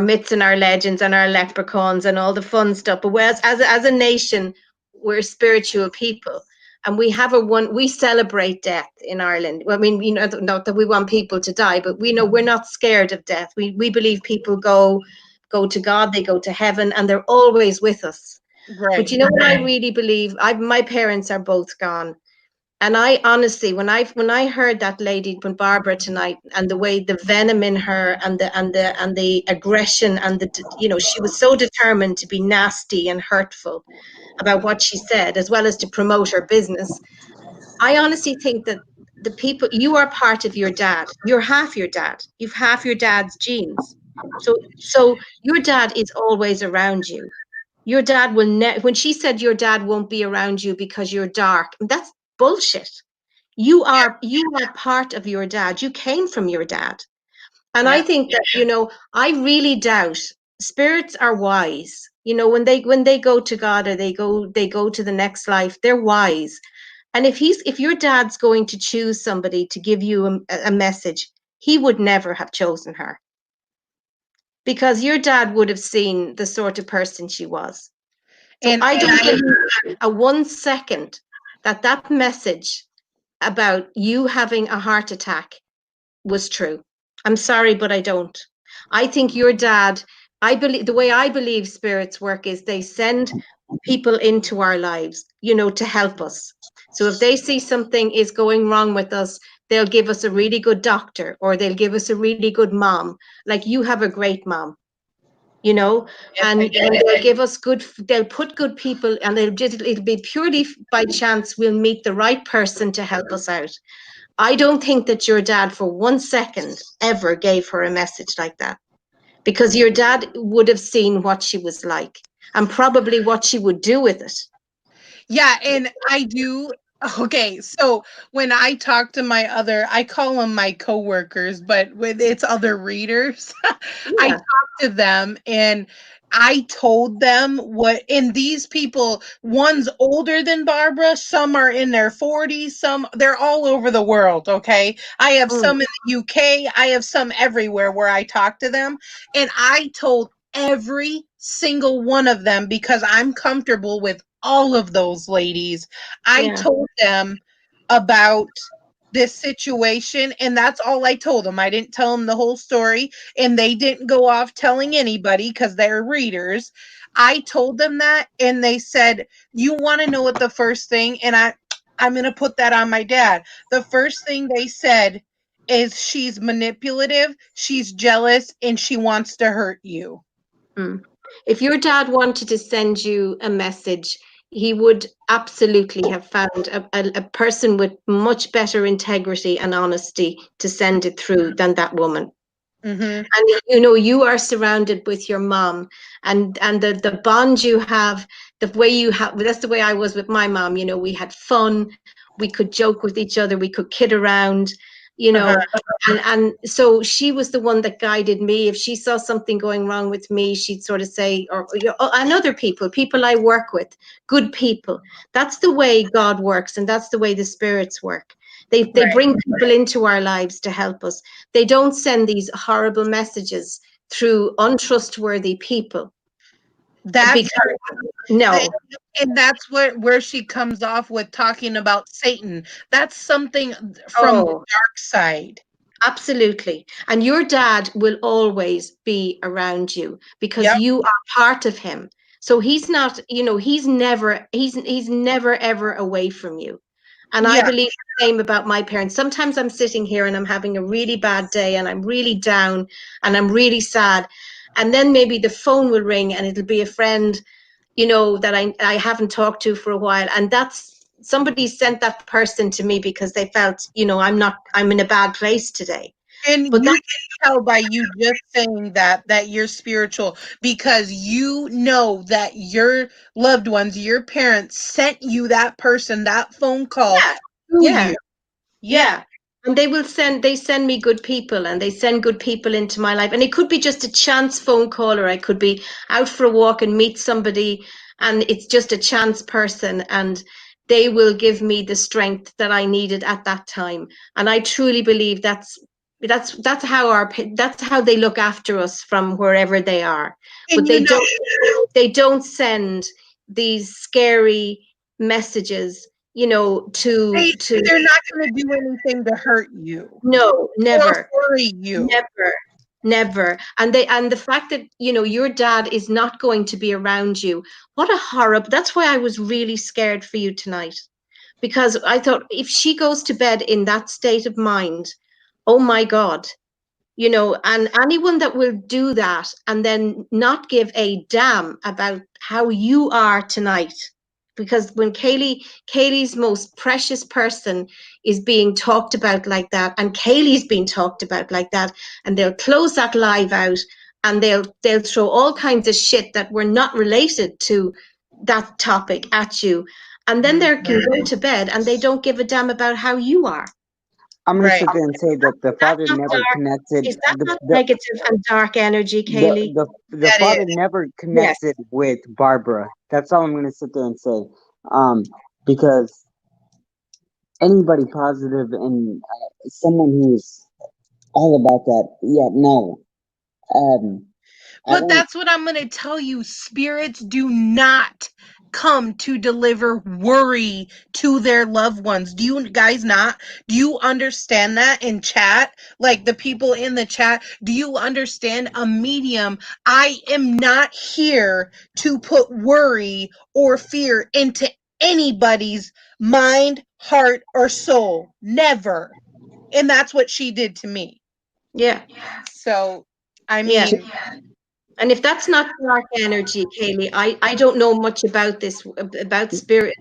myths and our legends and our leprechauns and all the fun stuff. But as a nation, we're spiritual people. And we have we celebrate death in Ireland. I mean, you know, not that we want people to die, but we know we're not scared of death. We believe people go to God, they go to heaven, and they're always with us. Right. But you know what I really believe? My parents are both gone. And I honestly, when I heard that lady, when Barbara tonight, and the way the venom in her, and the aggression, and you know, she was so determined to be nasty and hurtful about what she said, as well as to promote her business. I honestly think that the people, you are part of your dad. You're half your dad. You've half your dad's genes. So your dad is always around you. Your dad will when she said your dad won't be around you because you're dark, that's bullshit. You are part of your dad. You came from your dad. And I think that, you know, I really doubt spirits are wise. You know, when they go to God, or they go to the next life, they're wise. And if your dad's going to choose somebody to give you a message, he would never have chosen her, because your dad would have seen the sort of person she was. So I don't believe a 1 second that message about you having a heart attack was true. I'm sorry, but I don't. I think your dad, I believe the way I believe spirits work is they send people into our lives, you know, to help us. So if they see something is going wrong with us, they'll give us a really good doctor, or they'll give us a really good mom. Like, you have a great mom, you know, and they'll give us they'll put good people, and it'll be purely by chance we'll meet the right person to help us out. I don't think that your dad for 1 second ever gave her a message like that, because your dad would have seen what she was like, and probably what she would do with it. Yeah, and I do. Okay, so when I talk to I call them my coworkers, but with it's other readers, I Yeah. talk to them, and I told them and these people, one's older than Barbara, some are in their 40s, they're all over the world, okay? I have some in the UK, I have some everywhere where I talk to them, and I told every single one of them, because I'm comfortable with all of those ladies. I told them about this situation, and that's all I told them. I didn't tell them the whole story, and they didn't go off telling anybody because they're readers. I told them that, and they said, "You want to know what the first thing?" And I'm going to put that on my dad. The first thing they said is, "She's manipulative, she's jealous, and she wants to hurt you." If your dad wanted to send you a message, he would absolutely have found a person with much better integrity and honesty to send it through than that woman. Mm-hmm. And you know, you are surrounded with your mom, and the bond you have, the way you have, that's the way I was with my mom. You know, we had fun, we could joke with each other, we could kid around, you know. And so she was the one that guided me. If she saw something going wrong with me, she'd sort of say, or you know, and other people I work with, good people. That's the way God works, and that's the way the spirits work. They bring people into our lives to help us. They don't send these horrible messages through untrustworthy people. That's No. And that's where she comes off with talking about Satan. That's something from the dark side. Absolutely. And your dad will always be around you, because you are part of him. So he's not, you know, he's never ever away from you. And I believe the same about my parents. Sometimes I'm sitting here and I'm having a really bad day, and I'm really down, and I'm really sad. And then maybe the phone will ring, and it'll be a friend, you know, that I haven't talked to for a while. And that's, somebody sent that person to me because they felt, you know, I'm in a bad place today. And But you can tell by you just saying that you're spiritual, because you know that your loved ones, your parents sent you that person, that phone call to you. Yeah. And they send me good people, and they send good people into my life. And it could be just a chance phone call, or I could be out for a walk and meet somebody, and it's just a chance person, and they will give me the strength that I needed at that time. And I truly believe that's how they look after us from wherever they are. And But they don't send these scary messages, They're not going to do anything to hurt you no, or never. worry you. Never. And the fact that, your dad is not going to be around you. What a horrible, that's why I was really scared for you tonight. Because I thought if she goes to bed in that state of mind, oh my God, and anyone that will do that and then not give a damn about how you are tonight. Because when Kaylee's most precious person is being talked about like that, and Kaylee's being talked about like that, and they'll close that live out and they'll throw all kinds of shit that were not related to that topic at you. And then they can go to bed and they don't give a damn about how you are. I'm gonna Right. sit there and say that the father never connected Is that not negative and dark energy, Kaylee? the That father is. never Yes. connected with Barbara. That's all I'm gonna sit there and say. Because anybody positive and someone who's all about that, yeah, no. I But don't. that's what I'm going to tell you. Spirits do not come to deliver worry to their loved ones. Do you guys not? Do you understand that in chat? Like the people in the chat, do you understand a medium? I am not here to put worry or fear into anybody's mind, heart, or soul. Never. And that's what she did to me. Yeah. So, I Yeah. mean, And if that's not dark energy, Kaylee, I don't know much about about spirit,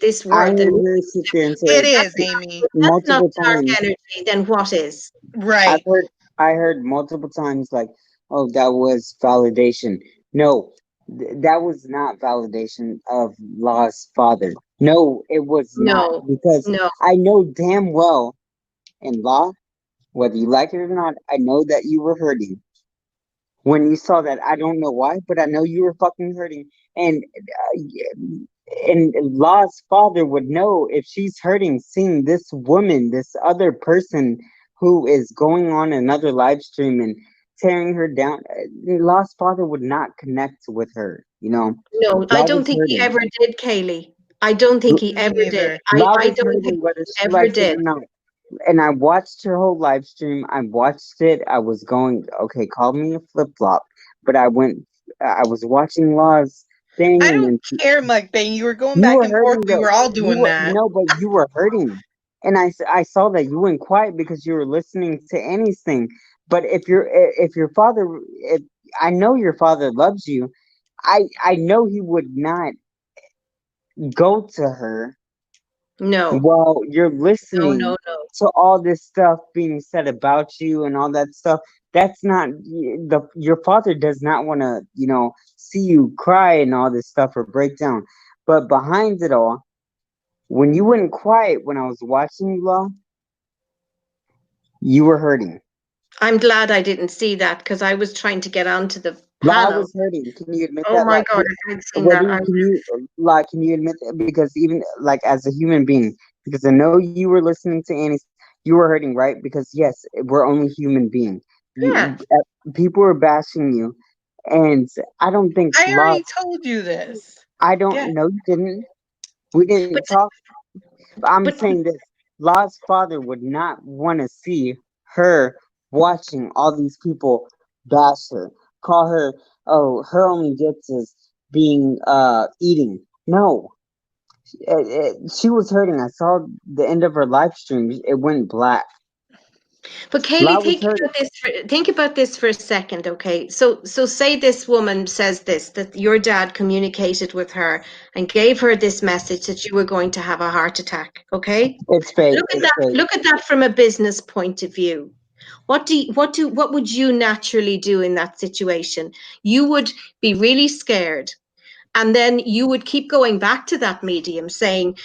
this I'm world. gonna sit there and it say is, Amy. If that's not multiple dark times. energy, then what is? I've Right. heard I heard multiple times like, oh, that was validation. No, that was not validation of Law's father. No, it was not No, because no, I know damn well in Law, whether you like it or not, I know that you were hurting when you saw that. I don't know why, but I know you were fucking hurting. And Law's father would know if she's hurting seeing this woman, this other person who is going on another live stream and tearing her down. Law's father would not connect with her. no. I Law don't was think he hurting. ever did, Kaylee. I don't think he Me ever did. neither. Law I was don't think hurting whether he she ever likes it did. or not. And I watched her whole live stream. I watched it. I was going, okay, call me a flip flop, but I was watching Law's thing, I and don't then care, Mukbang. You were going you back were and forth. hurting We though. were all You doing were that. no, but you were hurting, and I saw that you went quiet because you were listening to anything. But if your father, if I know your father loves you, I know he would not go to her No, while you're no, listening no, no. to all this stuff being said about you and all that stuff. That's not your father does not want to see you cry and all this stuff or break down. But behind it all, when you went quiet when I was watching you, Law, you were hurting. I'm glad I didn't see that because I was trying to get onto the Law, I panel. was hurting. Can you admit Oh that? my Like, God, I haven't seen whether that. you can you like can you admit that? Because even like as a human being, because I know you were listening to Annie, you were hurting, right? Because yes, we're only human beings. Yeah. People were bashing you, and I don't think I Law. already told you this. I Yeah. don't know. You didn't. We didn't But talk. I'm but saying this. Law's father would not want to see her watching all these people bash her, call her, oh, her only gifts is being eating. No, she was hurting. I saw the end of her live stream. It went black. Kaylee, Law was hurting. think about this for a second, okay? So say this woman says this, that your dad communicated with her and gave her this message that you were going to have a heart attack, okay? It's fake. Look at It's that, fake. look at that from a business point of view. What would you naturally do in that situation? You would be really scared, and then you would keep going back to that medium saying,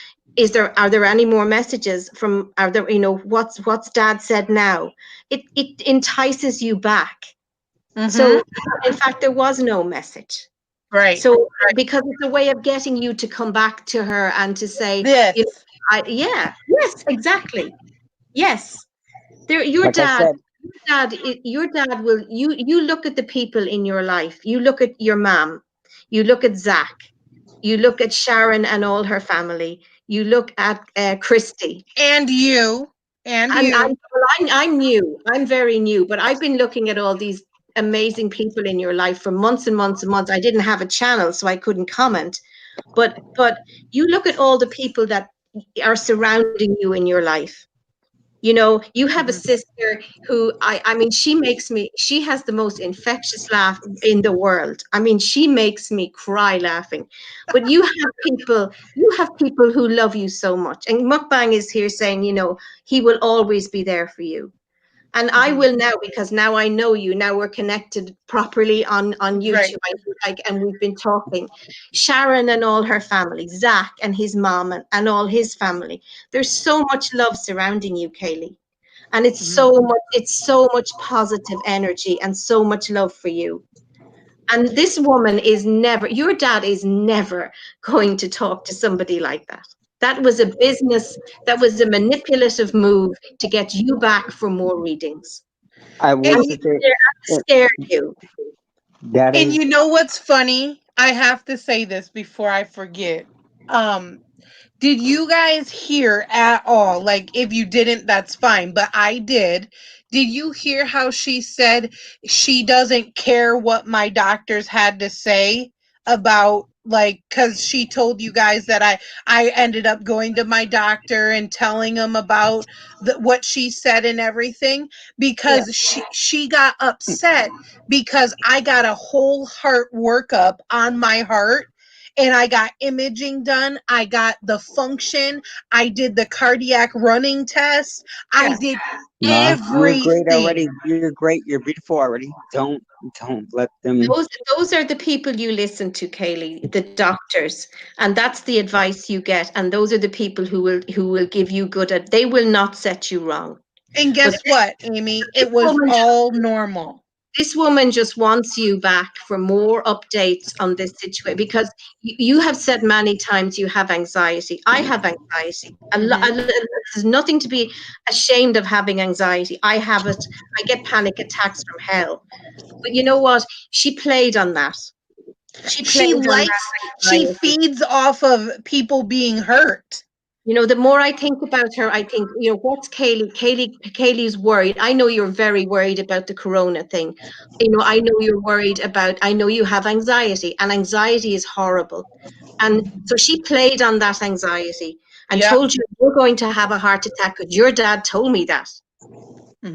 are there any more messages from, are there, what's dad said now? It entices you back. Mm-hmm. So in fact, there was no message. Right. So because it's a way of getting you to come back to her and to say, This. yeah, yes, exactly. Yes. There, your Like I dad, said, your dad will, you look at the people in your life, you look at your mom, you look at Zach, you look at Sharon and all her family, You look at Christy. And you. And And you. I'm new. I'm very new, but I've been looking at all these amazing people in your life for months and months and months. I didn't have a channel, so I couldn't comment. But you look at all the people that are surrounding you in your life. You know, you have a Mhm. sister who I mean, she has the most infectious laugh in the world. I mean, she makes me cry laughing. But you have people who love you so much. And Mukbang is here saying, you know, he will always be there for you. And I Mhm. will now, because now I know you. Now we're connected properly on Right. YouTube. And we've been talking. Sharon and all her family, Zach and his mom and all his family. There's so much love surrounding you, Kaylee. And Mhm. it's so much positive energy and so much love for you. And this woman is never, your dad is never going to talk to somebody like that. That was a business, that was a manipulative move to get you back for more readings. I will And And sit there. that scared you. That and is, you know what's funny? I have to say this before I forget. Um Did you guys hear at all? Like, if you didn't, that's fine, but I did. Did you hear how she said she doesn't care what my doctors had to say about, like, because she told you guys that I ended up going to my doctor and telling him about what she said and everything, Yeah. because she got upset because I got a whole heart workup on my heart, and I got imaging done. I got the function. I did the cardiac running test. I Yes. did nah, you're great everything. already. You're great. You're beautiful already. Don't let them. Those are the people you listen to, Kaylee, the doctors, and that's the advice you get. And those are the people who will give you they will not set you wrong. And But guess what, Amy? this It was woman all normal. this woman just wants you back for more updates on this situation, because you have said many times you have anxiety. I have anxiety. Hmm. There's nothing to be ashamed of having anxiety. I have it. I get panic attacks from hell. But you know what? She played on that. She She played on that likes, she anxiety. feeds off of people being hurt. You know, the more I think about her, I think, you know, what's Kaylee? Kaylee's worried. I know you're very worried about the corona thing. You know, I know you're worried about, I know you have anxiety, and anxiety is horrible. And so she played on that anxiety and Yep. told you you're going to have a heart attack because your dad told me that.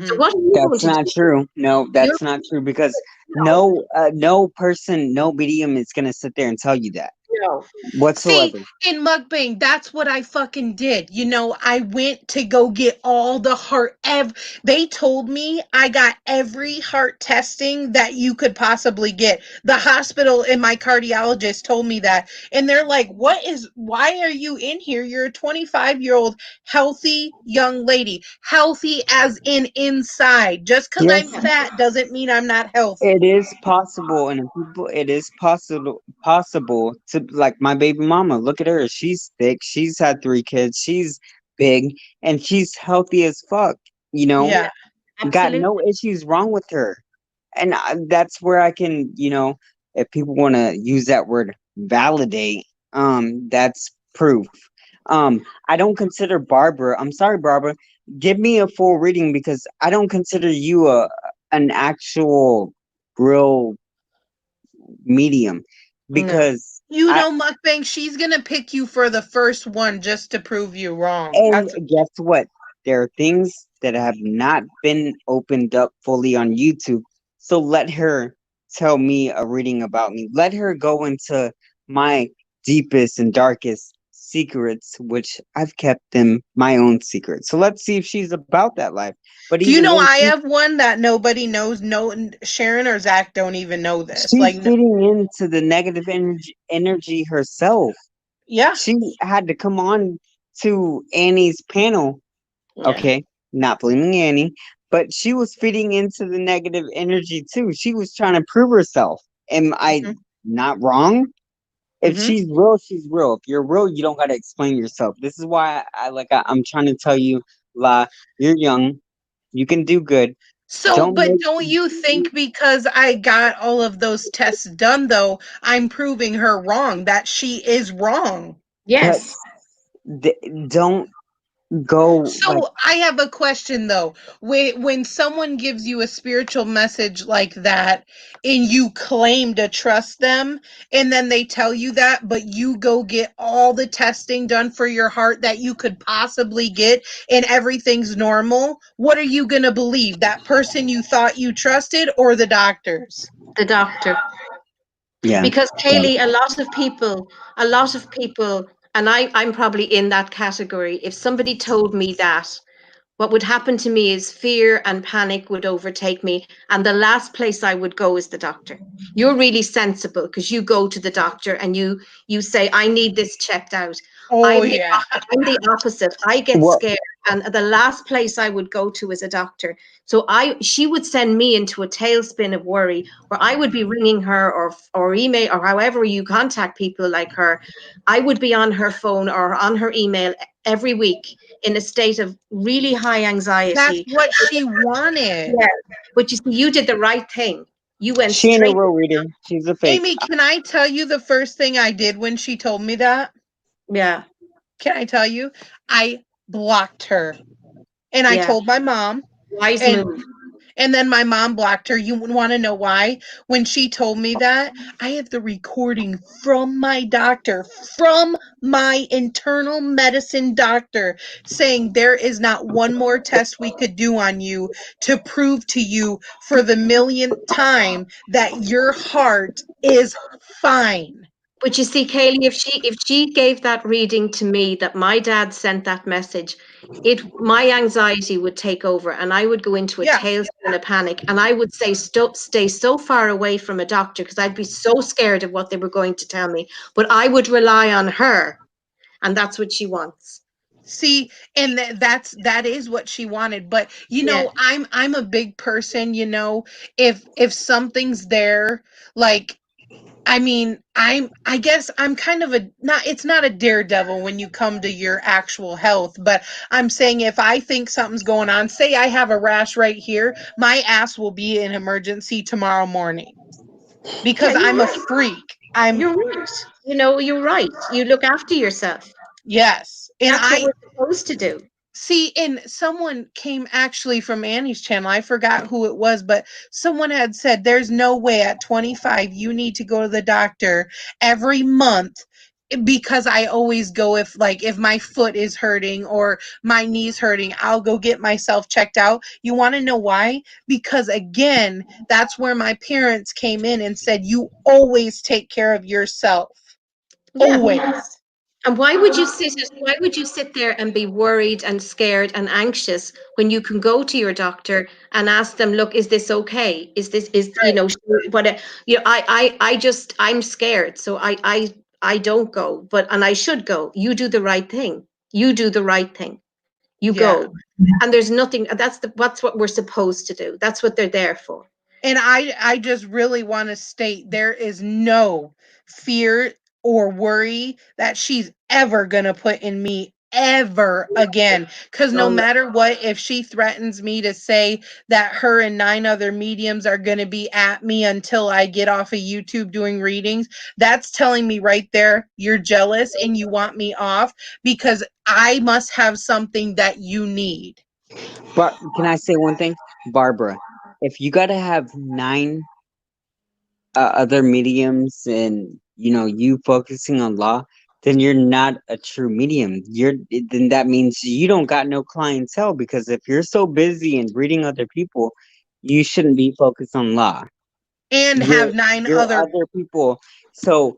So Hmm. what are you going That's to not do? true. No, You're that's not true because no, no person, no medium is gonna sit there and tell you that no. See, whatsoever. in mukbang, that's what I fucking did. You know, I went to go get all the heart. They told me I got every heart testing that you could possibly get. The hospital and my cardiologist told me that. And they're like, why are you in here? You're a 25-year-old healthy young lady. Healthy as in inside. Just because Yes, I'm fat doesn't mean I'm not it healthy. is possible, and people, it is possible to like my baby mama. Look at her; she's thick. She's had 3 kids. She's big, and she's healthy as fuck. You know, Yeah. Yeah, got absolutely. no issues wrong with her. And that's where I can, if people want to use that word validate, that's proof. I don't consider Barbara, I'm sorry, Barbara, give me a full reading because I don't consider you an actual real medium No. because You I, know, mukbang, she's gonna pick you for the first one just to prove you wrong. and That's guess what? There are things that have not been opened up fully on YouTube. So let her tell me a reading about me. Let her go into my deepest and darkest secrets, which I've kept them my own secret. So let's see if she's about that life. But Do you even know then, I have one that nobody knows? No, Sharon or Zach don't even know this. she's feeding into the negative energy herself. Yeah. She had to come on to Annie's panel. Yeah. Okay, not blaming Annie, but she was feeding into the negative energy too. She was trying to prove herself. Am I Hmm. not wrong? If Hmm. she's real, she's real. If you're real, you don't gotta explain yourself. This is why I'm trying to tell you, La, you're young, you can do good. So, Don't but make don't you think because I got all of those tests done, though, I'm proving her wrong, that she is wrong? but Yes. don't go like. So I have a question though. When someone gives you a spiritual message like that and you claim to trust them and then they tell you that, but you go get all the testing done for your heart that you could possibly get and everything's normal, what are you going to believe? That person you thought you trusted or the doctors? The doctor. Yeah, Because yeah. Kaylee, a lot of people, and I'm probably in that category. If somebody told me that, what would happen to me is fear and panic would overtake me, and the last place I would go is the doctor. You're really sensible because you go to the doctor and you say, I need this checked out. Oh yeah. I'm the opposite. I get Well, scared, and the last place I would go to is a doctor. So she would send me into a tailspin of worry, where I would be ringing her or email, or however you contact people like her. I would be on her phone or on her email every week in a state of really high That's anxiety. what she wanted. Yeah, but you see, you did the right thing. You went she ain't a straight. real reader. She's a fake. Amy, can I tell you the first thing I did when she told me that? Yeah, Can I tell you? I blocked her. And I yeah. told my mom, Wise and move. and then my mom blocked her. You want to know why? When she told me that, I have the recording from my doctor, from my internal medicine doctor, saying there is not one more test we could do on you to prove to you for the millionth time that your heart is fine. But you see, Kaylee, if she gave that reading to me that my dad sent that message, it my anxiety would take over and I would go into a Yeah. tailspin of panic and I would say stay so far away from a doctor because I'd be so scared of what they were going to tell me. But I would rely on her, and that's what she wants. See, and that is what she wanted. But Yeah. I'm a big person, if something's there, like, I mean, I guess I'm kind of a not it's not a daredevil when you come to your actual health, but I'm saying if I think something's going on, say I have a rash right here, my ass will be in emergency tomorrow morning Yeah, because you're I'm a right. freak. I'm You're right. You're right. You look after yourself. yes. And That's what I we're supposed to do. see, and someone came actually from Annie's channel. I forgot who it was, but someone had said there's no way at 25 you need to go to the doctor every month because I always go if my foot is hurting or my knees hurting, I'll go get myself checked out. You want to know why? Because again, that's where my parents came in and said you always take care of yourself. Yeah. Always. And why would you sit there and be worried and scared and anxious when you can go to your doctor and ask them, look, is this okay? Is this is what I'm scared, so I don't go, but and I should go. You do the right thing. You do the right thing. You Yeah. go. And there's nothing that's what we're supposed to do. That's what they're there for. And I just really want to state there is no fear or worry that she's ever going to put in me ever again, cuz no Oh no. matter what, if she threatens me to say that her and 9 other mediums are going to be at me until I get off of YouTube doing readings, that's telling me right there you're jealous and you want me off because I must have something that you need. But can I say one thing, Barbara? If you got to have nine other mediums and you focusing on law, then you're not a true medium. Then that means you don't got no clientele, because if you're so busy and reading other people, you shouldn't be focused on law. And You're have nine you're other other people. So,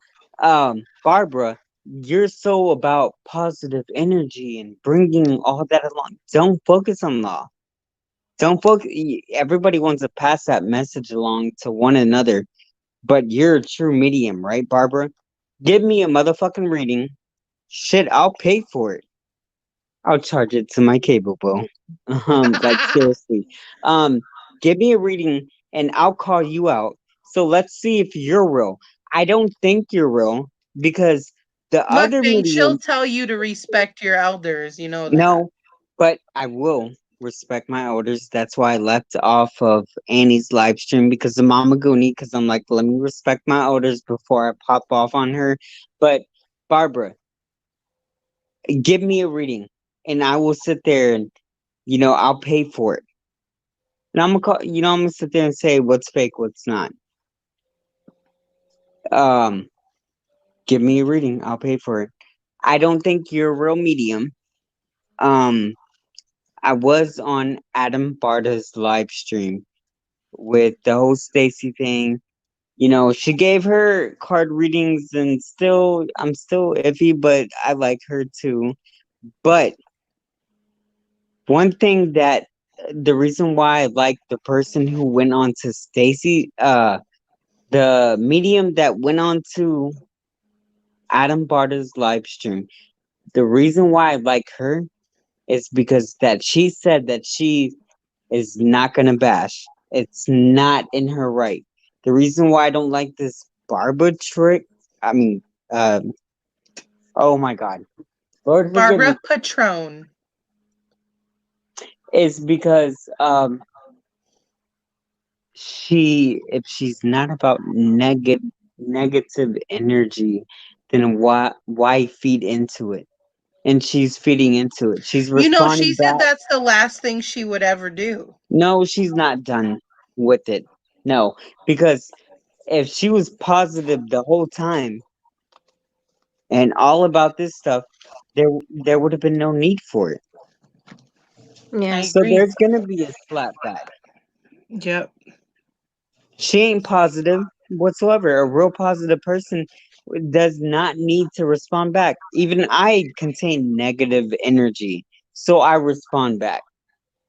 Barbara, you're so about positive energy and bringing all that along. Don't focus on law. Don't focus. Everybody wants to pass that message along to one another, but you're a true medium, right, Barbara? Give me a motherfucking reading. Shit, I'll pay for it. I'll charge it to my cable bill. Like seriously. Um, give me a reading and I'll call you out. So let's see if you're real. I don't think you're real because the other Mustang, she'll medium, tell you to respect your elders, you know that. no, but I will respect my elders. That's why I left off of Annie's live stream because of Mama Goonie. Because I'm like, let me respect my elders before I pop off on her. But Barbara, Give me a reading, and I will sit there and I'll pay for it. And I'm gonna I'm gonna sit there and say what's fake, what's not. Um, give me a reading, I'll pay for it. I don't think you're a real medium. Um, I was on Adam Barta's live stream with the whole Stacy thing. She gave her card readings, and I'm still iffy, but I like her too. But one thing that the reason why I like the person who went on to Stacy, the medium that went on to Adam Barta's live stream, the reason why I like her is because that she said that she is not gonna bash. It's not in her right. The reason why I don't like this Barbara trick, I mean, oh my God, Lord forgive me, Barbara Patron. is because if she's not about negative energy, then why feed into it? And she's feeding into it. She's She responding said back. that's the last thing she would ever do. No, she's not done with it. No, because if she was positive the whole time and all about this stuff, there would have been no need for it. I Yeah. So agree. there's gonna be a slap back. Yep. She ain't positive whatsoever. A real positive person does not need to respond back. Even I contain negative energy, so I respond back.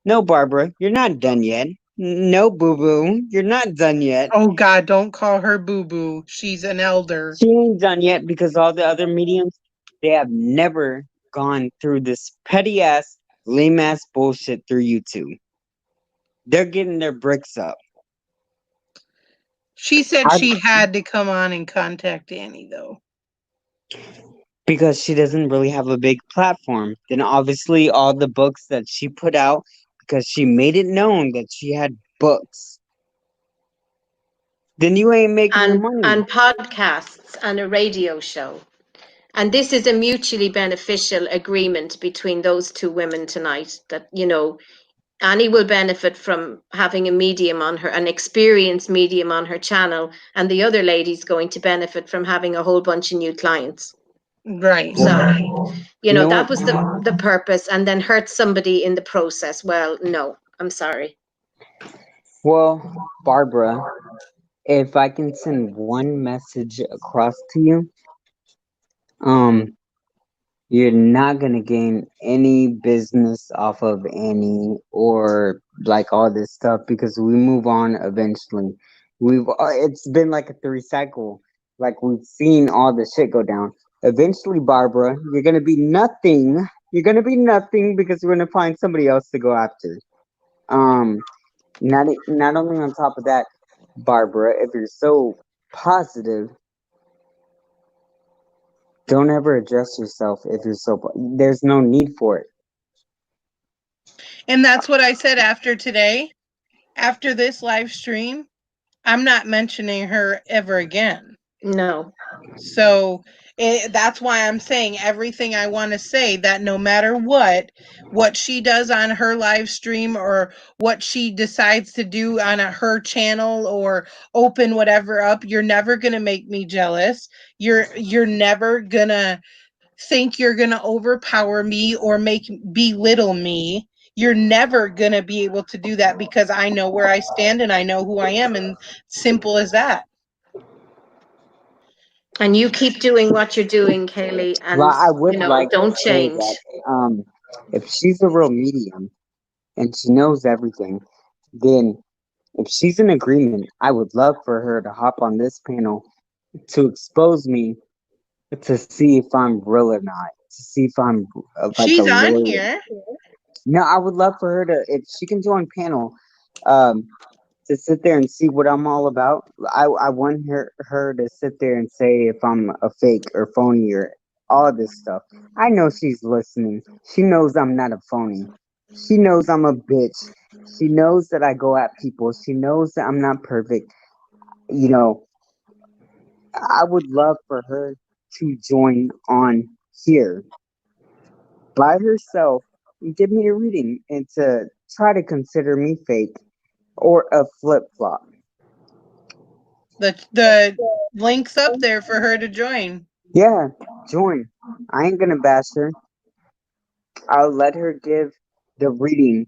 No, Barbara, you're not done yet. No, boo boo, you're not done yet. Oh God, don't call her boo boo. She's an elder. She ain't done yet because all the other mediums, they have never gone through this petty ass, lame ass bullshit through YouTube. They're getting their bricks up. She said How? she had to come on and contact Annie though. Because she doesn't really have a big platform. Then obviously all the books that she put out, because she made it known that she had books, then you ain't making the money. And podcasts and a radio show. And this is a mutually beneficial agreement between those two women tonight that, Annie will benefit from having a medium on her, an experienced medium on her channel, and the other lady's going to benefit from having a whole bunch of new clients. Right. So, You know what? that was the purpose, and then hurt somebody in the process. Well, no, I'm sorry. Well, Barbara, if I can send one message across to you, um, you're not gonna gain any business off of Annie or like all this stuff because we move on eventually. It's been like a three cycle. Like we've seen all the shit go down. Eventually, Barbara, you're gonna be nothing. You're gonna be nothing because we're gonna find somebody else to go after. Um, not only on top of that, Barbara, if you're so positive, don't ever address yourself if you're there's no need for it. And that's what I said after today. After this live stream, I'm not mentioning her ever again. No. So that's why I'm saying everything I want to say, that no matter what she does on her live stream or what she decides to do on her channel or open whatever up, you're never going to make me jealous. You're never going to think you're going to overpower me or make belittle me. You're never going to be able to do that because I know where I stand and I know who I am, and simple as that. And you keep doing what you're doing, Kaylee, Well, and, I would like to don't say change. that if she's a real medium and she knows everything, then if she's in agreement, I would love for her to hop on this panel to expose me to see if I'm real or not, to see if I'm like a She's on lawyer. here. No, I would love for her to, if she can join panel, um, to sit there and see what I'm all about. I want her to sit there and say if I'm a fake or phony or all this stuff. I know she's listening. She knows I'm not a phony. She knows I'm a bitch. She knows that I go at people. She knows that I'm not perfect. You know, I would love for her to join on here by herself and give me a reading and to try to consider me fake or a flip flop. The link's up there for her to join. Yeah, join. I ain't gonna bash her. I'll let her give the reading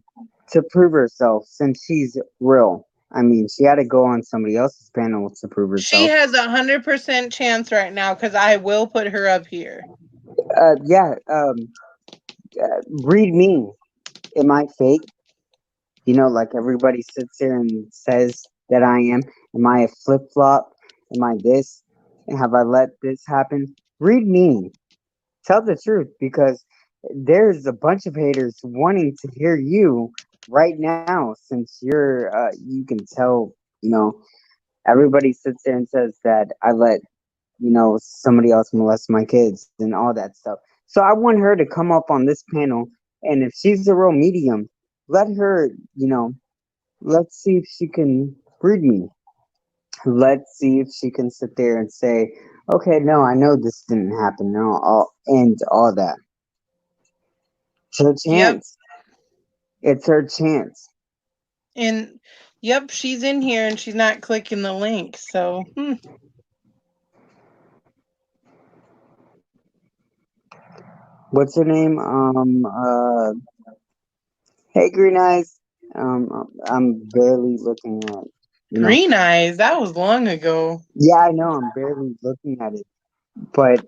to prove herself since she's real. I mean, she had to go on somebody else's panel to prove She herself. has 100% chance right now because I will put her up here. Yeah, read me. Am I fake? You know, like everybody sits there and says that I am. Am I a flip flop? Am I this? Have I let this happen? Read me. Tell the truth because there's a bunch of haters wanting to hear you right now since you can tell, you know, everybody sits there and says that I let, somebody else molest my kids and all that stuff. So I want her to come up on this panel, and if she's a real medium, let her, let's see if she can read me. Let's see if she can sit there and say, okay, no, I know this didn't happen. No, and all that. It's her Yep. chance. It's her chance. And yep, she's in here and she's not clicking the link. So, What's her name? Hey, Green Eyes. I'm barely looking at, you know. Green Eyes, that was long ago. Yeah, I know. I'm barely looking at it, but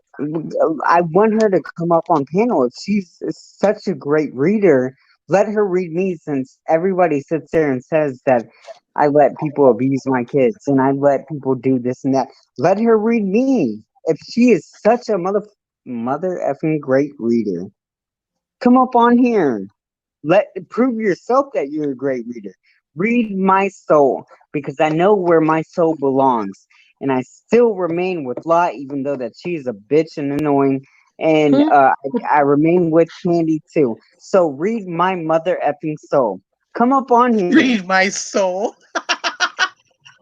I want her to come up on panel. If she's such a great reader, let her read me since everybody sits there and says that I let people abuse my kids and I let people do this and that. Let her read me. If she is such a mother effing great reader, come up on here. Let prove yourself that you're a great reader. Read my soul because I know where my soul belongs, and I still remain with Law, even though that she's a bitch and annoying. And I remain with Candy too. So read my mother effing soul. Come up on here. Read my soul.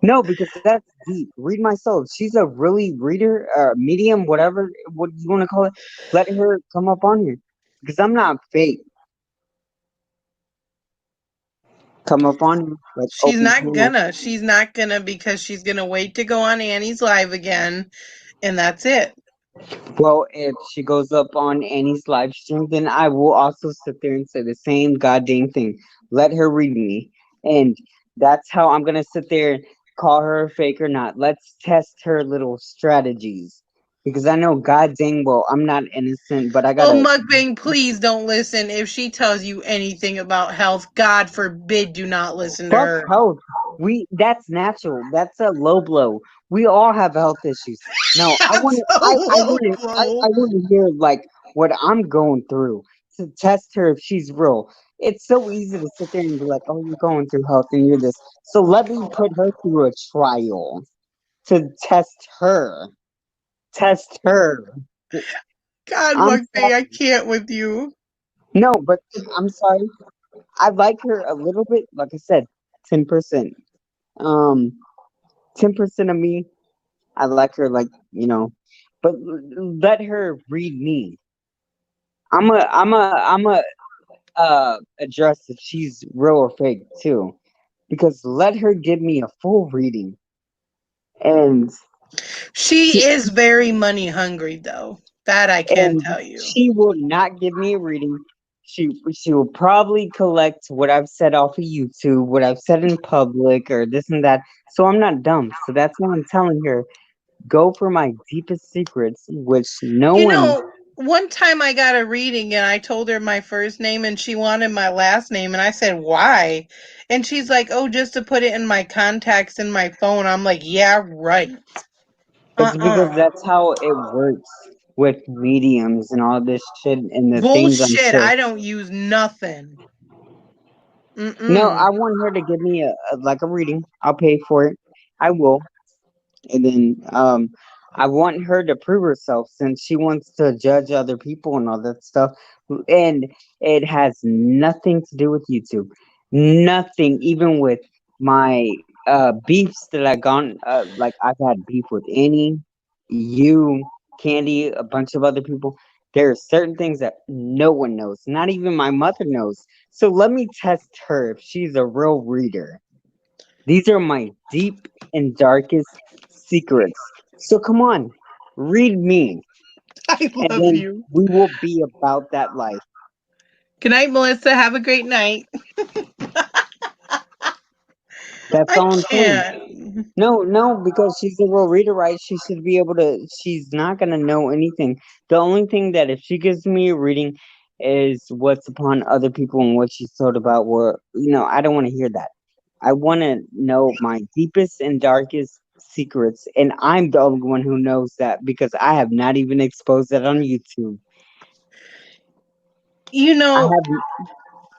No, because that's deep. Read my soul. She's a really reader, medium, whatever what you want to call it. Let her come up on here because I'm not fake. Come up on here like She's open not panel. gonna. She's not gonna because she's gonna wait to go on Annie's live again, and that's it. Well, if she goes up on Annie's live stream, then I will also sit there and say the same goddamn thing. Let her read me. And that's how I'm gonna sit there and call her a fake or not. Let's test her little strategies. Because I know god dang well I'm not innocent, but I Oh, gotta Mukbang, please don't listen. If she tells you anything about health, God forbid do not listen to fuck her. health. That's natural. That's a low blow. We all have health issues. No, I want That's to. a low I blow. want to hear like what I'm going through to test her if she's real. It's so easy to sit there and be like, "Oh, you're going through health and you're this." So let me put her through a trial to test her. Test her. God, I'm Mukbang, I sorry. can't with you. No, but I'm sorry. I like her a little bit. Like I said, 10%. Um, 10% of me I like her, like but let her read me. I'm a address if she's real or fake too, because let her give me a full reading, and She is very money hungry, though. That I can and tell you. she will not give me a reading. She will probably collect what I've said off of YouTube, what I've said in public, or this and that. So I'm not dumb. So that's why I'm telling her go for my deepest secrets, which no You one. know, one time I got a reading and I told her my first name and she wanted my last name and I said, "Why?" And she's like, "Oh, just to put it in my contacts in my phone." I'm like, "Yeah, right." It's because Uh-uh. that's how it works with mediums and all this shit and the things I'm Bullshit. sure. I don't use nothing. No, Mm-mm. I want her to give me like a reading. I'll pay for it. I will. And then I want her to prove herself since she wants to judge other people and all that stuff. And it has nothing to do with YouTube. Nothing, even with my beefs that I gone like I've had beef with Annie, you, Candy, a bunch of other people. There are certain things that no one knows, not even my mother knows. So let me test her if she's a real reader. These are my deep and darkest secrets. So come on, read me, I and love then you. we will be about that life. Good night, Melissa. Have a great night. That's I all I'm saying. can't. No, no, because she's a real reader, right? She should be able to. She's not gonna know anything. The only thing that if she gives me a reading is what's upon other people and what she's told about. Where I don't want to hear that. I want to know my deepest and darkest secrets, and I'm the only one who knows that because I have not even exposed that on YouTube. You I know,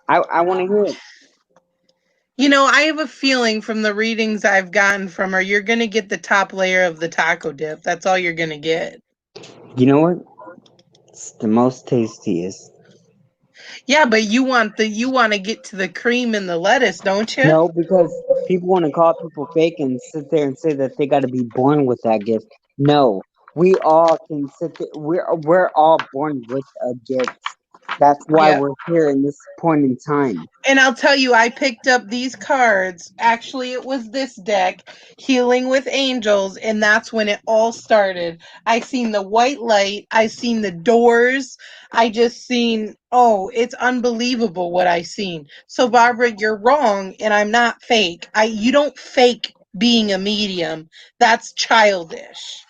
have. I want to hear it. I have a feeling from the readings I've gotten from her, you're going to get the top layer of the taco dip. That's all you're going to get. You know what? It's the most tastiest. Yeah, but you want to get to the cream and the lettuce, don't you? No, because people want to call people fake and sit there and say that they got to be born with that gift. No, we all can sit there. We're all born with a gift. That's why Yeah. we're here in this point in time. And I'll tell you, I picked up these cards. Actually, it was this deck, Healing with Angels, and that's when it all started. I seen the white light, I seen the doors, I just seen, oh, it's unbelievable what I seen. So Barbara, you're wrong, and I'm not fake. You don't fake being a medium. That's childish.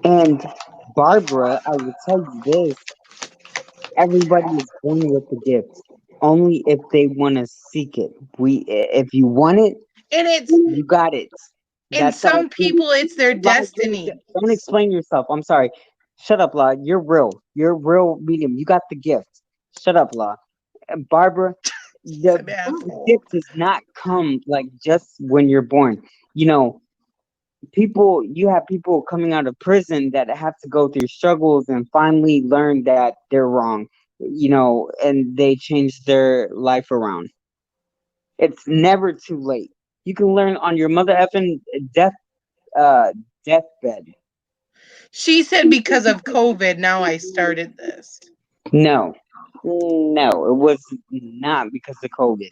And Barbara, I will tell you this: everybody is born with a gift. Only if they want to seek it. If you want it, And it's you got it. in That's all. some people it's their Law, destiny. don't explain yourself. I'm sorry. Shut up, Law. You're real. You're real medium. You got the gift. Shut up, Law. And Barbara, He's the an asshole. gift does not come like just when you're born. You know, you have people coming out of prison that have to go through struggles and finally learn that they're wrong. And they change their life around. It's never too late. You can learn on your mother effing death uh deathbed. She said because of COVID, now I started this. No, no, it was not because of COVID.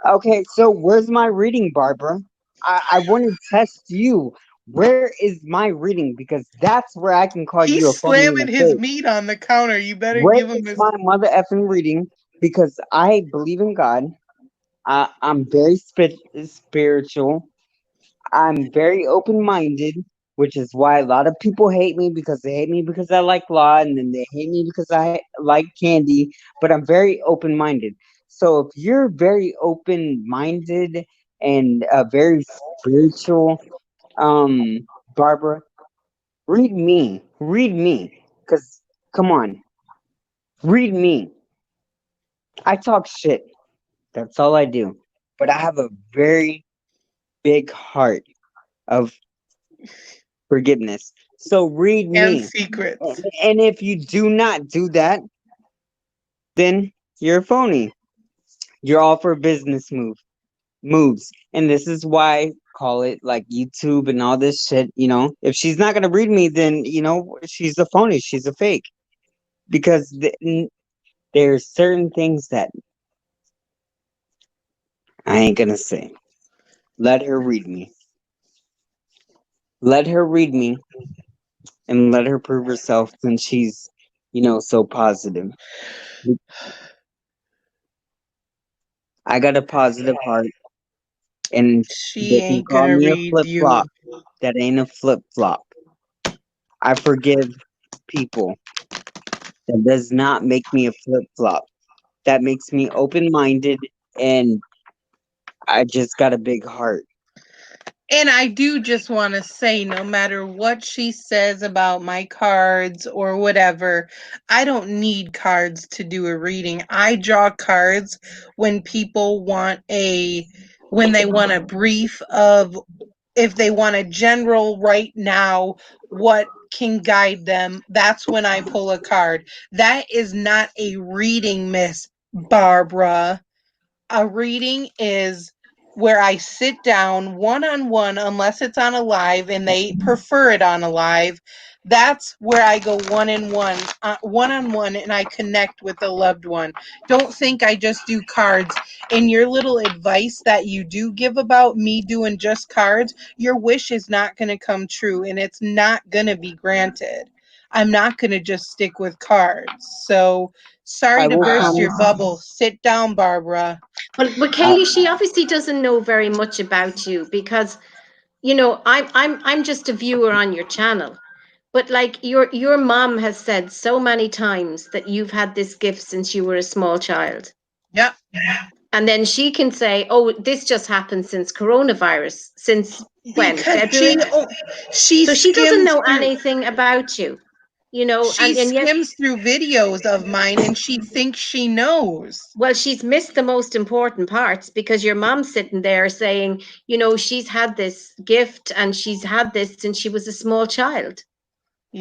Okay, so where's my reading, Barbara? I want to test you. Where is my reading? Because that's where I can call He's you a phony and slamming a his fake. meat on the counter. You better Where give him is his. my mother effing reading? Because I believe in God. I'm very spiritual. I'm very open minded, which is why a lot of people hate me because they hate me because I like law, and then they hate me because I like candy. But I'm very open minded. So if you're very open minded and very spiritual, Barbara, read me. Read me. Because, come on, read me. I talk shit. That's all I do. But I have a very big heart of forgiveness. So read And me. secrets. And if you do not do that, then you're a phony. You're all for business moves. And this is why I call it like YouTube and all this shit. If she's not gonna read me, then she's a phony, she's a fake. Because there's certain things that I ain't gonna say. Let her read me. Let her read me and let her prove herself since she's so positive. I got a positive heart. And She they can ain't call gonna me a read flip you. flop. That ain't a flip flop. I forgive people. That does not make me a flip flop. That makes me open minded, and I just got a big heart. And I do just want to say, no matter what she says about my cards or whatever, I don't need cards to do a reading. I draw cards when people when they want a brief of, if they want a general right now, what can guide them. That's when I pull a card. That is not a reading, Miss Barbara. A reading is where I sit down one on one, unless it's on a live, and they prefer it on a live. That's where I go one on one, and I connect with the loved one. Don't think I just do cards. And your little advice that you do give about me doing just cards, your wish is not going to come true, and it's not going to be granted. I'm not going to just stick with cards. So sorry I to will burst your promise. bubble. Sit down, Barbara. But I, Kaylee, she obviously doesn't know very much about you because I'm just a viewer on your channel. But like your mom has said so many times that you've had this gift since you were a small child. Yep. And then she can say, "Oh, this just happened since coronavirus, since when? Because February?" she So she doesn't skims know through anything about you, she and yet, skims through videos of mine, and she thinks she knows. well, she's missed the most important parts because your mom's sitting there saying, she's had this gift and she's had this since she was a small child.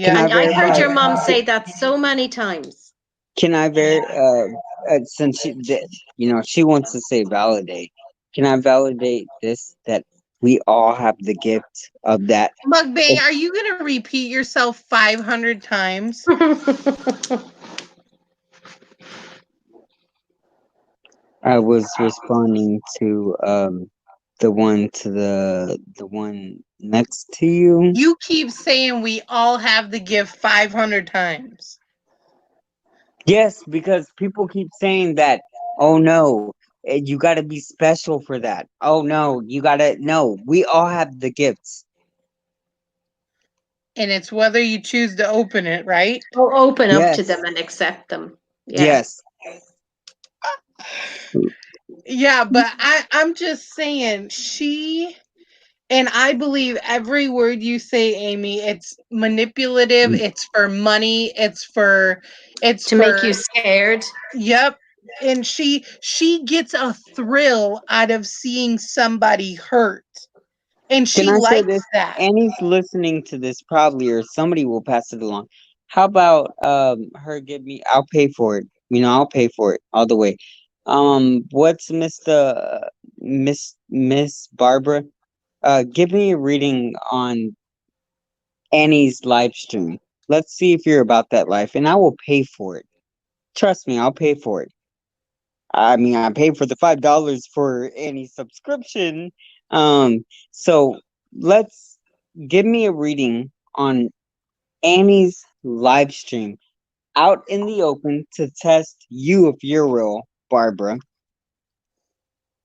can I Yep. And I've heard verify? your mom say that so many times. Can I since she wants to say validate. Can I validate this that we all have the gift of that? Mukbang, If are you going to repeat yourself 500 times? I was responding to the one next to you. You keep saying we all have the gift 500 times. Yes, because people keep saying that. Oh no, you got to be special for that. Oh no, you got to no. We all have the gifts. And it's whether you choose to open it, right? Or open up to them Yes, and accept them. Yeah. yes. Yeah, but I'm just saying and I believe every word you say, Amy, it's manipulative, it's for money, it's To make for you scared. yep. And she gets a thrill out of seeing somebody hurt. And Can she I say likes this? that. Annie's listening to this probably, or somebody will pass it along. How about her give me? I'll pay for it. I'll pay for it all the way. What's Miss Barbara? Give me a reading on Annie's live stream. Let's see if you're about that life, and I will pay for it. Trust me, I'll pay for it. I mean, I paid for the $5 for Annie's subscription. So let's give me a reading on Annie's live stream out in the open to test you if you're real, Barbara.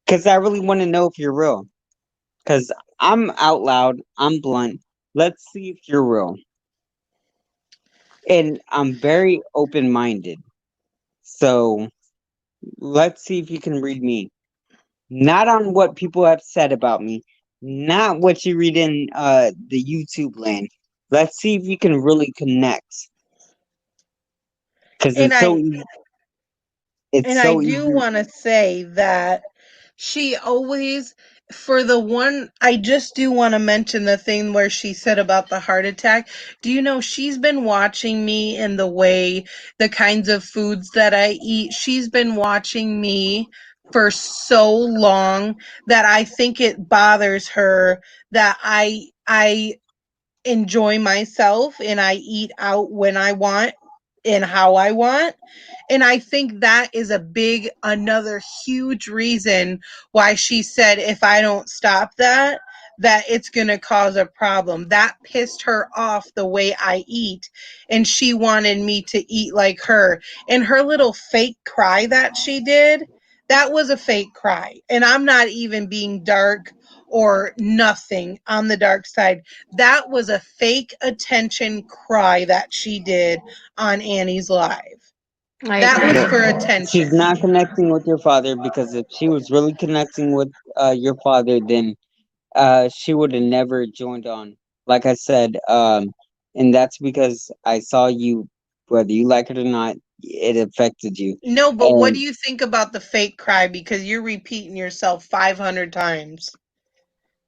Because I really want to know if you're real. Because I'm out loud, I'm blunt. Let's see if you're real. And I'm very open minded. So let's see if you can read me. Not on what people have said about me, not what you read in the YouTube land. Let's see if you can really connect. Because And I it's and I so do easy. want to say that she always, for the one, I just do want to mention the thing where she said about the heart attack. Do you know she's been watching me in the kinds of foods that I eat? She's been watching me for so long that I think it bothers her that I enjoy myself and I eat out when I want and how I want. And I think that is another huge reason why she said if I don't stop that it's going to cause a problem. That pissed her off the way I eat, and she wanted me to eat like her. And her little fake cry that she did, that was a fake cry. And I'm not even being dark or nothing on the dark side. That was a fake attention cry that she did on Annie's live. I That was agree. for She's attention. not connecting with your father because if she was really connecting with your father, then she would have never joined on. Like I said, and that's because I saw you, whether you like it or not, it affected you. No, but what do And you think about the fake cry? Because you're repeating yourself 500 times.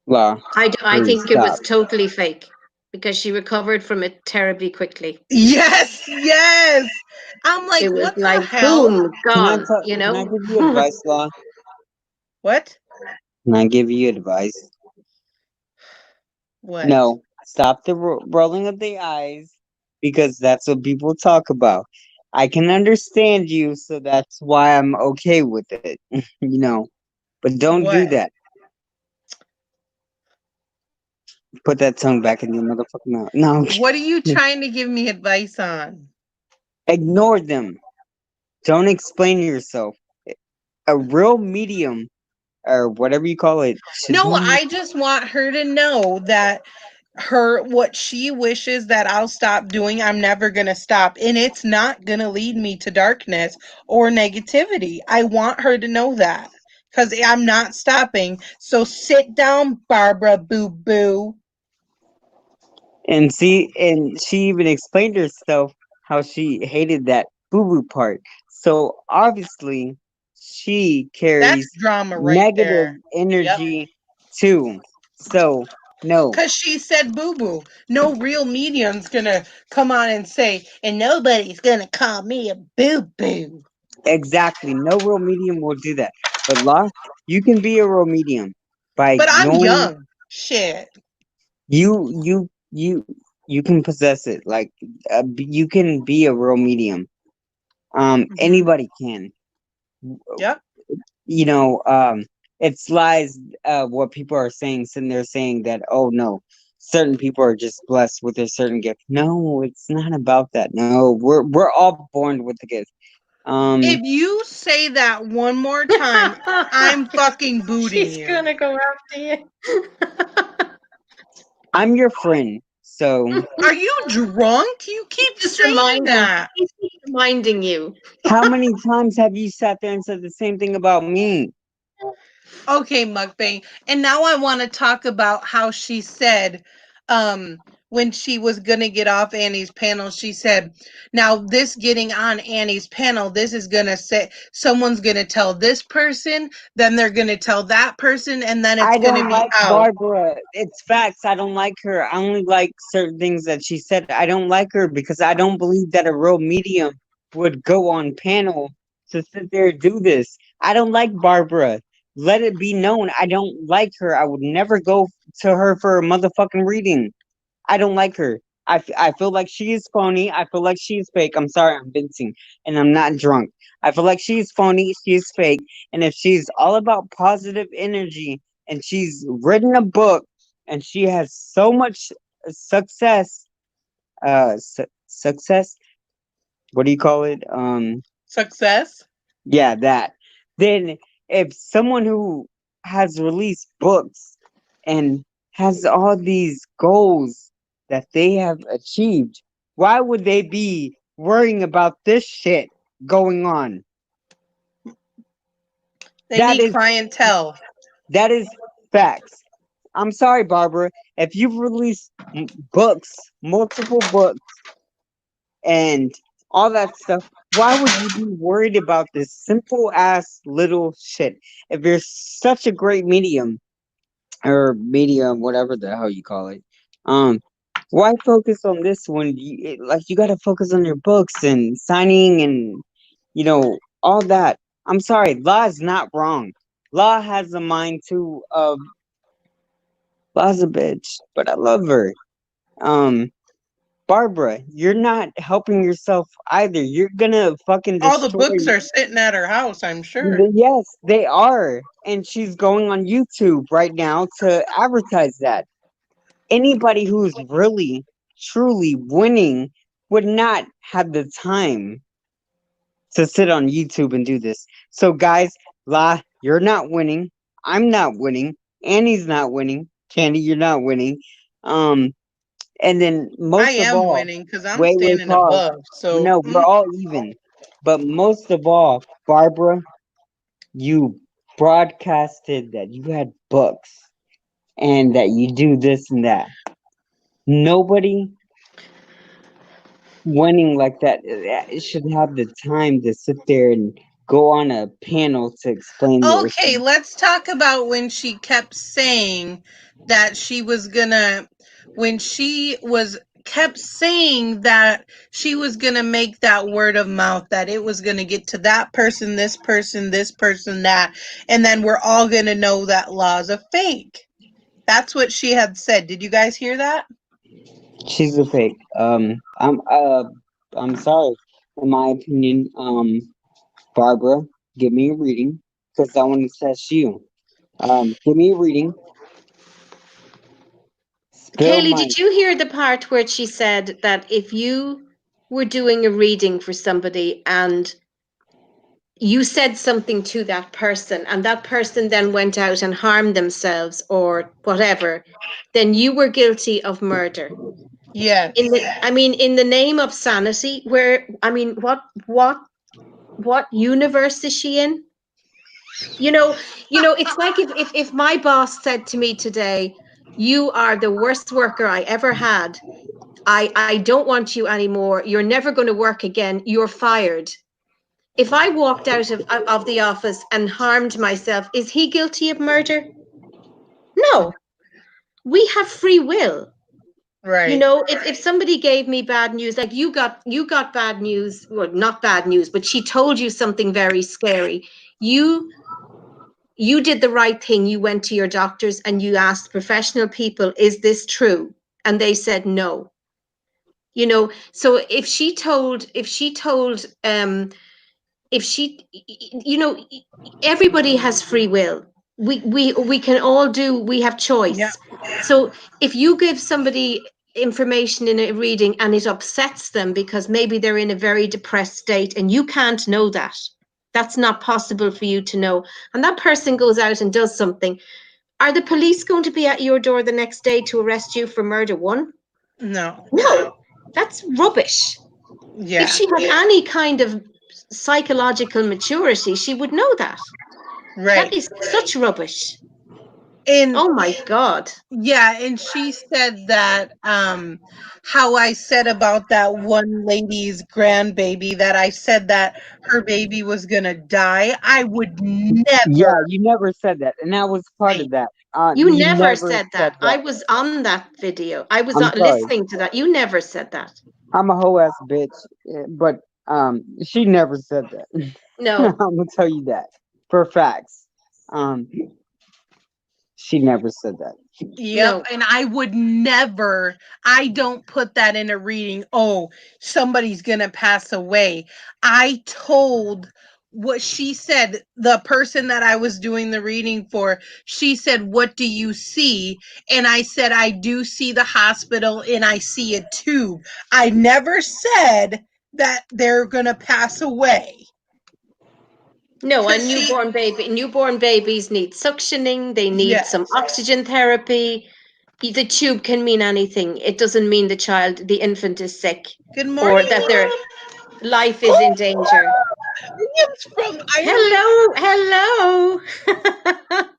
La, I please think it stop. was totally fake because she recovered from it terribly quickly. Yes, yes. I'm like, It was what the like, hell? boom, Can I gone, tell? Can I give you advice, La? What? Can I give you advice? What? No, stop the rolling of the eyes. because that's what people talk about. I can understand you, so that's why I'm okay with it. But don't do What? that. Put that tongue back in your motherfucking mouth. No, I'm What are you kidding. trying to give me advice on? Ignore them. Don't explain yourself. A real medium, or whatever you call it, should No, be. I just want her to know that what she wishes that I'll stop doing, I'm never going to stop. And it's not going to lead me to darkness or negativity. I want her to know that because I'm not stopping. So sit down, Barbara Boo Boo. And see, and she even explained herself how she hated that boo boo part. So obviously, she That's carries drama right negative there. Yep. energy too. So, no, Because she said boo boo. No real medium's going to come on and say, and nobody's going to call me a boo boo. exactly. No real medium will do that. But, La, you can be a real medium by But I'm knowing young. Shit. you can possess it. Like, you can be a real medium. Hmm. Anybody can. Yep. you know, um, it's lies. What people are saying, sitting there saying that, oh no, certain people are just blessed with a certain gift. No, it's not about that. No, we're all born with the gift. If you say that one more time, I'm fucking booting She's you. gonna go after you. I'm your friend, so Are you drunk? You keep Just saying reminding. that. She's just reminding you. how many times have you sat there and said the same thing about me? Okay, mukbang. And now I want to talk about how she said, when she was gonna get off Annie's panel, she said, "Now this getting on Annie's panel, this is gonna say someone's gonna tell this person, then they're gonna tell that person, and then it's I gonna don't be like out." Barbara. It's facts. I don't like her. I only like certain things that she said. I don't like her because I don't believe that a real medium would go on panel to sit there and do this. I don't like Barbara. Let it be known. I don't like her. I would never go to her for a motherfucking reading. I don't like her. I feel like she is phony. I feel like she is fake. I'm sorry, I'm venting, and I'm not drunk. I feel like she's phony. She is fake. And if she's all about positive energy and she's written a book and she has so much success, success, what do you call it? Success. Yeah, that. Then if someone who has released books and has all these goals that they have achieved, why would they be worrying about this shit going on? They That need is clientele. that is facts. I'm sorry, Barbara. If you've released books, multiple books, and all that stuff, why would you be worried about this simple ass little shit? If you're such a great medium, whatever the hell you call it, um, why focus on this one? Like you got to focus on your books and signing and all that. I'm sorry, Law is not wrong. Law has a mind too of Law's a bitch, but I love her. Um, Barbara, you're not helping yourself either. You're gonna fucking All the destroy. books are sitting at her house, I'm sure. Yes, they are. And she's going on YouTube right now to advertise that. Anybody who's really, truly winning would not have the time to sit on YouTube and do this. So, guys, La, you're not winning. I'm not winning. Annie's not winning. Candy, you're not winning. Um, and then I most of am all, winning because I'm wait, standing pause. above. So, No, we're all even. But most of all, Barbara, you broadcasted that you had books and that you do this and that. Nobody winning like that should have the time to sit there and go on a panel to explain their okay, let's talk about when she kept saying that she was gonna, when she was kept saying that she was gonna make that word of mouth, that it was gonna get to that person, this person, this person, that, and then we're all gonna know that Law's a fake. That's what she had said. Did you guys hear that? She's a fake. I'm sorry. In my opinion, Barbara, give me a reading because I want to test you. Give me a reading. Spill Kaylee, my. did you hear the part where she said that if you were doing a reading for somebody and you said something to that person and that person then went out and harmed themselves or whatever, then you were guilty of murder? Yes. In the name of sanity, where what universe is she in? You know, it's like if my boss said to me today, "You are the worst worker I ever had. I don't want you anymore. You're never going to work again. You're fired." If I walked out of the office and harmed myself, is he guilty of murder? No. We have free will. Right. If somebody gave me bad news, like you got bad news, well, not bad news, but she told you something very scary. You did the right thing. You went to your doctors and you asked professional people, is this true? And they said no. So if she everybody has free will. We can all do, we have Yeah. choice. So if you give somebody information in a reading and it upsets them because maybe they're in a very depressed state and you can't know that, that's not possible for you to know, and that person goes out and does something, are the police going to be at your door the next day to arrest you for murder one? No. No. That's rubbish. If Yeah. she had any kind of psychological maturity, she would know that. That Right. is such rubbish. And Oh my God. yeah, and she said that how I said about that one lady's grandbaby, that I said that her baby was gonna die. I would never Yeah, you never said that, and that was part say. of that. You You never never said said that. I that. was on that video. I was I'm sorry. listening to that. You never said that. I'm a whole ass bitch, but she never said that. I'm No, gonna tell you that for facts. Um, she never said that. Yep, no. and I would never, I don't put that in a reading, "Oh, somebody's gonna pass away." I told what she said, the person that I was doing the reading for, she said, "What do you see?" And I said, "I do see the hospital and I see a tube." I never said that they're gonna pass away. No, a Cause she, newborn babies need suctioning, they need some yes. oxygen therapy. The tube can mean anything. It doesn't mean the infant is sick Good or morning, that their Liam. life is in danger. Oh, Liam's from Ireland. Hello, hello.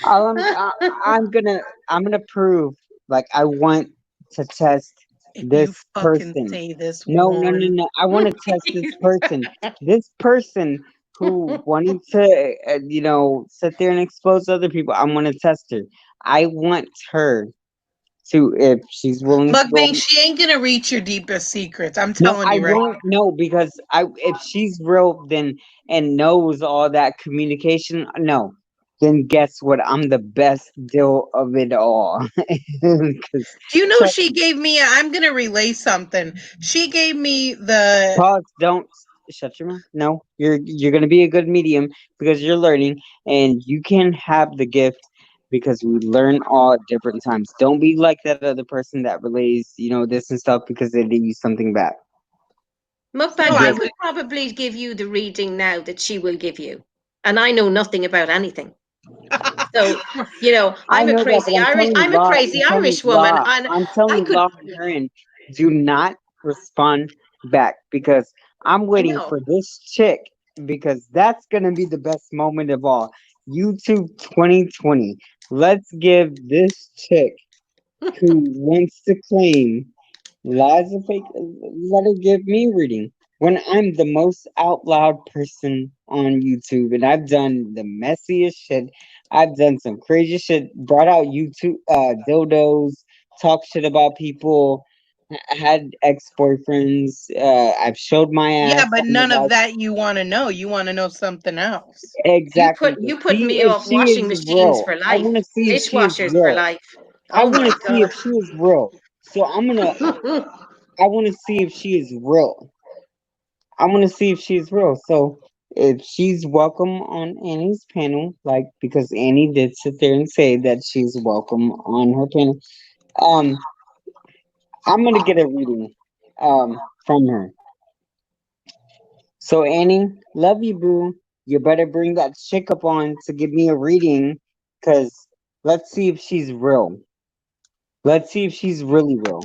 All I'm gonna I'm gonna prove like I want to test If you this fucking person. say this No, no, no, one. no. I want to test this person. This person who wanted to, sit there and expose other people. I want to test her. I want her to, if she's willing to go. Mukbang, she ain't gonna reach your deepest secrets. I'm No, telling I you right won't. No, because if she's real, then and knows all that communication, no. Then guess what? I'm the best deal of it all. Because now. Do you know she gave me, I'm gonna relay something. She gave me the, pause. Don't shut your mouth. No, you're gonna be a good medium because you're learning, and you can have the gift because we learn all at different times. Don't be like that other person that relays, this and stuff because they did you something bad. Mukbang, no, I I Just could probably give you the reading now that she will give you. And I know nothing about anything. So, I I'm a know that, but crazy Irish, I'm a crazy Irish woman. And I'm telling I you, could, law on her end. Do not respond back because I'm I waiting know. for this chick because that's gonna be the best moment of all. YouTube 2020. Let's give this chick who wants to claim lies are fake. Let her give me a reading. When I'm the most out loud person on YouTube, and I've done the messiest shit. I've done some crazy shit. Brought out YouTube dildos, talk shit about people. Had ex boyfriends. I've showed my yeah, ass but on the none of bus. that you want to know. You want to know something else. Exactly. To You put see me if off she washing is machines real. for I life, want to see if she is dishwashers for real. life. I Oh want my to see if God. she is real. So I want to see if she is real. I want to see if she's real. So if she's welcome on Annie's panel, like because Annie did sit there and say that she's welcome on her panel, um, I'm gonna get a reading from her. So Annie, love you, boo. You better bring that chick up on to give me a reading, cause let's see if she's real. Let's see if she's really real.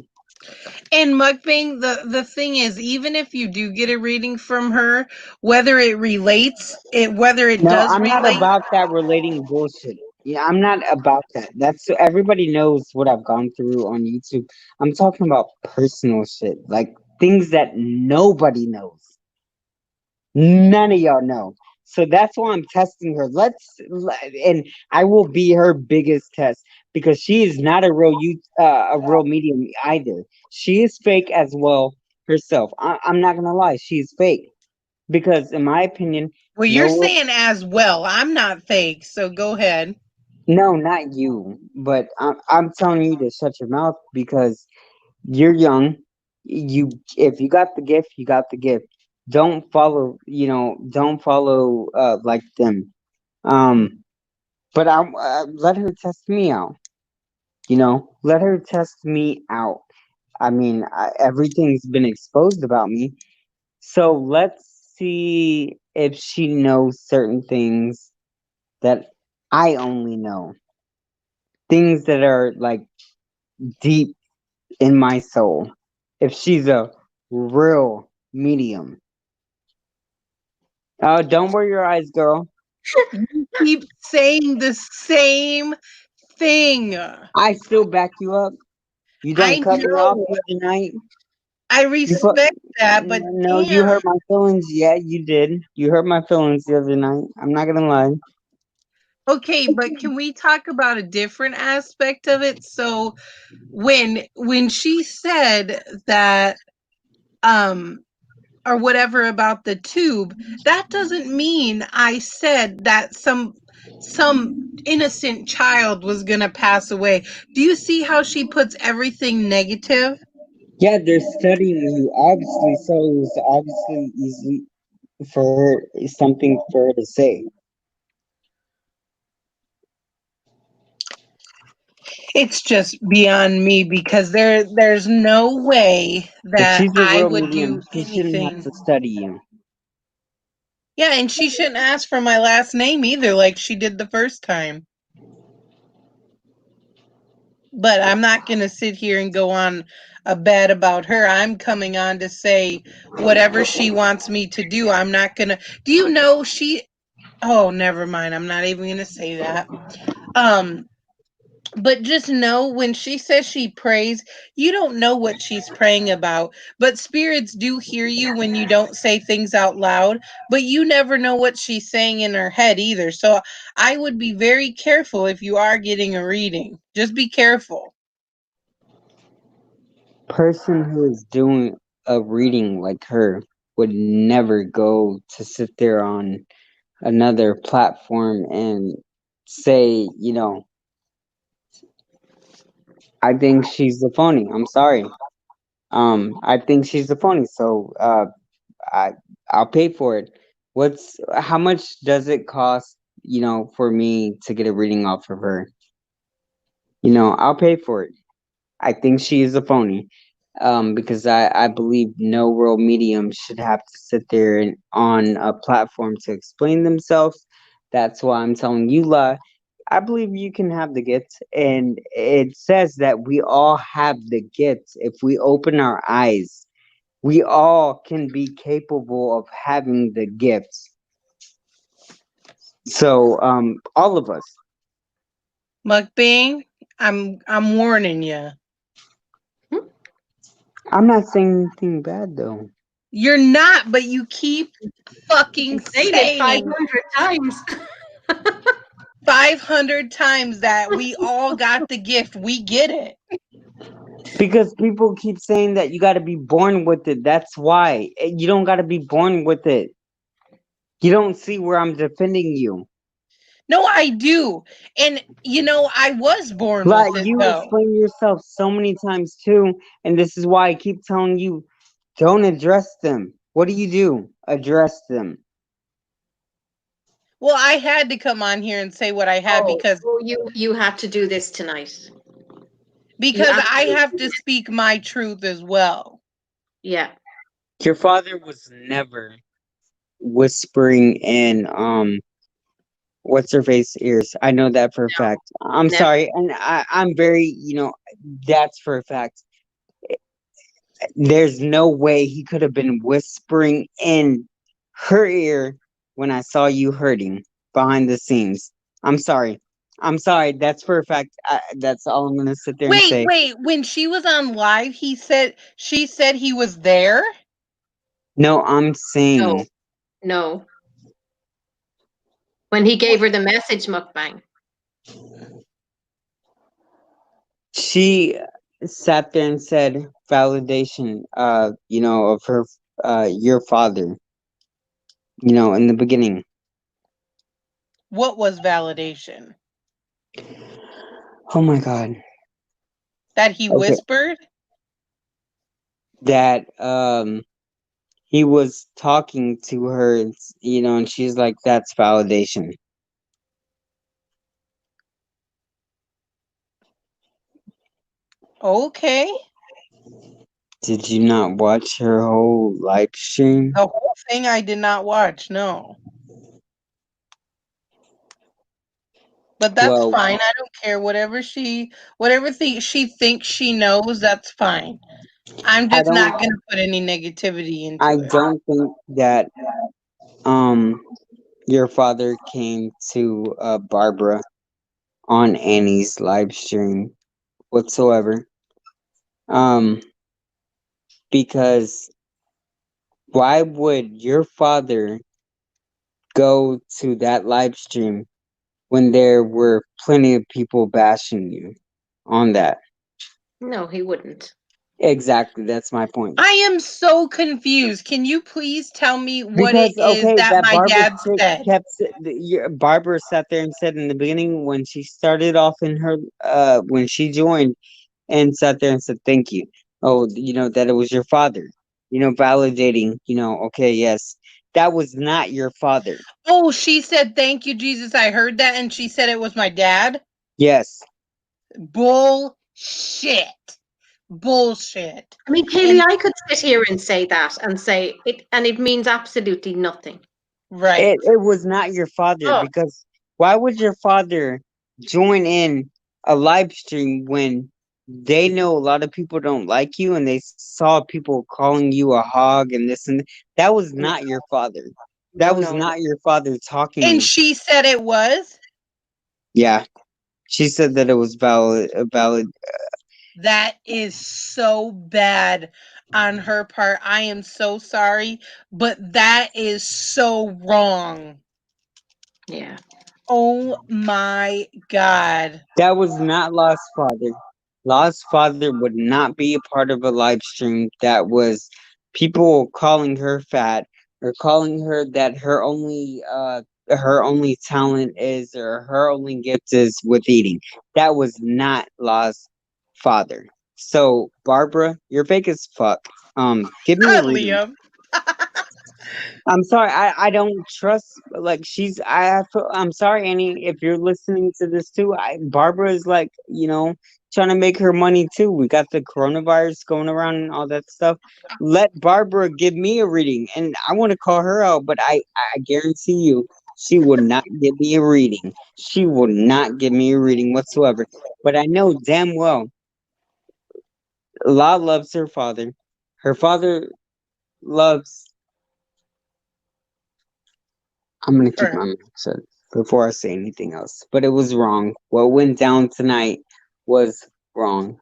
And mukbang, the thing is, even if you do get a reading from her, whether it No, does I'm not relate. about that relating bullshit. Yeah, I'm not about that. That's everybody knows what I've gone through on YouTube. I'm talking about personal shit, like things that nobody knows. None of y'all know. So that's why I'm testing her. And I will be her biggest test because she is not a real medium either. She is fake as well herself. I'm not gonna lie, she's fake because in my opinion, Well, you're no, saying as well. I'm not fake, so go ahead. no, not you, but I'm telling you to shut your mouth because you're young. If you got the gift, you got the gift. Don't follow like them. Um, but I let her test me out. Let her test me out. I mean, everything's been exposed about me. So let's see if she knows certain things that I only know. Things that are like deep in my soul. If she's a real medium. Oh, don't worry your eyes, girl. You keep saying the same thing. I still back you up. You done I cut me off know. the other night. I You put respect that, but no, you damn. hurt my feelings. Yeah, you did. You hurt my feelings the other night. I'm not gonna lie. Okay, but can we talk about a different aspect of it? So when she said that um or whatever about the tube, that doesn't mean I said that some innocent child was going to pass away. Do you see how she puts everything negative? Yeah, they're studying you, obviously, so it was obviously easy for her, something for her to say. It's just beyond me because there's no way If that she's a I real would medium, do she shouldn't have anything. to study you. Yeah, and she shouldn't ask for my last name either like she did the first time. But I'm not going to sit here and go on a bed about her. I'm coming on to say whatever she wants me to do. I'm not going to. Do you know she. Oh, never mind. I'm not even going to say that. Um, but just know when she says she prays, you don't know what she's praying about. But spirits do hear you when you don't say things out loud, but you never know what she's saying in her head either. So I would be very careful if you are getting a reading. Just be careful. Person who is doing a reading like her would never go to sit there on another platform and say, I think she's a phony. I'm sorry. I think she's a phony. So, I I'll pay for it. How much does it cost, for me to get a reading off of her? I'll pay for it. I think she is a phony. Because I believe no real medium should have to sit there and on a platform to explain themselves. That's why I'm telling you, La, I believe you can have the gifts, and it says that we all have the gifts if we open our eyes. We all can be capable of having the gifts. So, all of us. Mukbang, I'm warning you. I'm not saying anything bad though. You're not, but you keep fucking He's saying it saying 500 times. 500 times that we all got the gift. We get it. Because people keep saying that you got to be born with it. That's why. You don't got to be born with it. You don't see where I'm defending you. No, I do. And I was born Like with it you though. explain yourself so many times too, and this is why I keep telling you, don't address them. What do? Address them. Well, I had to come on here and say what I had Oh, because oh, you have to do this tonight. You I absolutely, have to speak my truth as well. yeah, Your father was never whispering in what's her face ears. I know that for a fact. I'm never. sorry, and I'm very, that's for a fact. There's no way he could have been whispering in her ear when I saw you hurting behind the scenes. I'm sorry. I'm sorry. That's for a fact. That's all I'm gonna sit there and Wait, say. wait. When she was on live, she said he was there. No, I'm No, saying no. When he gave Wait, her the message mukbang. she sat there and said validation. Of her, your father. In the beginning. what was validation? Oh my God. That he Okay. whispered? That he was talking to her, and she's like, that's validation. Okay. Did you not watch her whole live stream? The whole thing I did not watch, no. But that's Well, fine. I don't care. Whatever thing she thinks she knows, that's fine. I'm I just not don't, gonna put any negativity I into it. don't think that um your father came to Barbara on Annie's live stream whatsoever. Um, because why would your father go to that live stream when there were plenty of people bashing you on that? No, he wouldn't. Exactly, that's my point. I am so confused. Can you please tell me what it Because is okay, that that my Barbara dad chick said? Barbara sat there and said in the beginning when she started off in her when she joined and sat there and said thank you. Oh, that it was your father. Validating. Okay, yes, that was not your father. Oh, she said, "Thank you, Jesus." I heard that, and she said it was my dad. Yes, Bullshit. Bullshit. I mean, Kaylee, And I could sit here and say that and say it, and it means absolutely nothing. right. it was not your father Oh, because why would your father join in a live stream when they know a lot of people don't like you and they saw people calling you a hog and this and that was no, not your father. That no, was no, no. not your father And talking. she said it was. Yeah, she said that it was valid. That is so bad on her part. I am so sorry, but that is so wrong. Yeah. Oh my God. That was not Lost Father. Lost Father would not be a part of a live stream that was people calling her fat or calling her that her only talent is or her only gift is with eating. That was not Lost Father. So Barbara, you're fake as fuck. Give me a reading. Liam. I'm sorry, I don't trust like I'm sorry, Annie, if you're listening to this too. Barbara is like, trying to make her money too. We got the coronavirus going around and all that stuff. Let Barbara give me a reading and I want to call her out, but I guarantee you she will not give me a reading. She will not give me a reading whatsoever. But I know damn well La loves her father. Her father loves I'm gonna keep Her. my mouth shut before I say anything else. But it was wrong. What went down tonight was wrong.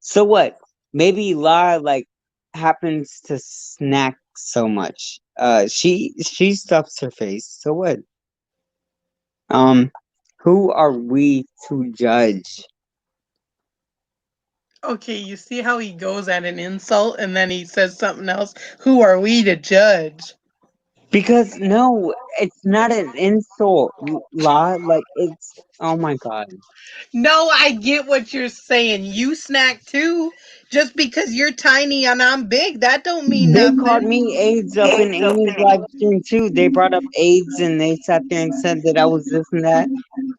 So what? Maybe La like happens to snack so much. She stuffs her face. So what? Um, who are we to judge? Okay, you see how he goes at an insult and then he says something else? Who are we to judge? Because no, it's not an insult, La. Like it's, oh my God. No, I get what you're saying. You snack too. Just because you're tiny and I'm big, that don't mean They called nothing. me AIDS up in Amy's live stream too. They brought up AIDS and they sat there and said that I was this and that.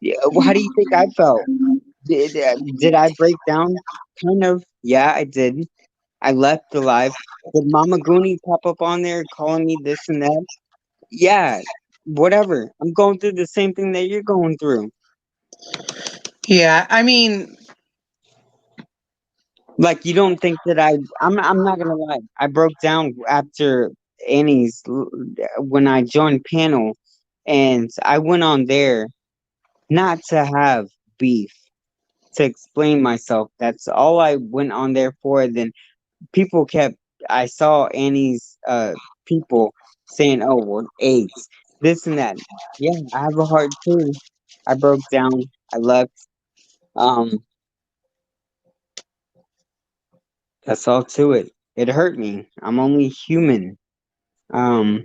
Yeah, how do you think I felt? Did I break down? Kind of. Yeah, I did. I left alive. Did Mama Goonie pop up on there calling me this and that? Yeah, whatever. I'm going through the same thing that you're going through. Yeah, I mean, Like you don't think that I'm not gonna lie. I broke down after Annie's when I joined panel, and I went on there not to have beef, to explain myself. That's all I went on there for. Then people kept. I saw Annie's people saying, "Oh, well, AIDS, this and that." Yeah, I have a heart too. I broke down. I left. Um, that's all to it. It hurt me. I'm only human. Um,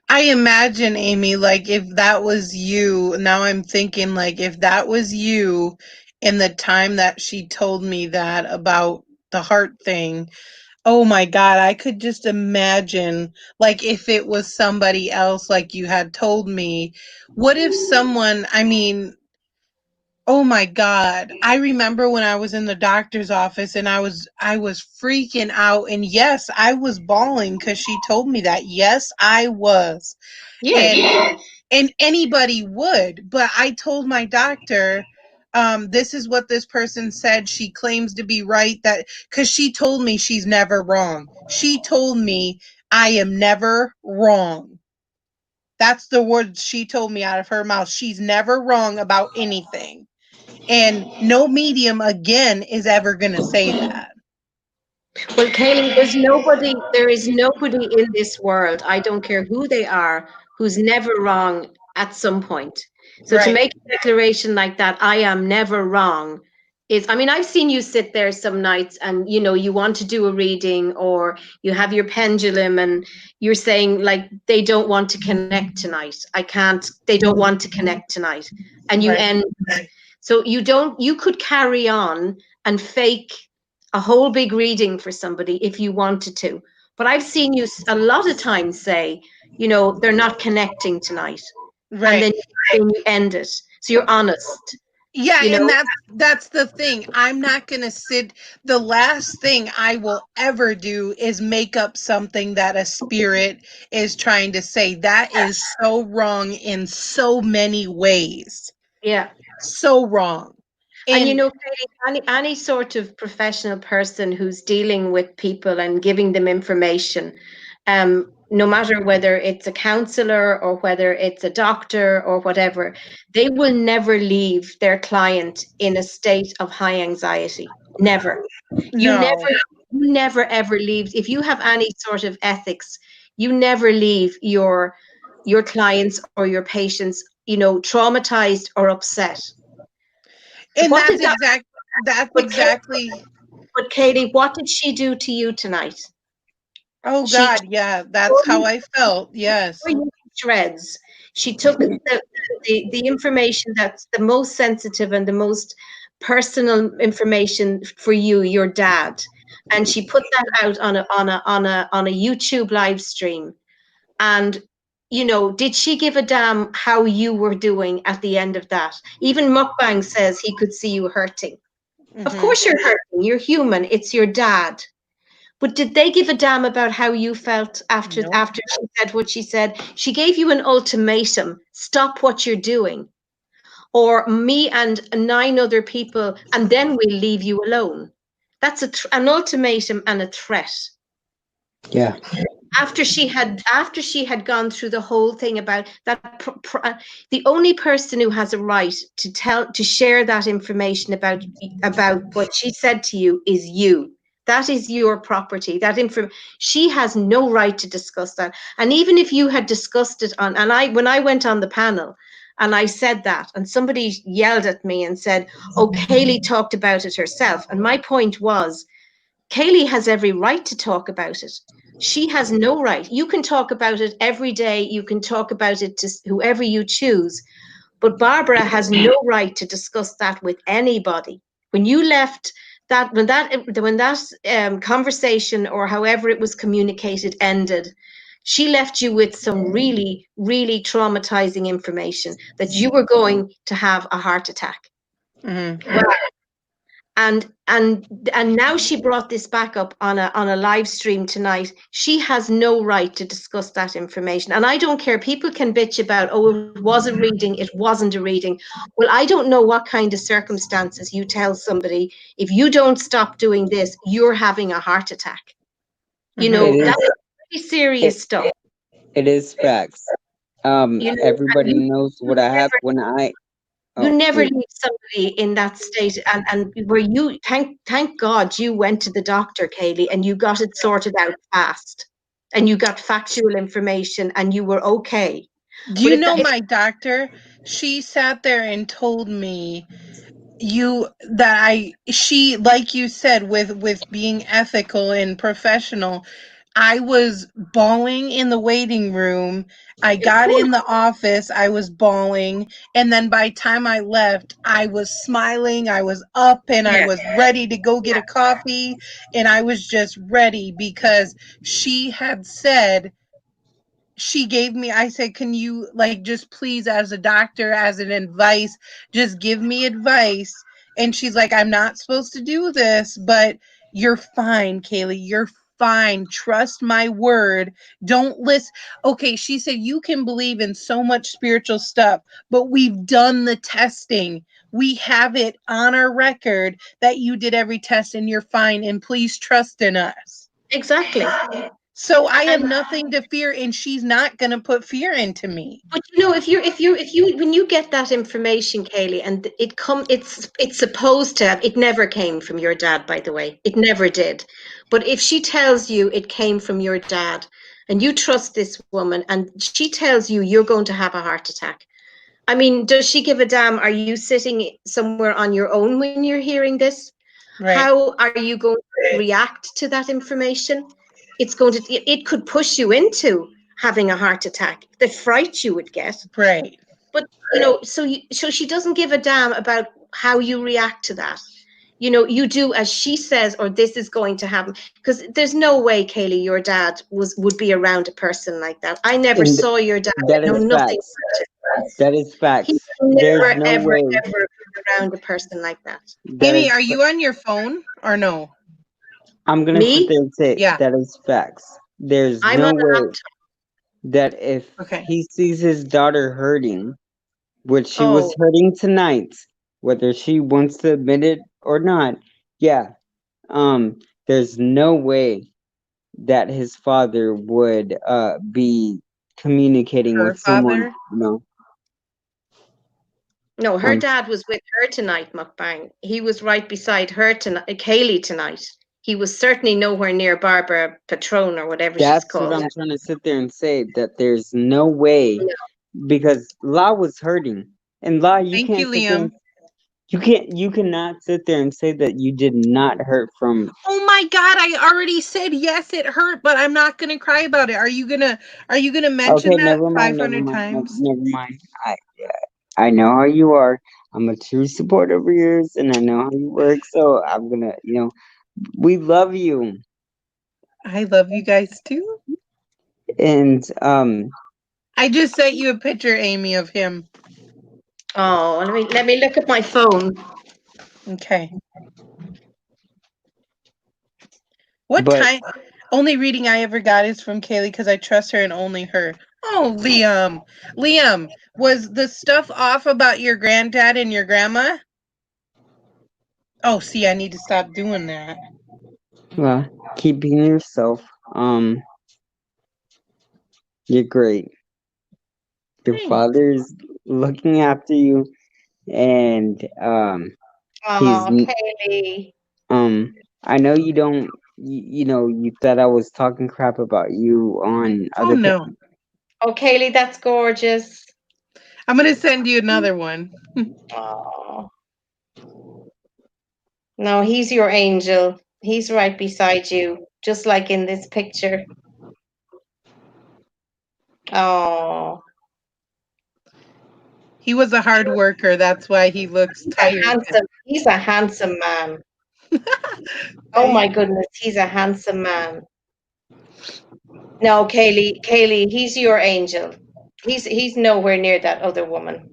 I imagine, Amy, like if that was you, now I'm thinking like if that was you in the time that she told me that about the heart thing, oh my God, I could just imagine like if it was somebody else like you had told me. What if someone, I mean, oh my God. I remember when I was in the doctor's office and I was freaking out, and yes, I was bawling cuz she told me that. Yes, I was. Yeah, And anybody would, but I told my doctor, this is what this person said. She claims to be right, that cuz she told me she's never wrong. She told me I am never wrong. That's the words she told me out of her mouth. She's never wrong about anything. And no medium again is ever going to say that. well, Kaylee, there is nobody in this world, I don't care who they are, who's never wrong at some point. So to Right. make a declaration like that, I am never wrong, is, I mean, I've seen you sit there some nights and, you want to do a reading or you have your pendulum and you're saying, like, they don't want to connect tonight. They don't want to connect tonight. And you Right. end. So you could carry on and fake a whole big reading for somebody if you wanted to. But I've seen you a lot of times say, they're not connecting tonight. And then, Right. then you end it. So you're honest, Yeah, you and know? that's the thing. I'm not going to sit, the last thing I will ever do is make up something that a spirit is trying to say. That is so wrong in so many ways. Yeah. So wrong. And And Katie, any sort of professional person who's dealing with people and giving them information, no matter whether it's a counselor or whether it's a doctor or whatever, they will never leave their client in a state of high anxiety. Never. You no. never ever leave. If you have any sort of ethics, you never leave your clients or your patients, traumatized or upset. So And what did that that's but Katie, exactly. but Katie, what did she do to you tonight? Oh She God, yeah, that's tore how you, I felt. tore Yes. you to shreds. She took the information that's the most sensitive and the most personal information for you, your dad, and she put that out on a YouTube live stream. And did she give a damn how you were doing at the end of that? Even Mukbang says he could see you hurting. Of Mhm. course you're hurting. You're human. It's your dad. But did they give a damn about how you felt after Nope. after she said what she said? She gave you an ultimatum. Stop what you're doing. Or me and 9 other people, and then we'll leave you alone. That's an ultimatum and a threat. yeah. After she had gone through the whole thing about that, the only person who has a right to share that information about what she said to you is you. That is your property. She has no right to discuss that. And even if you had discussed it when I went on the panel and I said that, and somebody yelled at me and said, "Oh, Kaylee talked about it herself," and my point was, Kaylee has every right to talk about it. She has no right. You can talk about it every day. You can talk about it to whoever you choose. But Barbara has no right to discuss that with anybody. When you left that, when that conversation or however it was communicated ended, she left you with some really, really traumatizing information that you were going to have a heart attack. Mm-hmm. Well, and now she brought this back up on a live stream tonight. She has no right to discuss that information, and I don't care. People can bitch about, oh, it was a reading, it wasn't a reading. Well, I don't know what kind of circumstances you tell somebody, if you don't stop doing this, you're having a heart attack. You Mm-hmm. know, It is that's pretty it, serious stuff. it is facts. You know, and Everybody knows what I have when I you oh never yeah, leave somebody in that state, and where you thank God you went to the doctor, Kaylee, and you got it sorted out fast, and you got factual information, and you were okay. Do But you if know that, my doctor? She sat there and told me you that she, like you said, with being ethical and professional, I was bawling in the waiting room. I of got course, in the office, I was bawling, and then by the time I left, I was smiling, I was up, and I yeah, was ready to go get yeah, a coffee, and I was just ready because she had said, she gave me, I said, can you, like, just please, as a doctor, as an advice, just give me advice. And she's like, I'm not supposed to do this, but you're fine, Kaylee, you're fine, trust my word, don't listen. Okay, she said, you can believe in so much spiritual stuff, but we've done the testing, we have it on our record that you did every test and you're fine, and please trust in us. exactly. So I have And nothing to fear, and she's not going to put fear into me. but you know, if you when you get that information, Kaylee, and it's supposed to have, it never came from your dad, by the way, it never did. But if she tells you it came from your dad, and you trust this woman, and she tells you you're going to have a heart attack, I mean, does she give a damn? Are you sitting somewhere on your own when you're hearing this? Right. How are you going to react to that information? It could push you into having a heart attack, the fright you would get. Right. But so she doesn't give a damn about how you react to that. You do as she says, or this is going to happen. Because there's no way, Kaylee, your dad would be around a person like that. I never and saw your dad. that I know is nothing facts. about it. That is He facts. There's never, no ever, way. ever been around a person like that. That Amy, is. are you on your phone or no? I'm gonna sit Me, there and say Yeah. that is facts. There's I'm no on a way laptop. that if Okay. he sees his daughter hurting, which she was Oh, hurting tonight, whether she wants to admit it or not, yeah, there's no way that his father would be communicating Her with someone, father? no, her um dad was with her tonight, Mukbang. He was right beside her tonight, Kaylee tonight. He was certainly nowhere near Barbara Patron or whatever she's that's what called. I'm trying to sit there and say, that there's no way, because La was hurting. And La, you Thank you, can't sit there and Liam. you cannot sit there and say that you did not hurt from. Oh my God, I already said yes, it hurt, but I'm not gonna cry about it. Are you gonna mention Okay, that never mind, never 500 mind, times? never mind. I know how you are. I'm a true supporter of yours, and I know how you work. So I'm gonna, we love you, I love you guys too. and I just sent you a picture, Amy, of him. Oh, let me look at my phone. Okay. What but time? Only reading I ever got is from Kaylee because I trust her and only her. Oh, Liam. Liam, was the stuff off about your granddad and your grandma? Oh, see, I need to stop doing that. well, keep being yourself. You're great. Your Thanks. father's looking after you, and he's Oh, Kaylee. I know you don't. You thought I was talking crap about you on Oh, other. no. Oh, Kaylee, that's gorgeous. I'm going to send you another one. Oh. No, he's your angel. He's right beside you, just like in this picture. Oh, He was a hard worker. That's why he looks tired. he's a handsome man. Oh my goodness, he's a handsome man. No, Kaylee, he's your angel. He's nowhere near that other woman.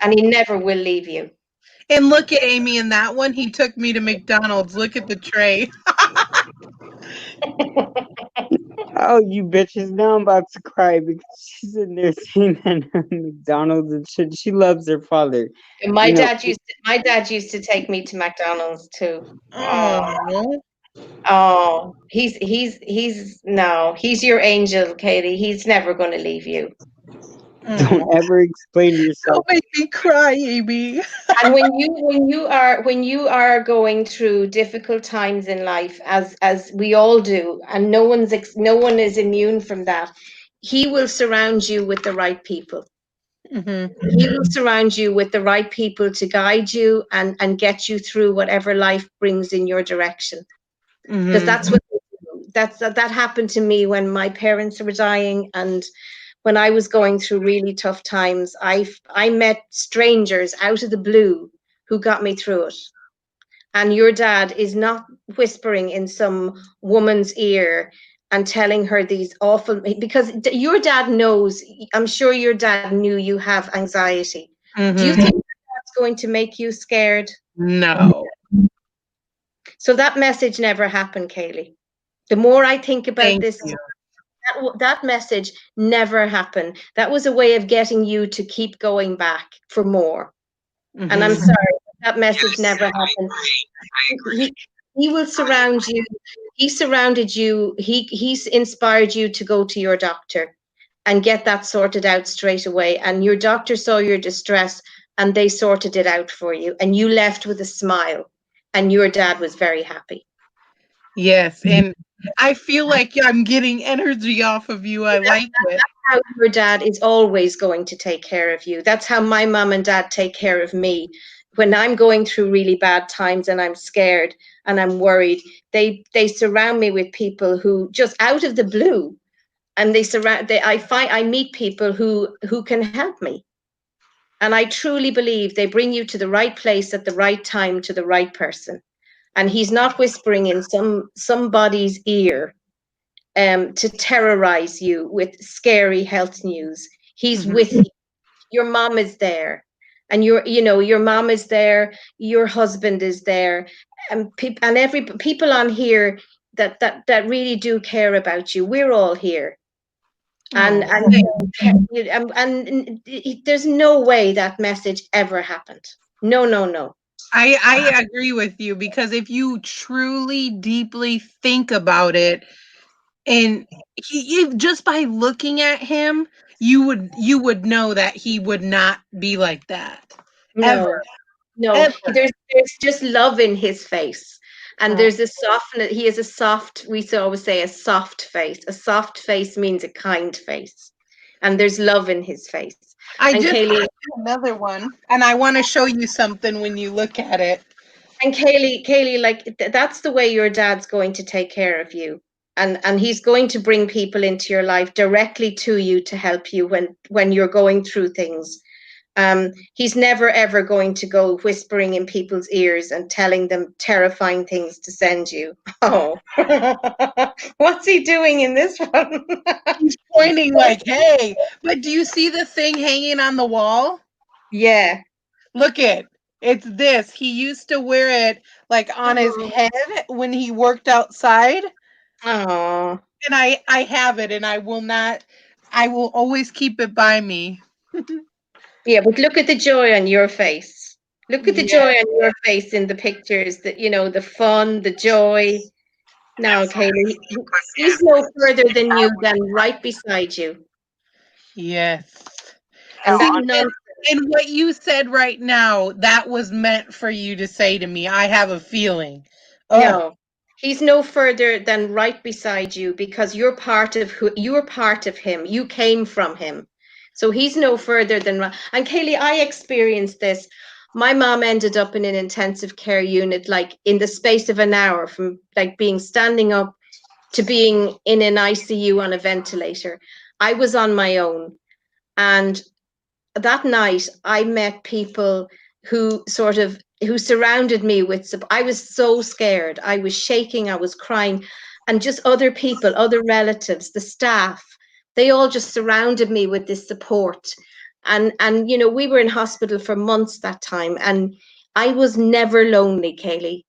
And he never will leave you. And look at Amy in that one. He took me to McDonald's. Look at the tray. Oh, you bitches! Now I'm about to cry because she's in there saying that McDonald's and shit. She loves her father. My You know, dad used to take me to McDonald's too. Oh, Oh, he's your angel, Katie. He's never going to leave you. don't ever explain Don't yourself. make me cry, Amy. And when you are going through difficult times in life, as we all do, and no one is immune from that, he will surround you with the right people. He will surround you with the right people to guide you and get you through whatever life brings in your direction. Because that's what that happened to me when my parents were dying, and when I was going through really tough times. I met strangers out of the blue who got me through it. And your dad is not whispering in some woman's ear and telling her these awful, because your dad knows, I'm sure your dad knew you have anxiety. Do you think that's going to make you scared? No. So that message never happened, Kaylee. The more I think about Thank this, you. that message never happened. That was a way of getting you to keep going back for more. And I'm sorry, that message never happened. He will surround you. He surrounded you. He's inspired you to go to your doctor and get that sorted out straight away. And your doctor saw your distress and they sorted it out for you. And you left with a smile. And your dad was very happy. Yes, and I feel like I'm getting energy off of you. I like it. How your dad is always going to take care of you. That's how my mom and dad take care of me. When I'm going through really bad times and I'm scared and I'm worried, they surround me with people who just out of the blue, and I meet people who can help me. And I truly believe they bring you to the right place at the right time to the right person. And he's not whispering in somebody's ear to terrorize you with scary health news. He's with you. Your mom is there, and your mom is there. Your husband is there, and people on here that really do care about you. We're all here, and there's no way that message ever happened. No, no, no. I agree with you, because if you truly deeply think about it, and just by looking at him, you would know that he would not be like that. No. Ever. No, Ever. there's just love in his face. And there's a softness. He has a soft, we always say a soft face. A soft face means a kind face. And there's love in his face. I And just Kaylee, got another one, and I want to show you something when you look at it. like that's the way your dad's going to take care of you. And he's going to bring people into your life directly to you to help you when you're going through things. He's never ever going to go whispering in people's ears and telling them terrifying things to send you. Oh, what's he doing in this one? He's pointing like, hey, but do you see the thing hanging on the wall? Yeah. Look it's this. He used to wear it like on his head when he worked outside. Oh. And I have it, and I will always keep it by me. Yeah, but look at the joy on your face. Look at the joy on your face in the pictures, the fun, the joy. No, Kaylee, he's no further than you, than right beside you. Yes. And See, that and what you said right now, that was meant for you to say to me. I have a feeling. no, he's no further than right beside you, because you're part of him. You came from him. So he's no further than And Kaylee, I experienced this. My mom ended up in an intensive care unit, like in the space of an hour, from like being standing up to being in an ICU on a ventilator. I was on my own. And that night I met people who surrounded me with, I was so scared. I was shaking, I was crying, and just other people, other relatives, the staff, they all just surrounded me with this support. And you know, we were in hospital for months that time, and I was never lonely, Kaylee.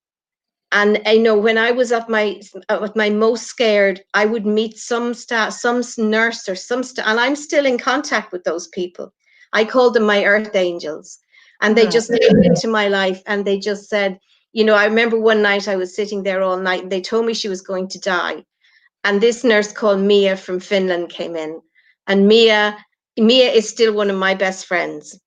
And I know when I was at my most scared, I would meet some staff, some nurse or some staff, and I'm still in contact with those people. I call them my earth angels. And they just came into my life and they just said, you know, I remember one night I was sitting there all night and they told me she was going to die. And this nurse called Mia from Finland came in. And Mia is still one of my best friends.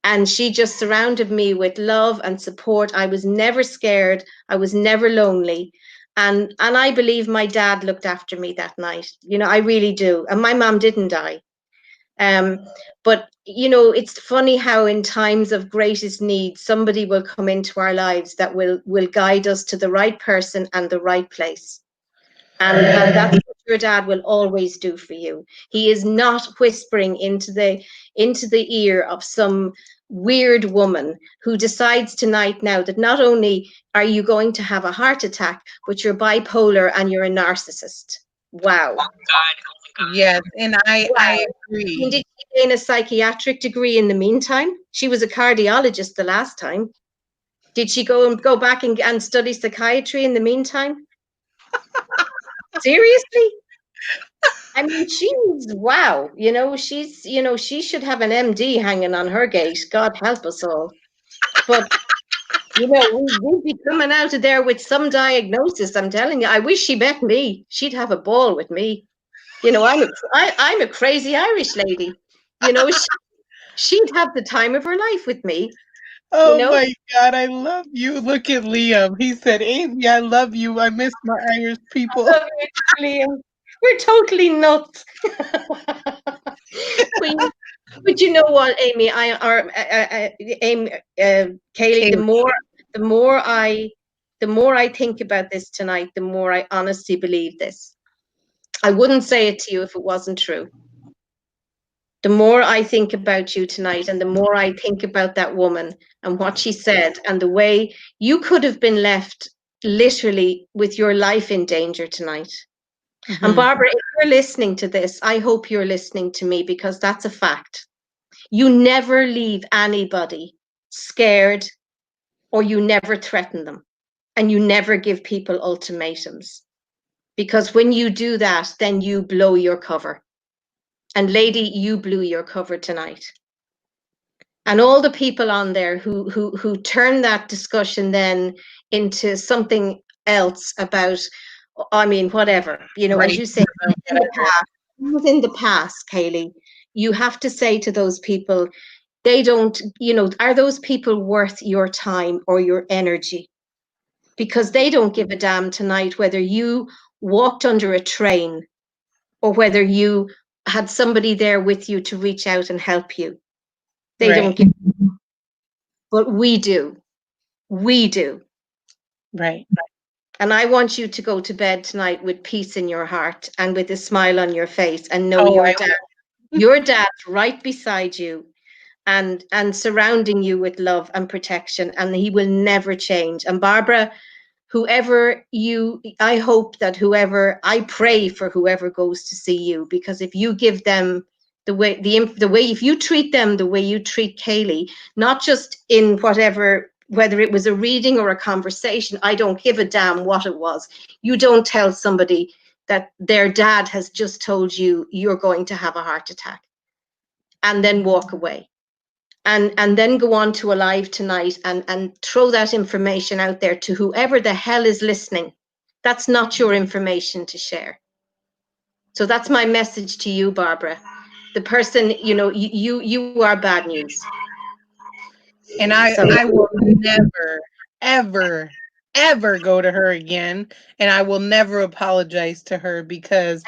And she just surrounded me with love and support. I was never scared. I was never lonely. And I believe my dad looked after me that night. You know, I really do. And my mom didn't die. But you know, it's funny how in times of greatest need, somebody will come into our lives that will guide us to the right person and the right place. And that's what your dad will always do for you. He is not whispering into the ear of some weird woman who decides tonight now that not only are you going to have a heart attack, but you're bipolar and you're a narcissist. Wow. Yes, and I Wow. I I mean, agree. did she gain a psychiatric degree in the meantime? She was a cardiologist the last time. Did she go back and study psychiatry in the meantime? Seriously? I mean, she's wow. You know, she should have an MD hanging on her gate. God help us all. But you know, we'd be coming out of there with some diagnosis. I'm telling you. I wish she met me. She'd have a ball with me. You know, I'm a crazy Irish lady. You know, she'd have the time of her life with me. You Oh know, my God, I love you. Look at Liam. He said, Amy, I love you. I miss my Irish people. I love you, Liam. We're totally nuts. but, but you know what, Amy? Amy, Kaylee. Kaylee. The more I think about this tonight, the more I honestly believe this. I wouldn't say it to you if it wasn't true. The more I think about you tonight, and the more I think about that woman and what she said, and the way you could have been left literally with your life in danger tonight. And Barbara, if you're listening to this, I hope you're listening to me because that's a fact. You never leave anybody scared, or you never threaten them, and you never give people ultimatums. Because when you do that, then you blow your cover. And lady, you blew your cover tonight. And all the people on there who turn that discussion then into something else about, I mean, whatever, you know, as you say, in the past, within the past, Kaylee, you have to say to those people, they don't, you know, are those people worth your time or your energy? Because they don't give a damn tonight whether you walked under a train or whether you had somebody there with you to reach out and help you. They don't give, but we do. We do. Right. And I want you to go to bed tonight with peace in your heart and with a smile on your face and know Oh, your dad's right beside you and surrounding you with love and protection, and he will never change. And Barbara, I hope that I pray for whoever goes to see you, because if you give them the way, if you treat them the way you treat Kaylee, not just in whether it was a reading or a conversation, I don't give a damn what it was. You don't tell somebody that their dad has just told you you're going to have a heart attack and then walk away. And then go on to a live tonight and throw that information out there to whoever the hell is listening. That's not your information to share. So that's my message to you, Barbara. The person, you know, you are bad news. And So I will never, ever, ever go to her again. And I will never apologize to her because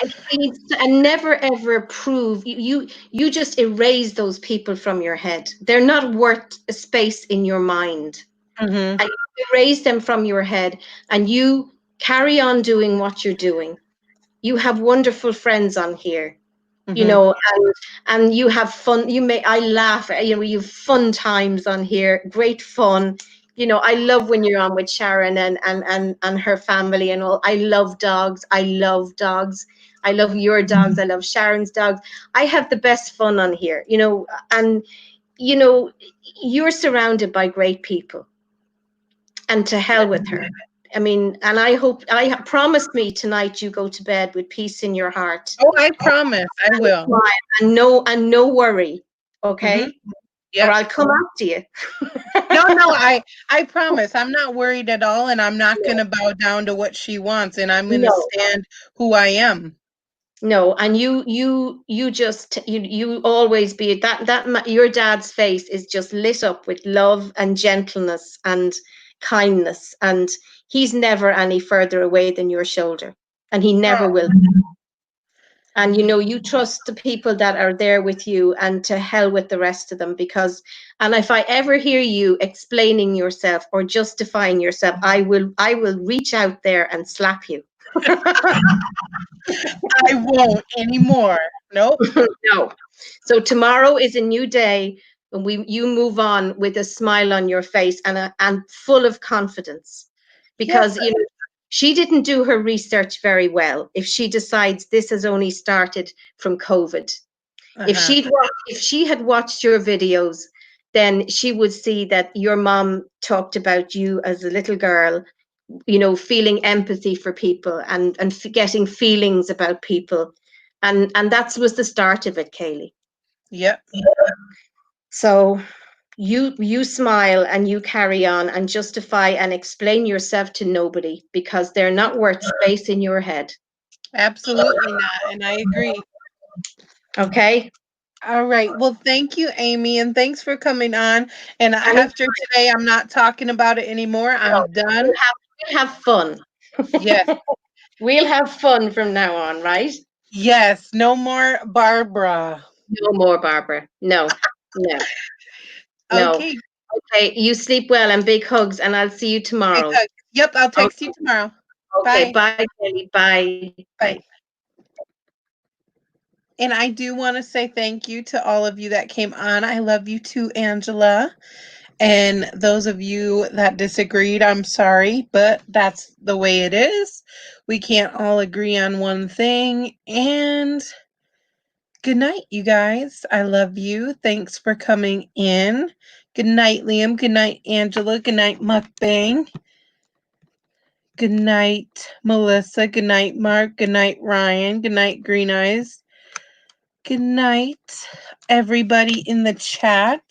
and never ever prove you just erase those people from your head. They're not worth a space in your mind. And you erase them from your head and you carry on doing what you're doing. You have wonderful friends on here. you Mhm. know, and you have fun. I laugh, you know, you've fun times on here, great fun. You know, I love when you're on with Sharon and her family and all. I love dogs. I love dogs. I love your dogs. I love Sharon's dogs. I have the best fun on here, you know, and you know, you're surrounded by great people, and to hell with her. I mean, and I promised me tonight you go to bed with peace in your heart Oh, I promise I and will. smile and no worry, Mhm. okay? Or Yep. I'll come after you. No, no, I promise. I'm not worried at all, and I'm not gonna bow down to what she wants, and I'm gonna No, stand who I am. no, and you always be your dad's face is just lit up with love and gentleness and kindness, and he's never any further away than your shoulder, and he never Oh, will. And you know, you trust the people that are there with you, and to hell with the rest of them. Because, and if I ever hear you explaining yourself or justifying yourself, I will reach out there and slap you. I won't anymore. Nope. No. So tomorrow is a new day, and you move on with a smile on your face and full of confidence, Yes. because you know she didn't do her research very well. If she decides this has only started from COVID, Uh-huh. if she had watched your videos, then she would see that your mom talked about you as a little girl, you know, feeling empathy for people and getting feelings about people, and that was the start of it, Kaylee. Yep. So you smile and you carry on and justify and explain yourself to nobody, because they're not worth space in your head. Absolutely not, and I agree. Okay. All right. Well, thank you, Amy, and thanks for coming on. And And after today, I'm not talking about it anymore. I'm done. we'll have fun. Yes. We'll have fun from now on, right? Yes. No more Barbara. No more, Barbara. No, no, no. Okay. Okay, you sleep well and big hugs, and I'll see you Big tomorrow. hug. Yep. I'll text Okay, you tomorrow. okay. Bye. Bye, Kelly. Bye. Bye. Bye. And I do want to say thank you to all of you that came on. I love you too, Angela. And those of you that disagreed, I'm sorry, but that's the way it is. We can't all agree on one thing. And good night, you guys. I love you. Thanks for coming in. Good night, Liam. Good night, Angela. Good night, Mukbang. Good night, Melissa. Good night, Mark. Good night, Ryan. Good night, Green Eyes. Good night, everybody in the chat.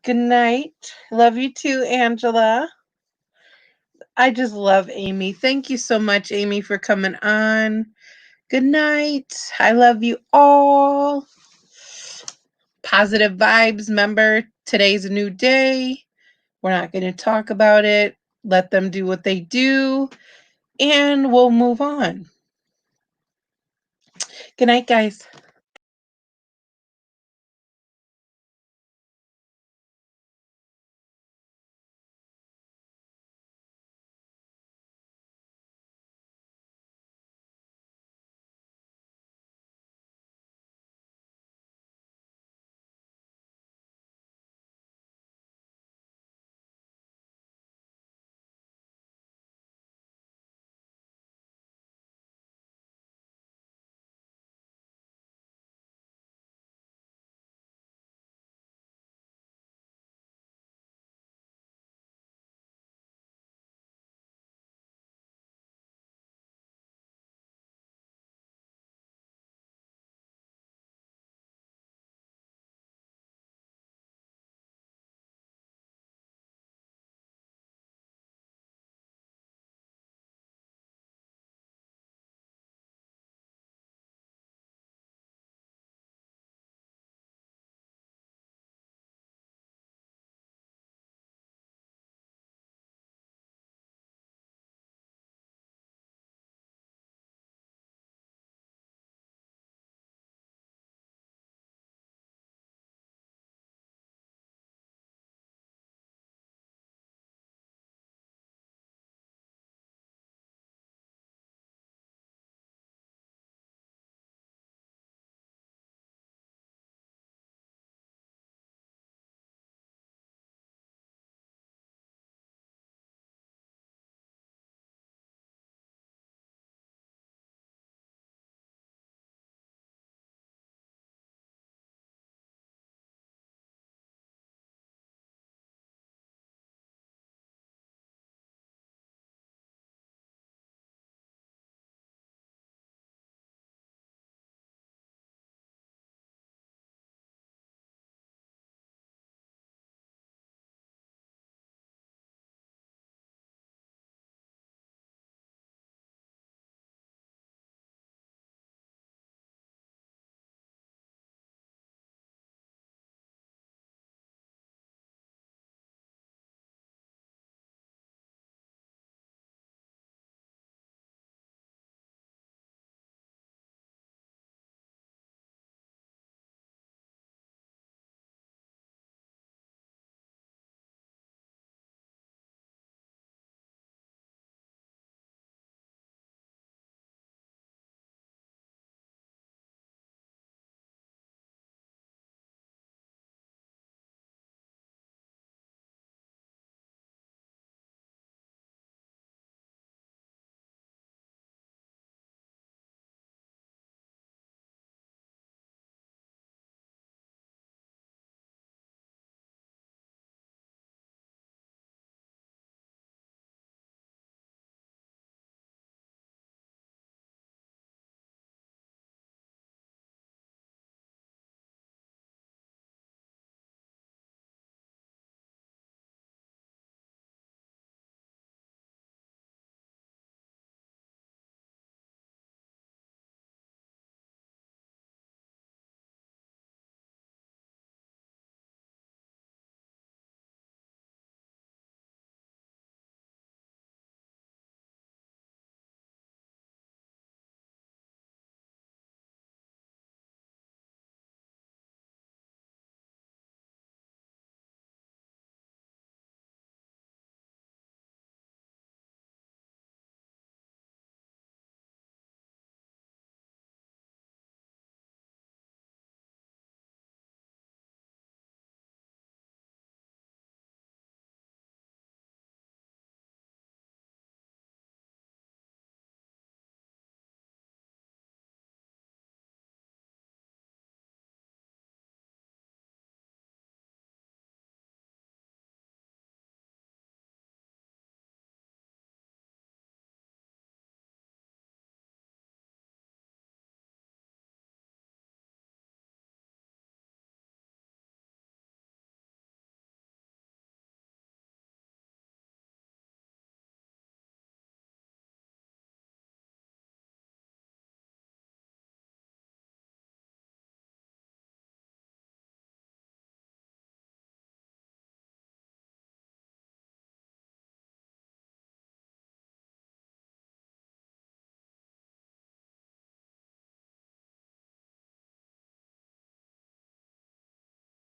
Good night. Love you too, Angela. I just love Amy. Thank you so much, Amy, for coming on. Good night. I love you all. Positive vibes. Remember, today's a new day. We're not going to talk about it. Let them do what they do, and we'll move on. Good night, guys.